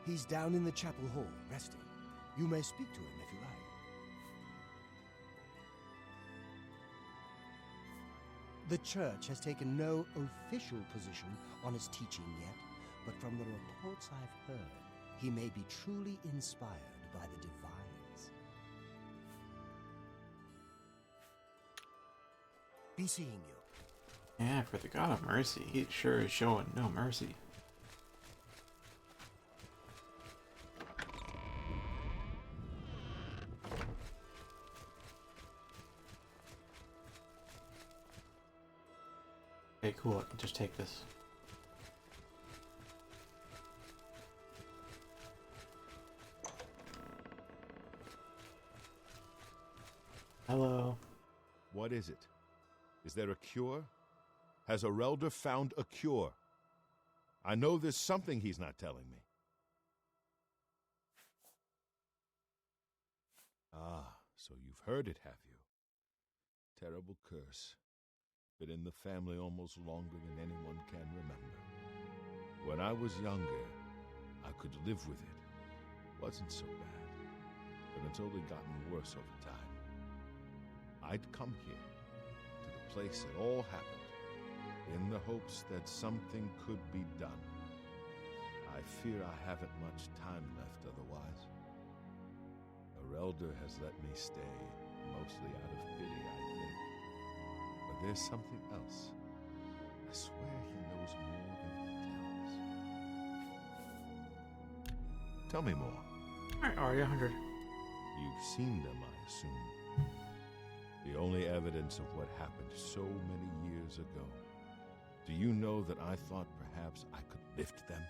He's down in the chapel hall, resting. You may speak to him if you like. The church has taken no official position on his teaching yet, but from the reports I've heard, he may be truly inspired by the divines. Be seeing you. Yeah, for the God of Mercy, he sure is showing no mercy. Okay, cool, I can just take this. Hello. What is it? Is there a cure? Has a Relder found a cure? I know there's something he's not telling me. Ah, so you've heard it, have you? Terrible curse. Been in the family almost longer than anyone can remember. When I was younger, I could live with it. Wasn't so bad. But it's only gotten worse over time. I'd come here, to the place it all happened, in the hopes that something could be done. I fear I haven't much time left otherwise. A Relder has let me stay, mostly out of pity, I think. But there's something else. I swear he knows more than he tells. Tell me more. Alright, Arya, 100. You've seen them, I assume. The only evidence of what happened so many years ago. Do you know that I thought perhaps I could lift them?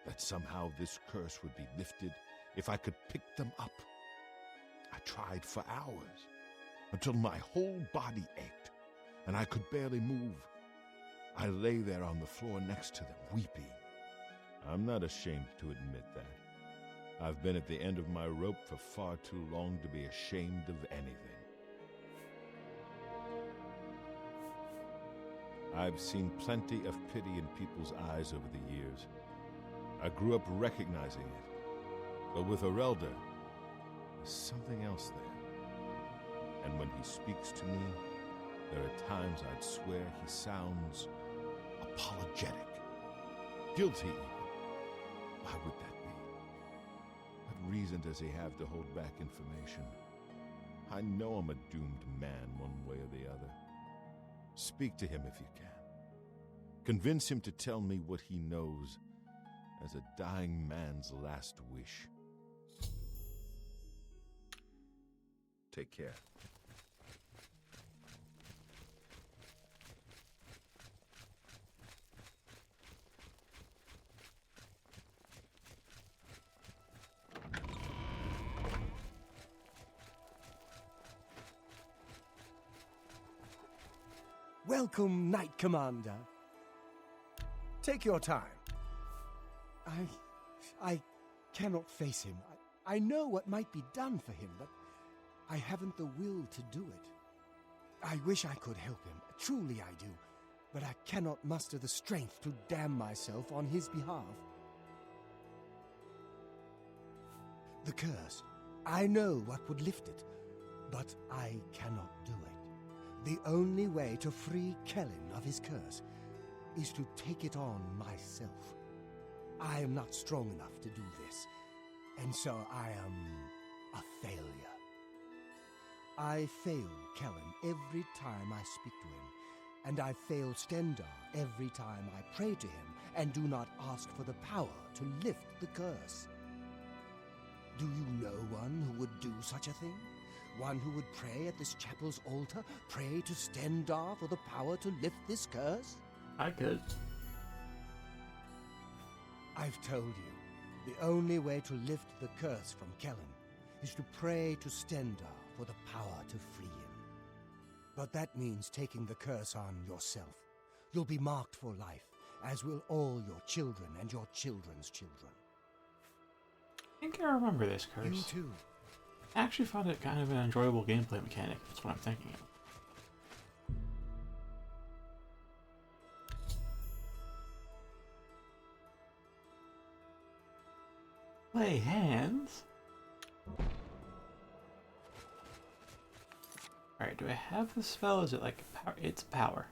That somehow this curse would be lifted if I could pick them up? I tried for hours, until my whole body ached, and I could barely move. I lay there on the floor next to them, weeping. I'm not ashamed to admit that. I've been at the end of my rope for far too long to be ashamed of anything. I've seen plenty of pity in people's eyes over the years. I grew up recognizing it. But with Arelda, there's something else there. And when he speaks to me, there are times I'd swear he sounds apologetic. Guilty even. Why would that be? What reason does he have to hold back information? I know I'm a doomed man one way or the other. Speak to him if you can. Convince him to tell me what he knows as a dying man's last wish. Take care. Welcome, Knight Commander. Take your time. I cannot face him. I know what might be done for him, but I haven't the will to do it. I wish I could help him. Truly I do. But I cannot muster the strength to damn myself on his behalf. The curse. I know what would lift it, but I cannot do it. The only way to free Kellen of his curse is to take it on myself. I am not strong enough to do this, and so I am a failure. I fail Kellen every time I speak to him, and I fail Stendar every time I pray to him and do not ask for the power to lift the curse. Do you know one who would do such a thing? One who would pray at this chapel's altar, pray to Stendar for the power to lift this curse? I could. I've told you, the only way to lift the curse from Kellen is to pray to Stendar for the power to free him. But that means taking the curse on yourself. You'll be marked for life, as will all your children and your children's children. I think I remember this curse. You too. I actually found it kind of an enjoyable gameplay mechanic, that's what I'm thinking of. Lay hands? Alright, do I have the spell? Is it like power? It's power.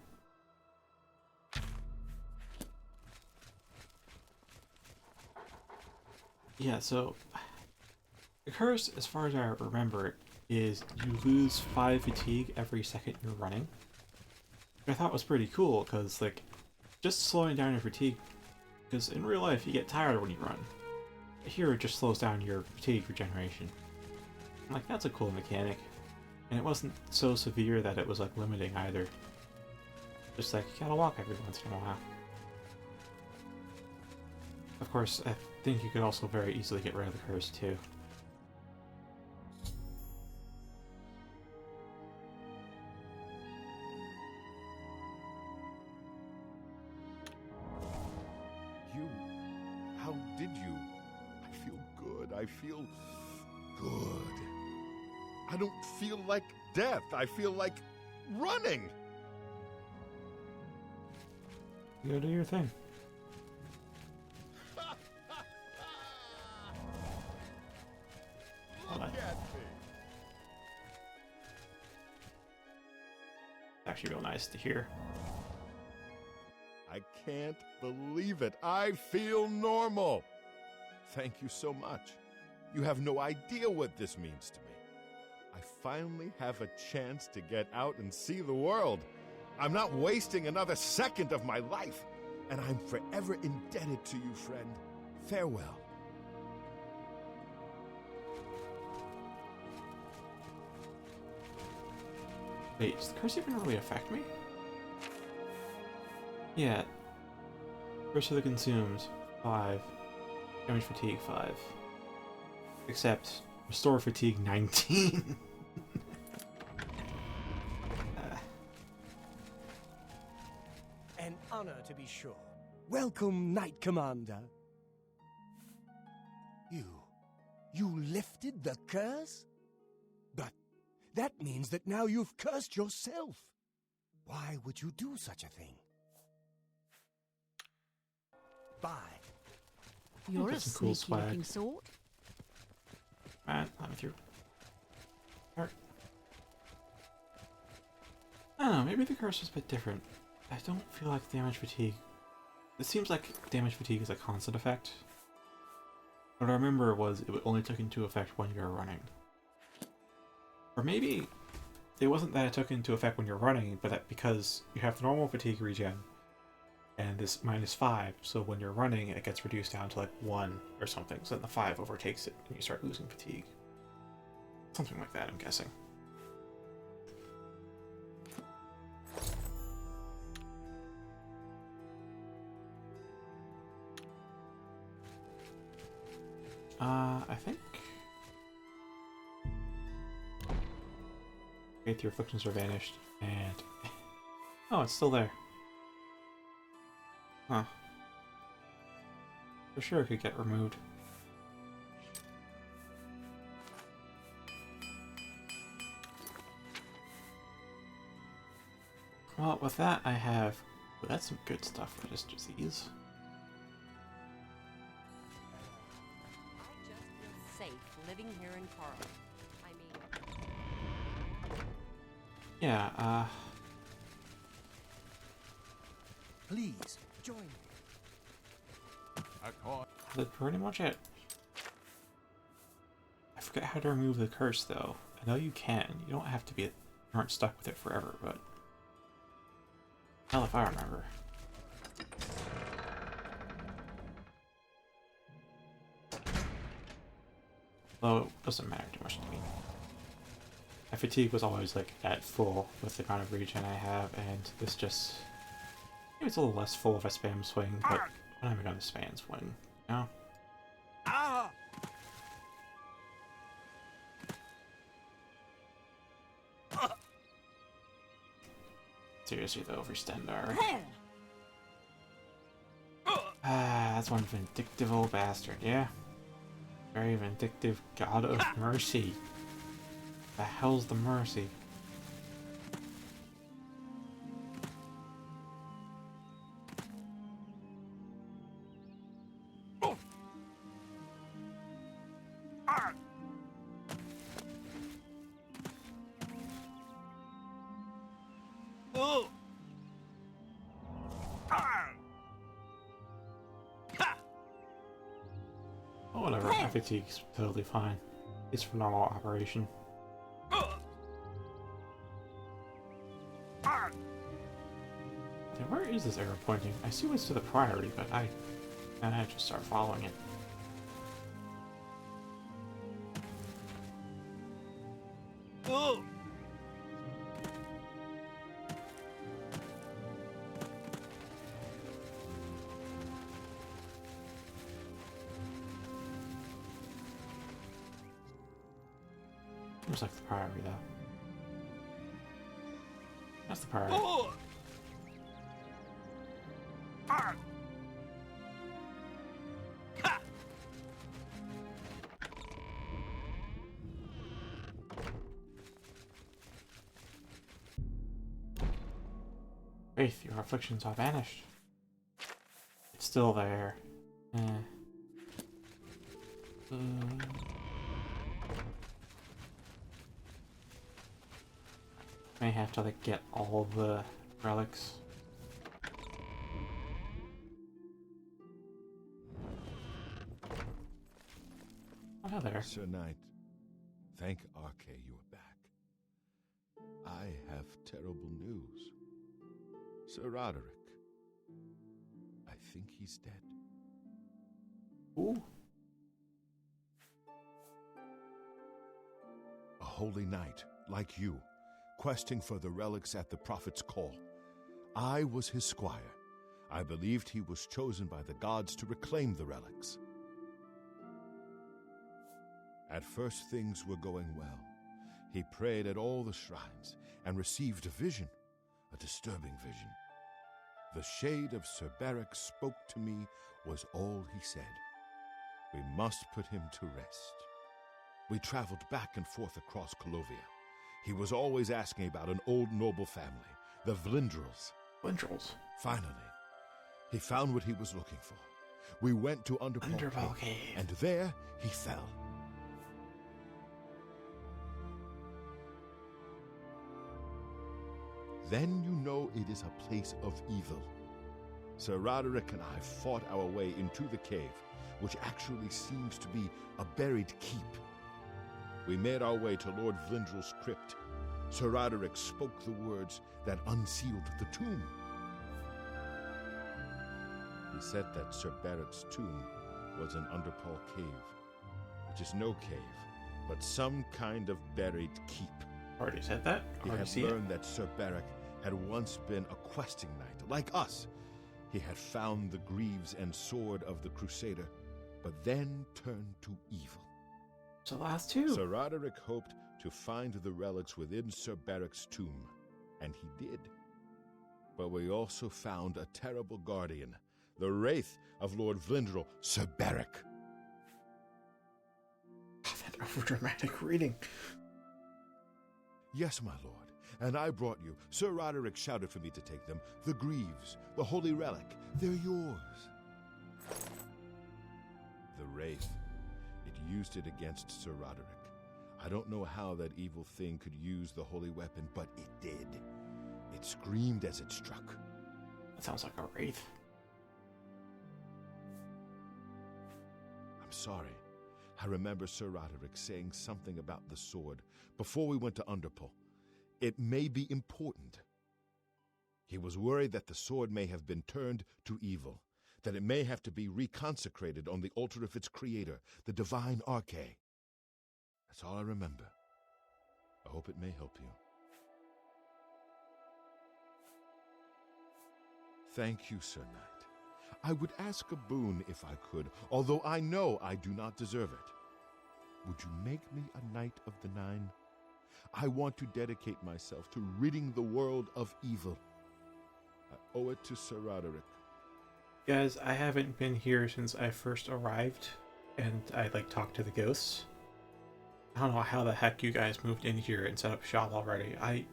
Yeah, so the curse, as far as I remember it, is you lose 5 fatigue every second you're running. Which I thought was pretty cool, because, like, just slowing down your fatigue, because in real life you get tired when you run. Here it just slows down your fatigue regeneration. I'm like, that's a cool mechanic. And it wasn't so severe that it was, like, limiting either. Just like, you gotta walk every once in a while. Of course, I think you could also very easily get rid of the curse, too. How did you? I feel good. I feel good. I don't feel like death. I feel like running. You go do your thing. Look at me. Actually real nice to hear. I can't believe it. I feel normal. Thank you so much. You have no idea what this means to me. I finally have a chance to get out and see the world. I'm not wasting another second of my life, and I'm forever indebted to you, friend. Farewell. Wait, does the curse even really affect me? Yeah. Curse of the Consumed, 5. Damage Fatigue, 5. Except, Restore Fatigue, 19. An honor, to be sure. Welcome, Knight Commander. You lifted the curse? But that means that now you've cursed yourself. Why would you do such a thing? Bye. You're a Got some cool sneaky-looking swag. sort. Man, not with you. I don't know, maybe the curse was a bit different. I don't feel like damage fatigue. It seems like damage fatigue is a constant effect. What I remember was it only took into effect when you were running. Or maybe it wasn't that it took into effect when you're running, but that because you have the normal fatigue regen and this -5, so when you're running it gets reduced down to like 1 or something, so then the 5 overtakes it and you start losing fatigue. Something like that, I'm guessing. I think... Okay, your afflictions are vanished, and... Oh, it's still there. Huh. For sure it could get removed. Well, with that I have... Well, that's some good stuff for this disease. Living here in Carl. Yeah, Please, join me. that's pretty much it. I forget how to remove the curse, though. I know you can. You don't have to be... You aren't stuck with it forever, but... Hell if I remember. Though it doesn't matter too much to me. My fatigue was always like at full with the amount of regen I have, and this just... Maybe it's a little less full if I spam swing, but I'm not even gonna spam swing, you know? Seriously though, overstandard. Ah, that's one vindictive old bastard, yeah? Very vindictive god of mercy. The hell's the mercy? Oh, whatever, my fatigue's totally fine. It's for normal operation. Okay, where is this arrow pointing? I see what's to the Priory, but I just start following it. Looks like the Priory, though. That's the Priory. Faith, your afflictions are vanished. It's still there. May have to like get all the relics. Oh, there. Sir Knight, thank Arche you are back. I have terrible news. Sir Roderick, I think he's dead. Ooh. A holy knight, like you, questing for the relics at the prophet's call. I was his squire. I believed he was chosen by the gods to reclaim the relics. At first things were going well. He prayed at all the shrines and received a vision, a disturbing vision. The shade of Sir Beric spoke to me was all he said. We must put him to rest. We traveled back and forth across Colovia. He was always asking about an old noble family, the Vlindrels. Vlindrels? Finally, he found what he was looking for. We went to Underpall Cave, and there he fell. Then you know it is a place of evil. Sir Roderick and I fought our way into the cave, which actually seems to be a buried keep. We made our way to Lord Vlindrel's crypt. Sir Roderick spoke the words that unsealed the tomb. He said that Sir Beric's tomb was in Underpall Cave, which is no cave, but some kind of buried keep. Already said that? He had learned that Sir Beric had once been a questing knight, like us. He had found the greaves and sword of the Crusader, but then turned to evil. So the last two. Sir Roderick hoped to find the relics within Sir Beric's tomb, and he did. But we also found a terrible guardian, the wraith of Lord Vlindrel, Sir Beric. That overdramatic reading. Yes, my lord, and I brought you. Sir Roderick shouted for me to take them. The greaves, the holy relic, they're yours. The wraith, it used it against Sir Roderick. I don't know how that evil thing could use the holy weapon, but it did. It screamed as it struck. That sounds like a wraith. I'm sorry. I remember Sir Roderick saying something about the sword before we went to Underpall. It may be important. He was worried that the sword may have been turned to evil, that it may have to be reconsecrated on the altar of its creator, the divine Arche. That's all I remember. I hope it may help you. Thank you, Sir Knight. I would ask a boon if I could, although I know I do not deserve it. Would you make me a Knight of the Nine? I want to dedicate myself to ridding the world of evil. I owe it to Sir Roderick. Guys, I haven't been here since I first arrived, and I, talked to the ghosts. I don't know how the heck you guys moved in here and set up shop already. I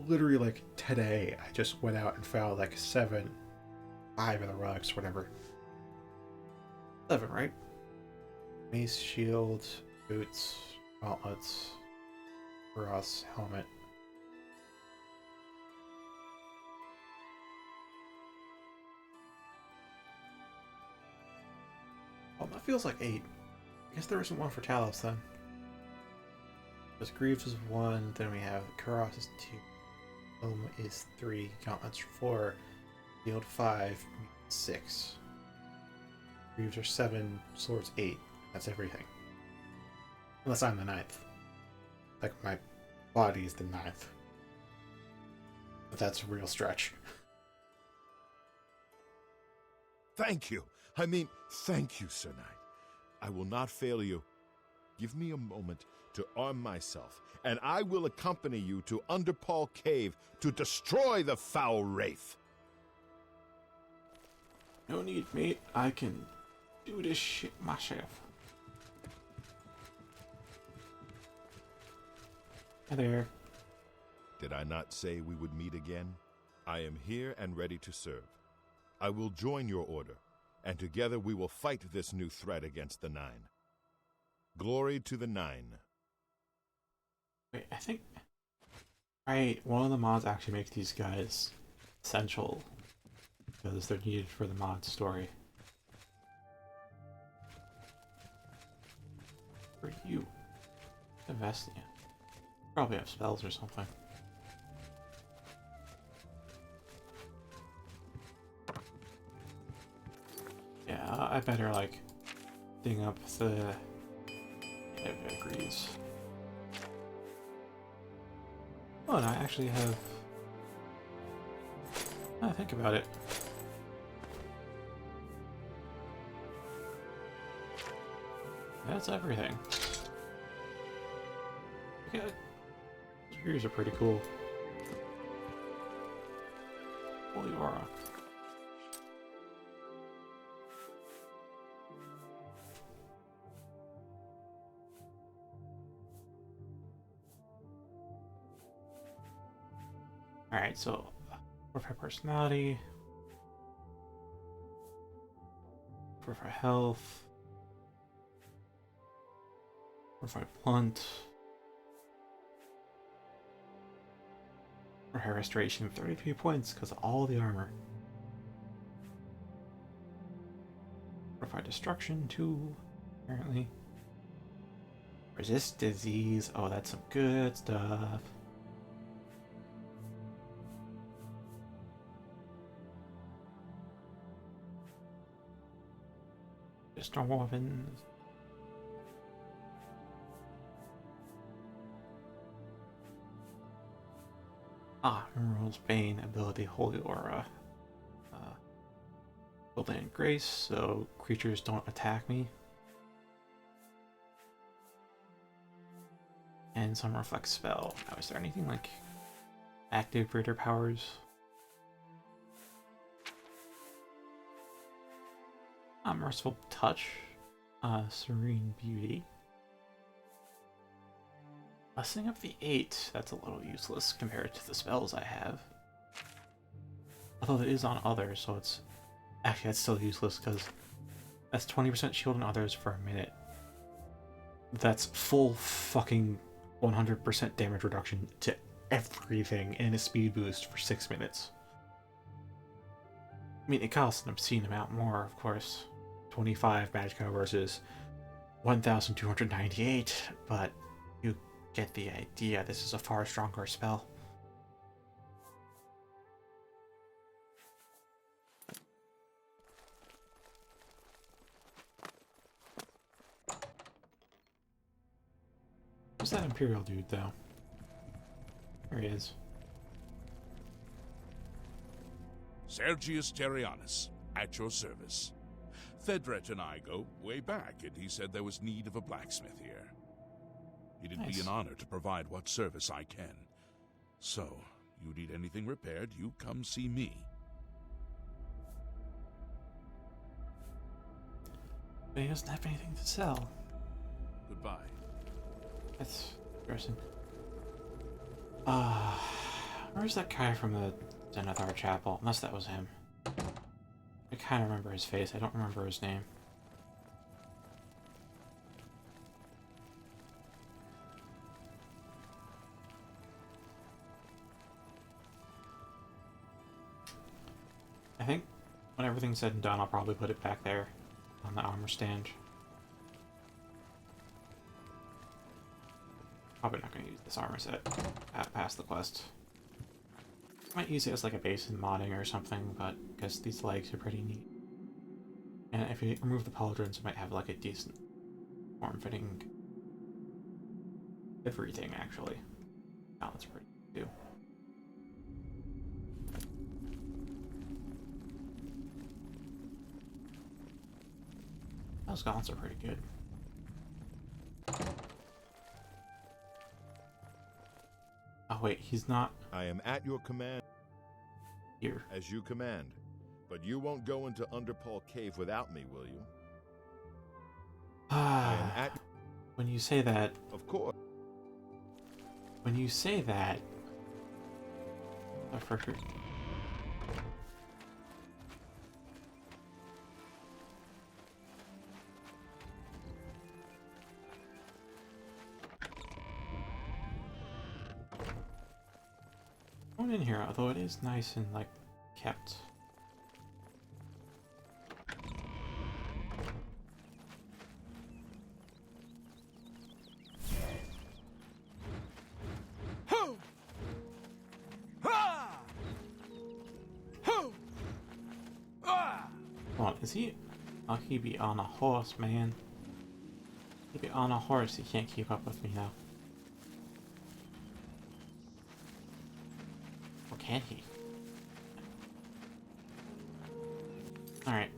literally, today, I just went out and found, 5 of the relics, whatever. 7, right? Mace, shield, boots, gauntlets, cuirass, helmet. Oh, that feels like 8. I guess there isn't one for Talos then. Because Greaves is 1, then we have cuirass is 2, helmet is 3, gauntlets 4, shield 5, 6. Greaves are 7, swords 8. That's everything. Unless I'm the 9th. My body is the 9th. But that's a real stretch. Thank you. Thank you, Sir Knight. I will not fail you. Give me a moment to arm myself, and I will accompany you to Underpall Cave to destroy the foul wraith. No need, mate. I can do this shit myself. Hi there. Did I not say we would meet again? I am here and ready to serve. I will join your order, and together we will fight this new threat against the Nine. Glory to the Nine. Wait, I think... Right, one of the mods actually makes these guys essential, because they're needed for the mod story. For you. Invest in. Probably have spells or something. Yeah, I better ding up the... It agrees. Oh, and I actually have... Now I think about it. That's everything. Okay, those spears are pretty cool. Holy aura. Alright, so fortify personality, fortify health, fortify blunt, fortify restoration 33 points because of all the armor. Fortify destruction 2, apparently. Resist disease, oh that's some good stuff. Normal weapons. Emerald's Bane ability, Holy Aura. Building in Grace, so creatures don't attack me. And some Reflect spell. Now, is there anything like active greater powers? Merciful Touch, Serene Beauty. Blessing of the 8, that's a little useless compared to the spells I have. Although it is on others, so it's... Actually, that's still useless because that's 20% shield on others for a minute. That's full fucking 100% damage reduction to everything and a speed boost for 6 minutes. I mean, it costs an obscene amount more, of course. 25 Magicka versus 1,298, but you get the idea. This is a far stronger spell. Who's that Imperial dude, though? There he is. Sergius Terrianus, at your service. Thedret and I go way back, and he said there was need of a blacksmith here. It'd be an honor to provide what service I can. So, you need anything repaired, you come see me. But he doesn't have anything to sell. Goodbye. That's interesting. Where's that guy from the Zenithar Chapel? Unless that was him. I kind of remember his face. I don't remember his name. I think when everything's said and done, I'll probably put it back there on the armor stand. Probably not going to use this armor set past the quest. Might use it as like a base in modding or something, but because these legs are pretty neat. And if you remove the pauldrons, it might have like a decent form-fitting everything, actually. Oh, that's pretty good too. Those gauntlets are pretty good. Oh wait, he's not... I am at your command. Here. As you command. But you won't go into Underpaw Cave without me, will you? I am at... When you say that... Of course. When you say that... For sure. Going in here, although it is nice and like kept. Come on, is he? Oh, he be on a horse, man. He be on a horse. He can't keep up with me now. can he? Alright,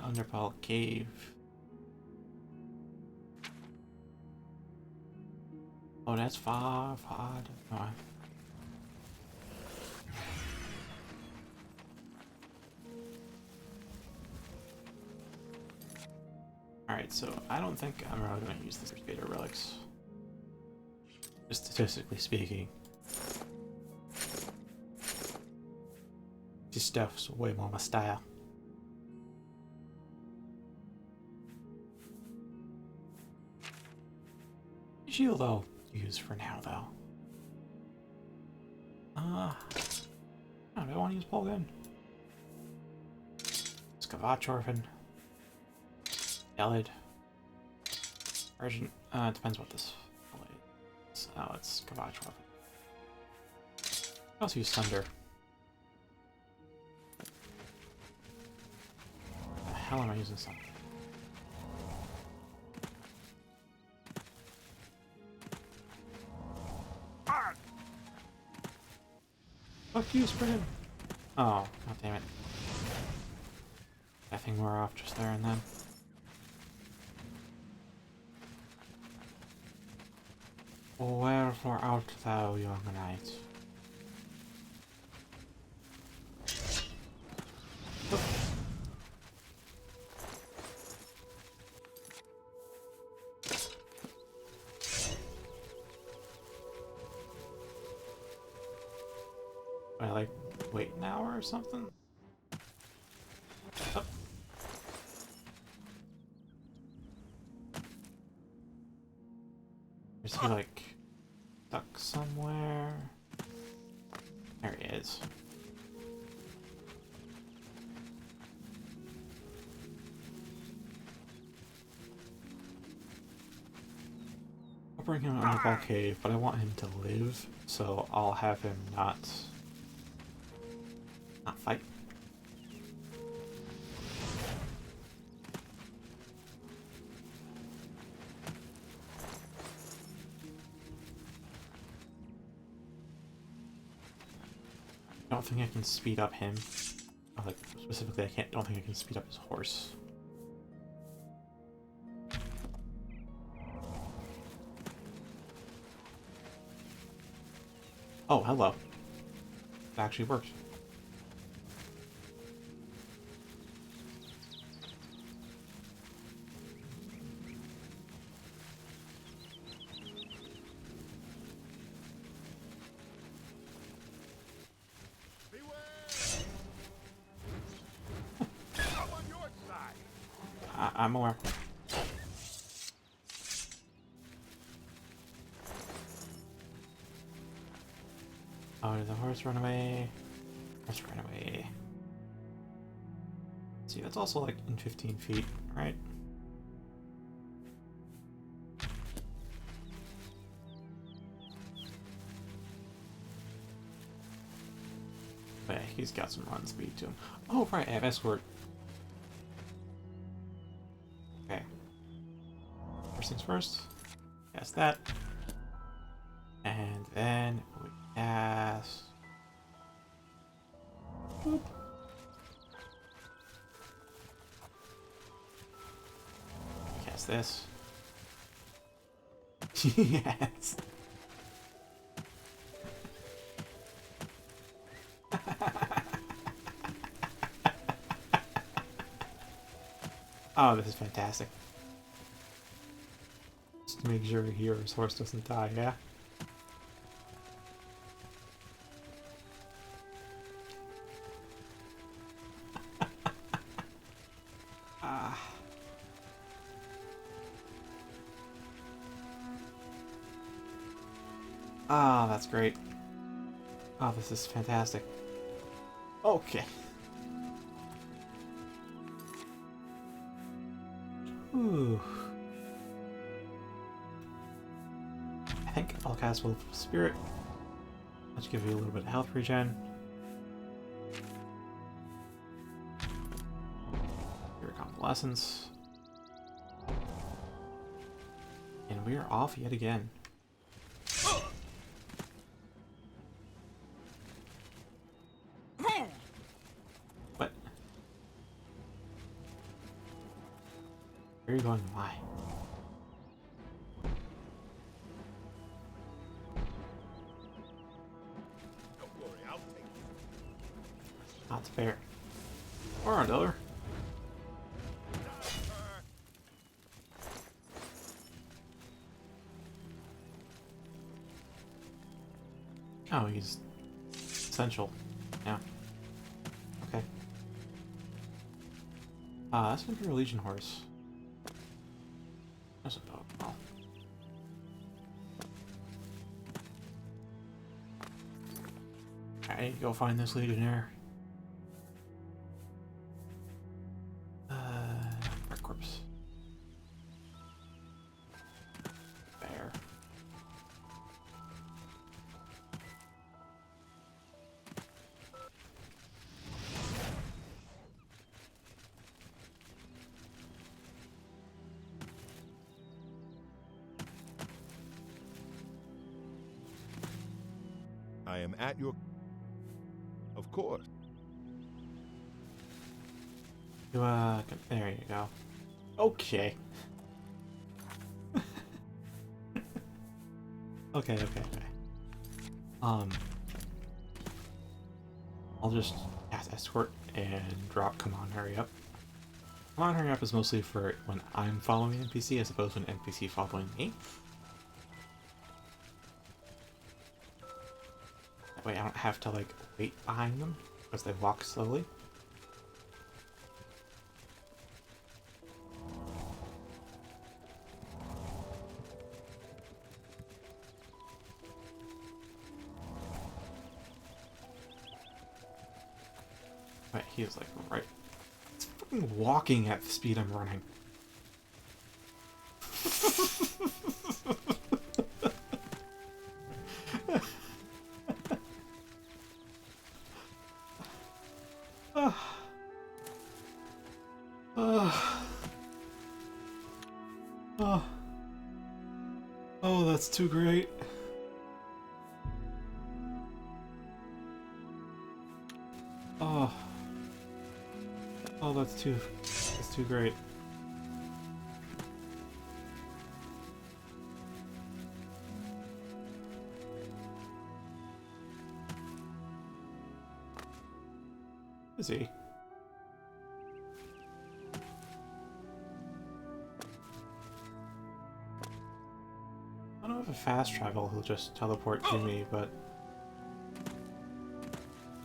Underball Cave. Oh, that's far. No. Alright, so I don't think I'm really going to use this Crusader Relics. Just statistically speaking. This stuff's way more my style. Shield I'll use for now, though. Oh, do I want to use Paul Gun? Kvatch Orphan. Elid. Urgent. Depends what this is. Oh, it's Kvatch Orphan. I also use Thunder. What the hell am I using Thunder? Fuck you, Spring! Oh, god damn it. That thing wore off just there and then. Wherefore art thou, young knight? Oh. I like wait an hour or something? Oh. Is he like stuck somewhere? There he is. I'll bring him to Underball Cave, but I want him to live, so I'll have him not fight. I don't think I can speed up him. Or like specifically, don't think I can speed up his horse. Oh, hello. It actually worked. I'm aware. Oh, did the horse run away? Horse ran away. See, that's also like in 15 feet, right? But yeah, he's got some run speed to him. Oh, right, I have escort. Okay. First things first. Cast that. And then we cast... Boop. Cast this. Yes. Oh, this is fantastic. Just to make sure here his horse doesn't die, yeah? Ah, that's great. Oh, this is fantastic. Okay. Ooh. I think I'll cast Will of Spirit. Let's give you a little bit of health regen. Your convalescence. And we are off yet again. you going? Why? Don't worry, I'll take it. Not fair. Or another. Oh, he's essential. Yeah. Okay. That's gonna be a Legion horse. That's a dog. Oh. I need to go find this Legionnaire. Red corpse. Bear. I am at your... Of course. You, there you go. Okay. Okay. I'll just cast escort and drop come on, hurry up. Come on, hurry up is mostly for when I'm following an NPC as opposed to an NPC following me. That way I don't have to, like, wait behind them because they walk slowly. But he is, like, right. It's fucking walking at the speed I'm running. Oh, that's too great. Oh, that's too great. Is he? I don't know if a fast travel he'll just teleport to me, but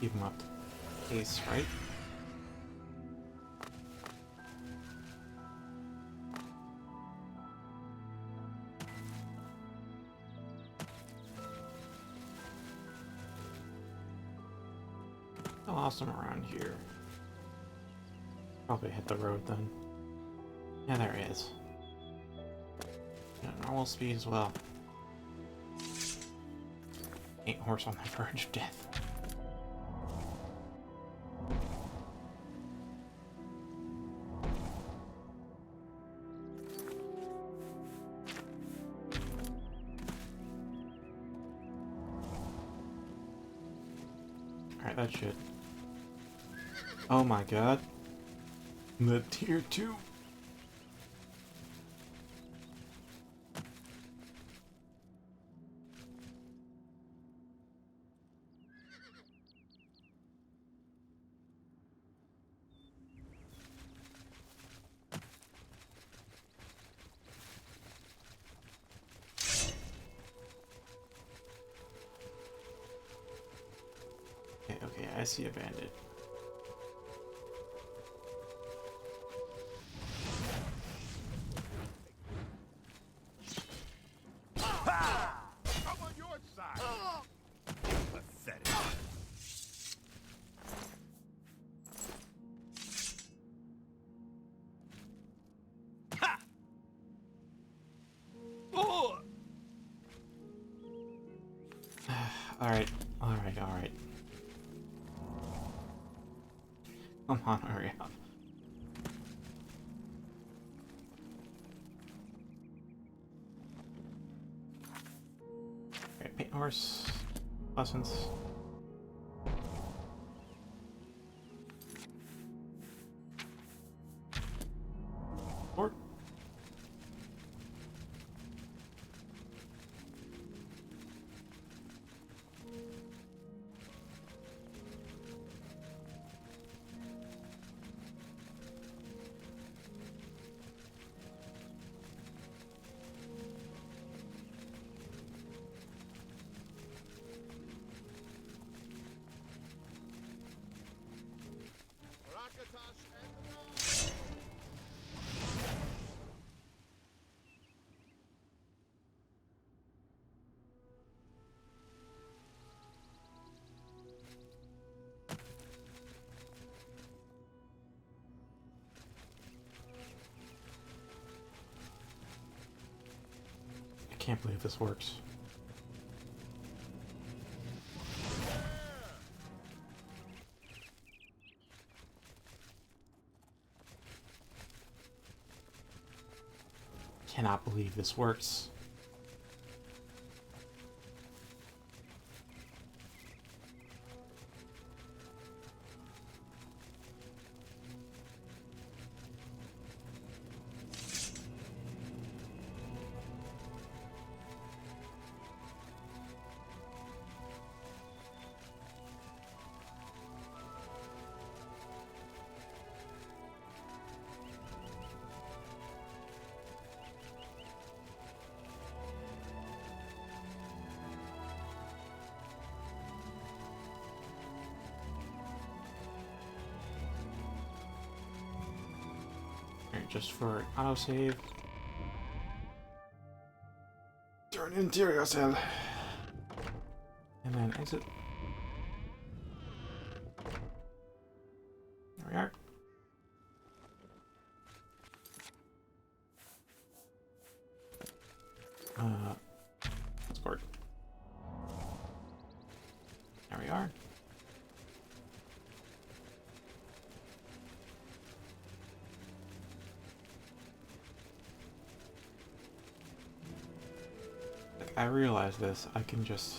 keep him up to pace, right? I lost him around here. Probably hit the road then. Yeah, there he is. Yeah, normal speed as well. Ain't horse on the verge of death. Alright, that should. Oh my god. The tier 2. Okay, I see a bandit. I'm on your side. Pathetic. Ha! Oh! Alright. Come on, hurry up. Okay, paint horse lessons. Lord. can't believe this works. Cannot believe this works. Just for autosave. Turn interior cell. And then exit. There we are. Escort. There we are. I realize this, I can just...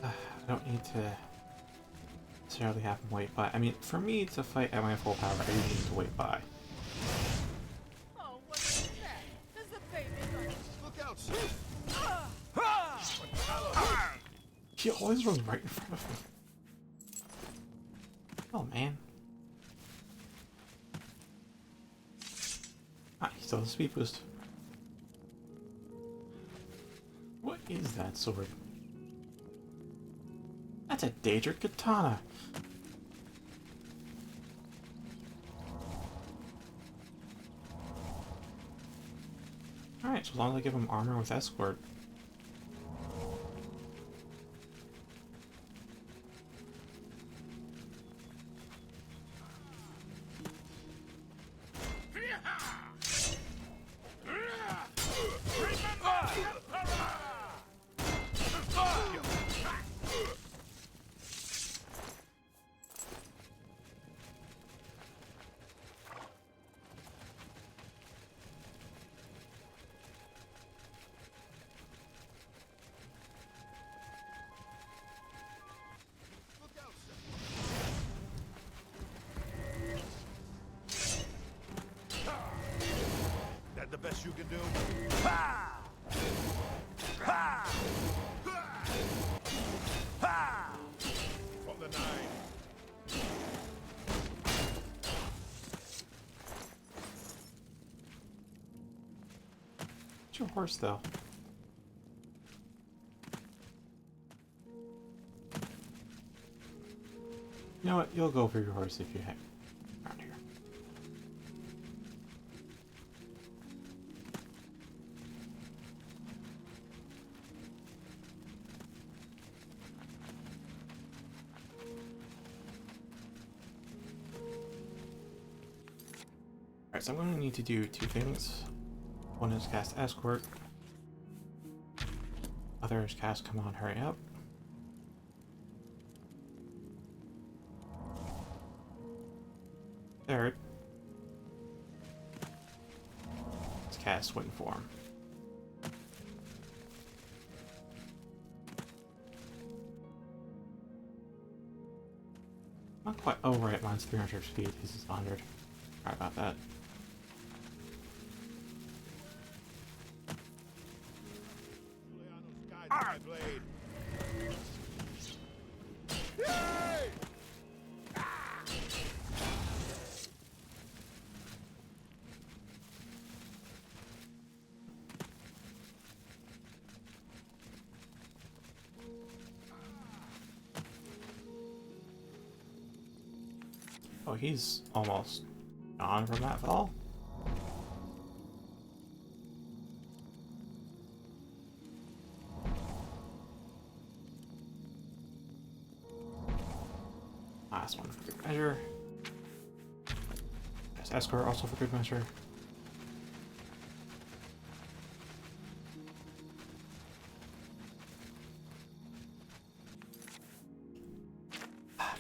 I don't need to necessarily have him wait by. I mean, for me to fight at my full power, I do need to wait by. Oh, what is that? Is the baby Look out! He always runs right in front of me. Oh, man. Ah, he still has a speed boost. What is that sword? That's a Daedric katana. Alright, so as long as I give him armor with escort. That the best you can do? From the 9. What's your horse, though? You know what? You'll go for your horse if you hang around here. Alright, so I'm going to need to do 2 things. One is cast Escort. Other is cast Come On, Hurry Up. Third is cast Wind Form. Not quite. Oh, right, mine's 300 speed. His is 100. Sorry about that. My blade. Oh, he's almost gone from that fall. Last one for good measure. Yes, Escort also for good measure.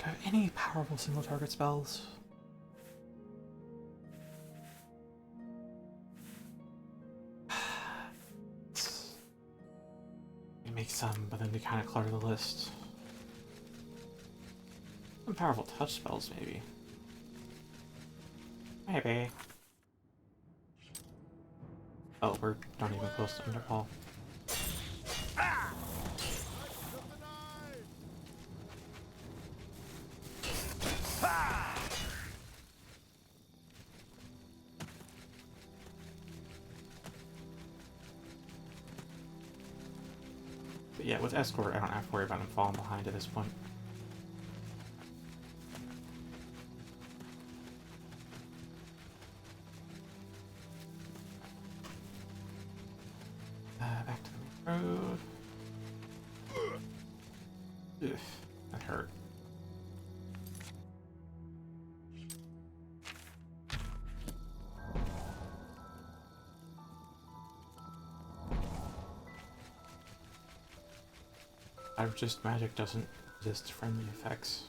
I have any powerful single target spells? You make some, but then they kind of clutter the list. Some powerful touch spells, maybe. Maybe. Oh, we're not even close to Underfall. But yeah, with Escort, I don't have to worry about him falling behind at this point. Back to the road. Ugh, that hurt. Just magic doesn't resist friendly effects.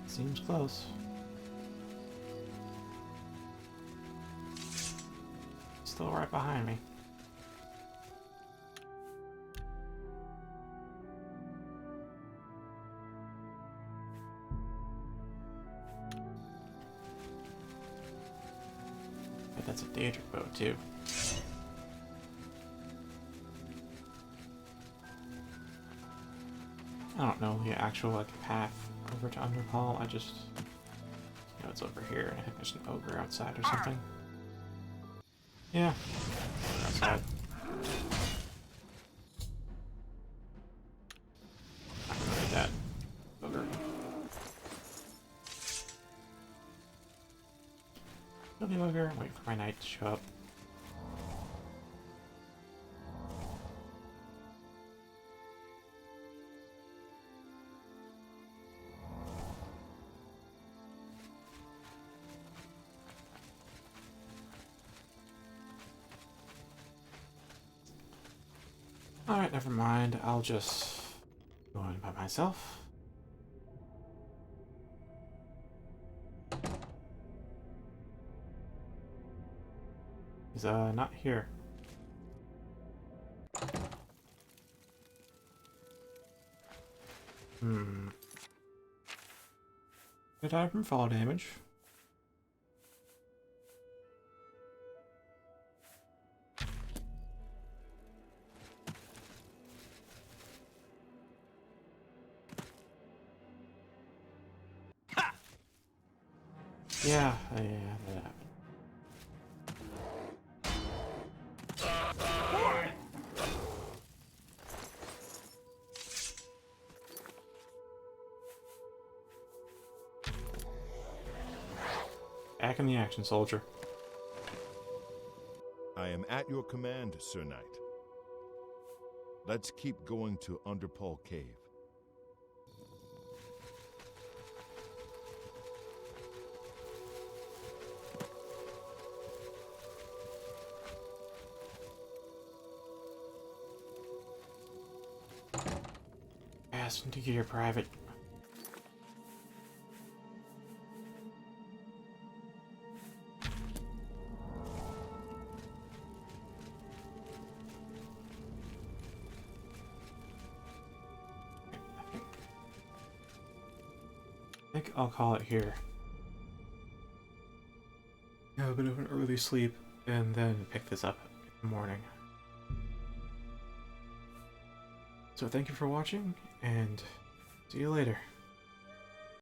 Seems close. Still right behind me. But that's a Daedric bow too. I don't know the actual like path over to Underhall. I just know it's over here, and I think there's an ogre outside or something. Yeah, ogre outside. I'm gonna read that ogre. Kill the ogre and wait for my knight to show up. Alright, never mind. I'll just go in by myself. He's not here. Did I from fall damage? Yeah, that happened. Back in the action, soldier. I am at your command, Sir Knight. Let's keep going to Underpall Cave. Pass into gear, private. I think I'll call it here. Have a bit of an early sleep, and then pick this up in the morning. So thank you for watching, and see you later.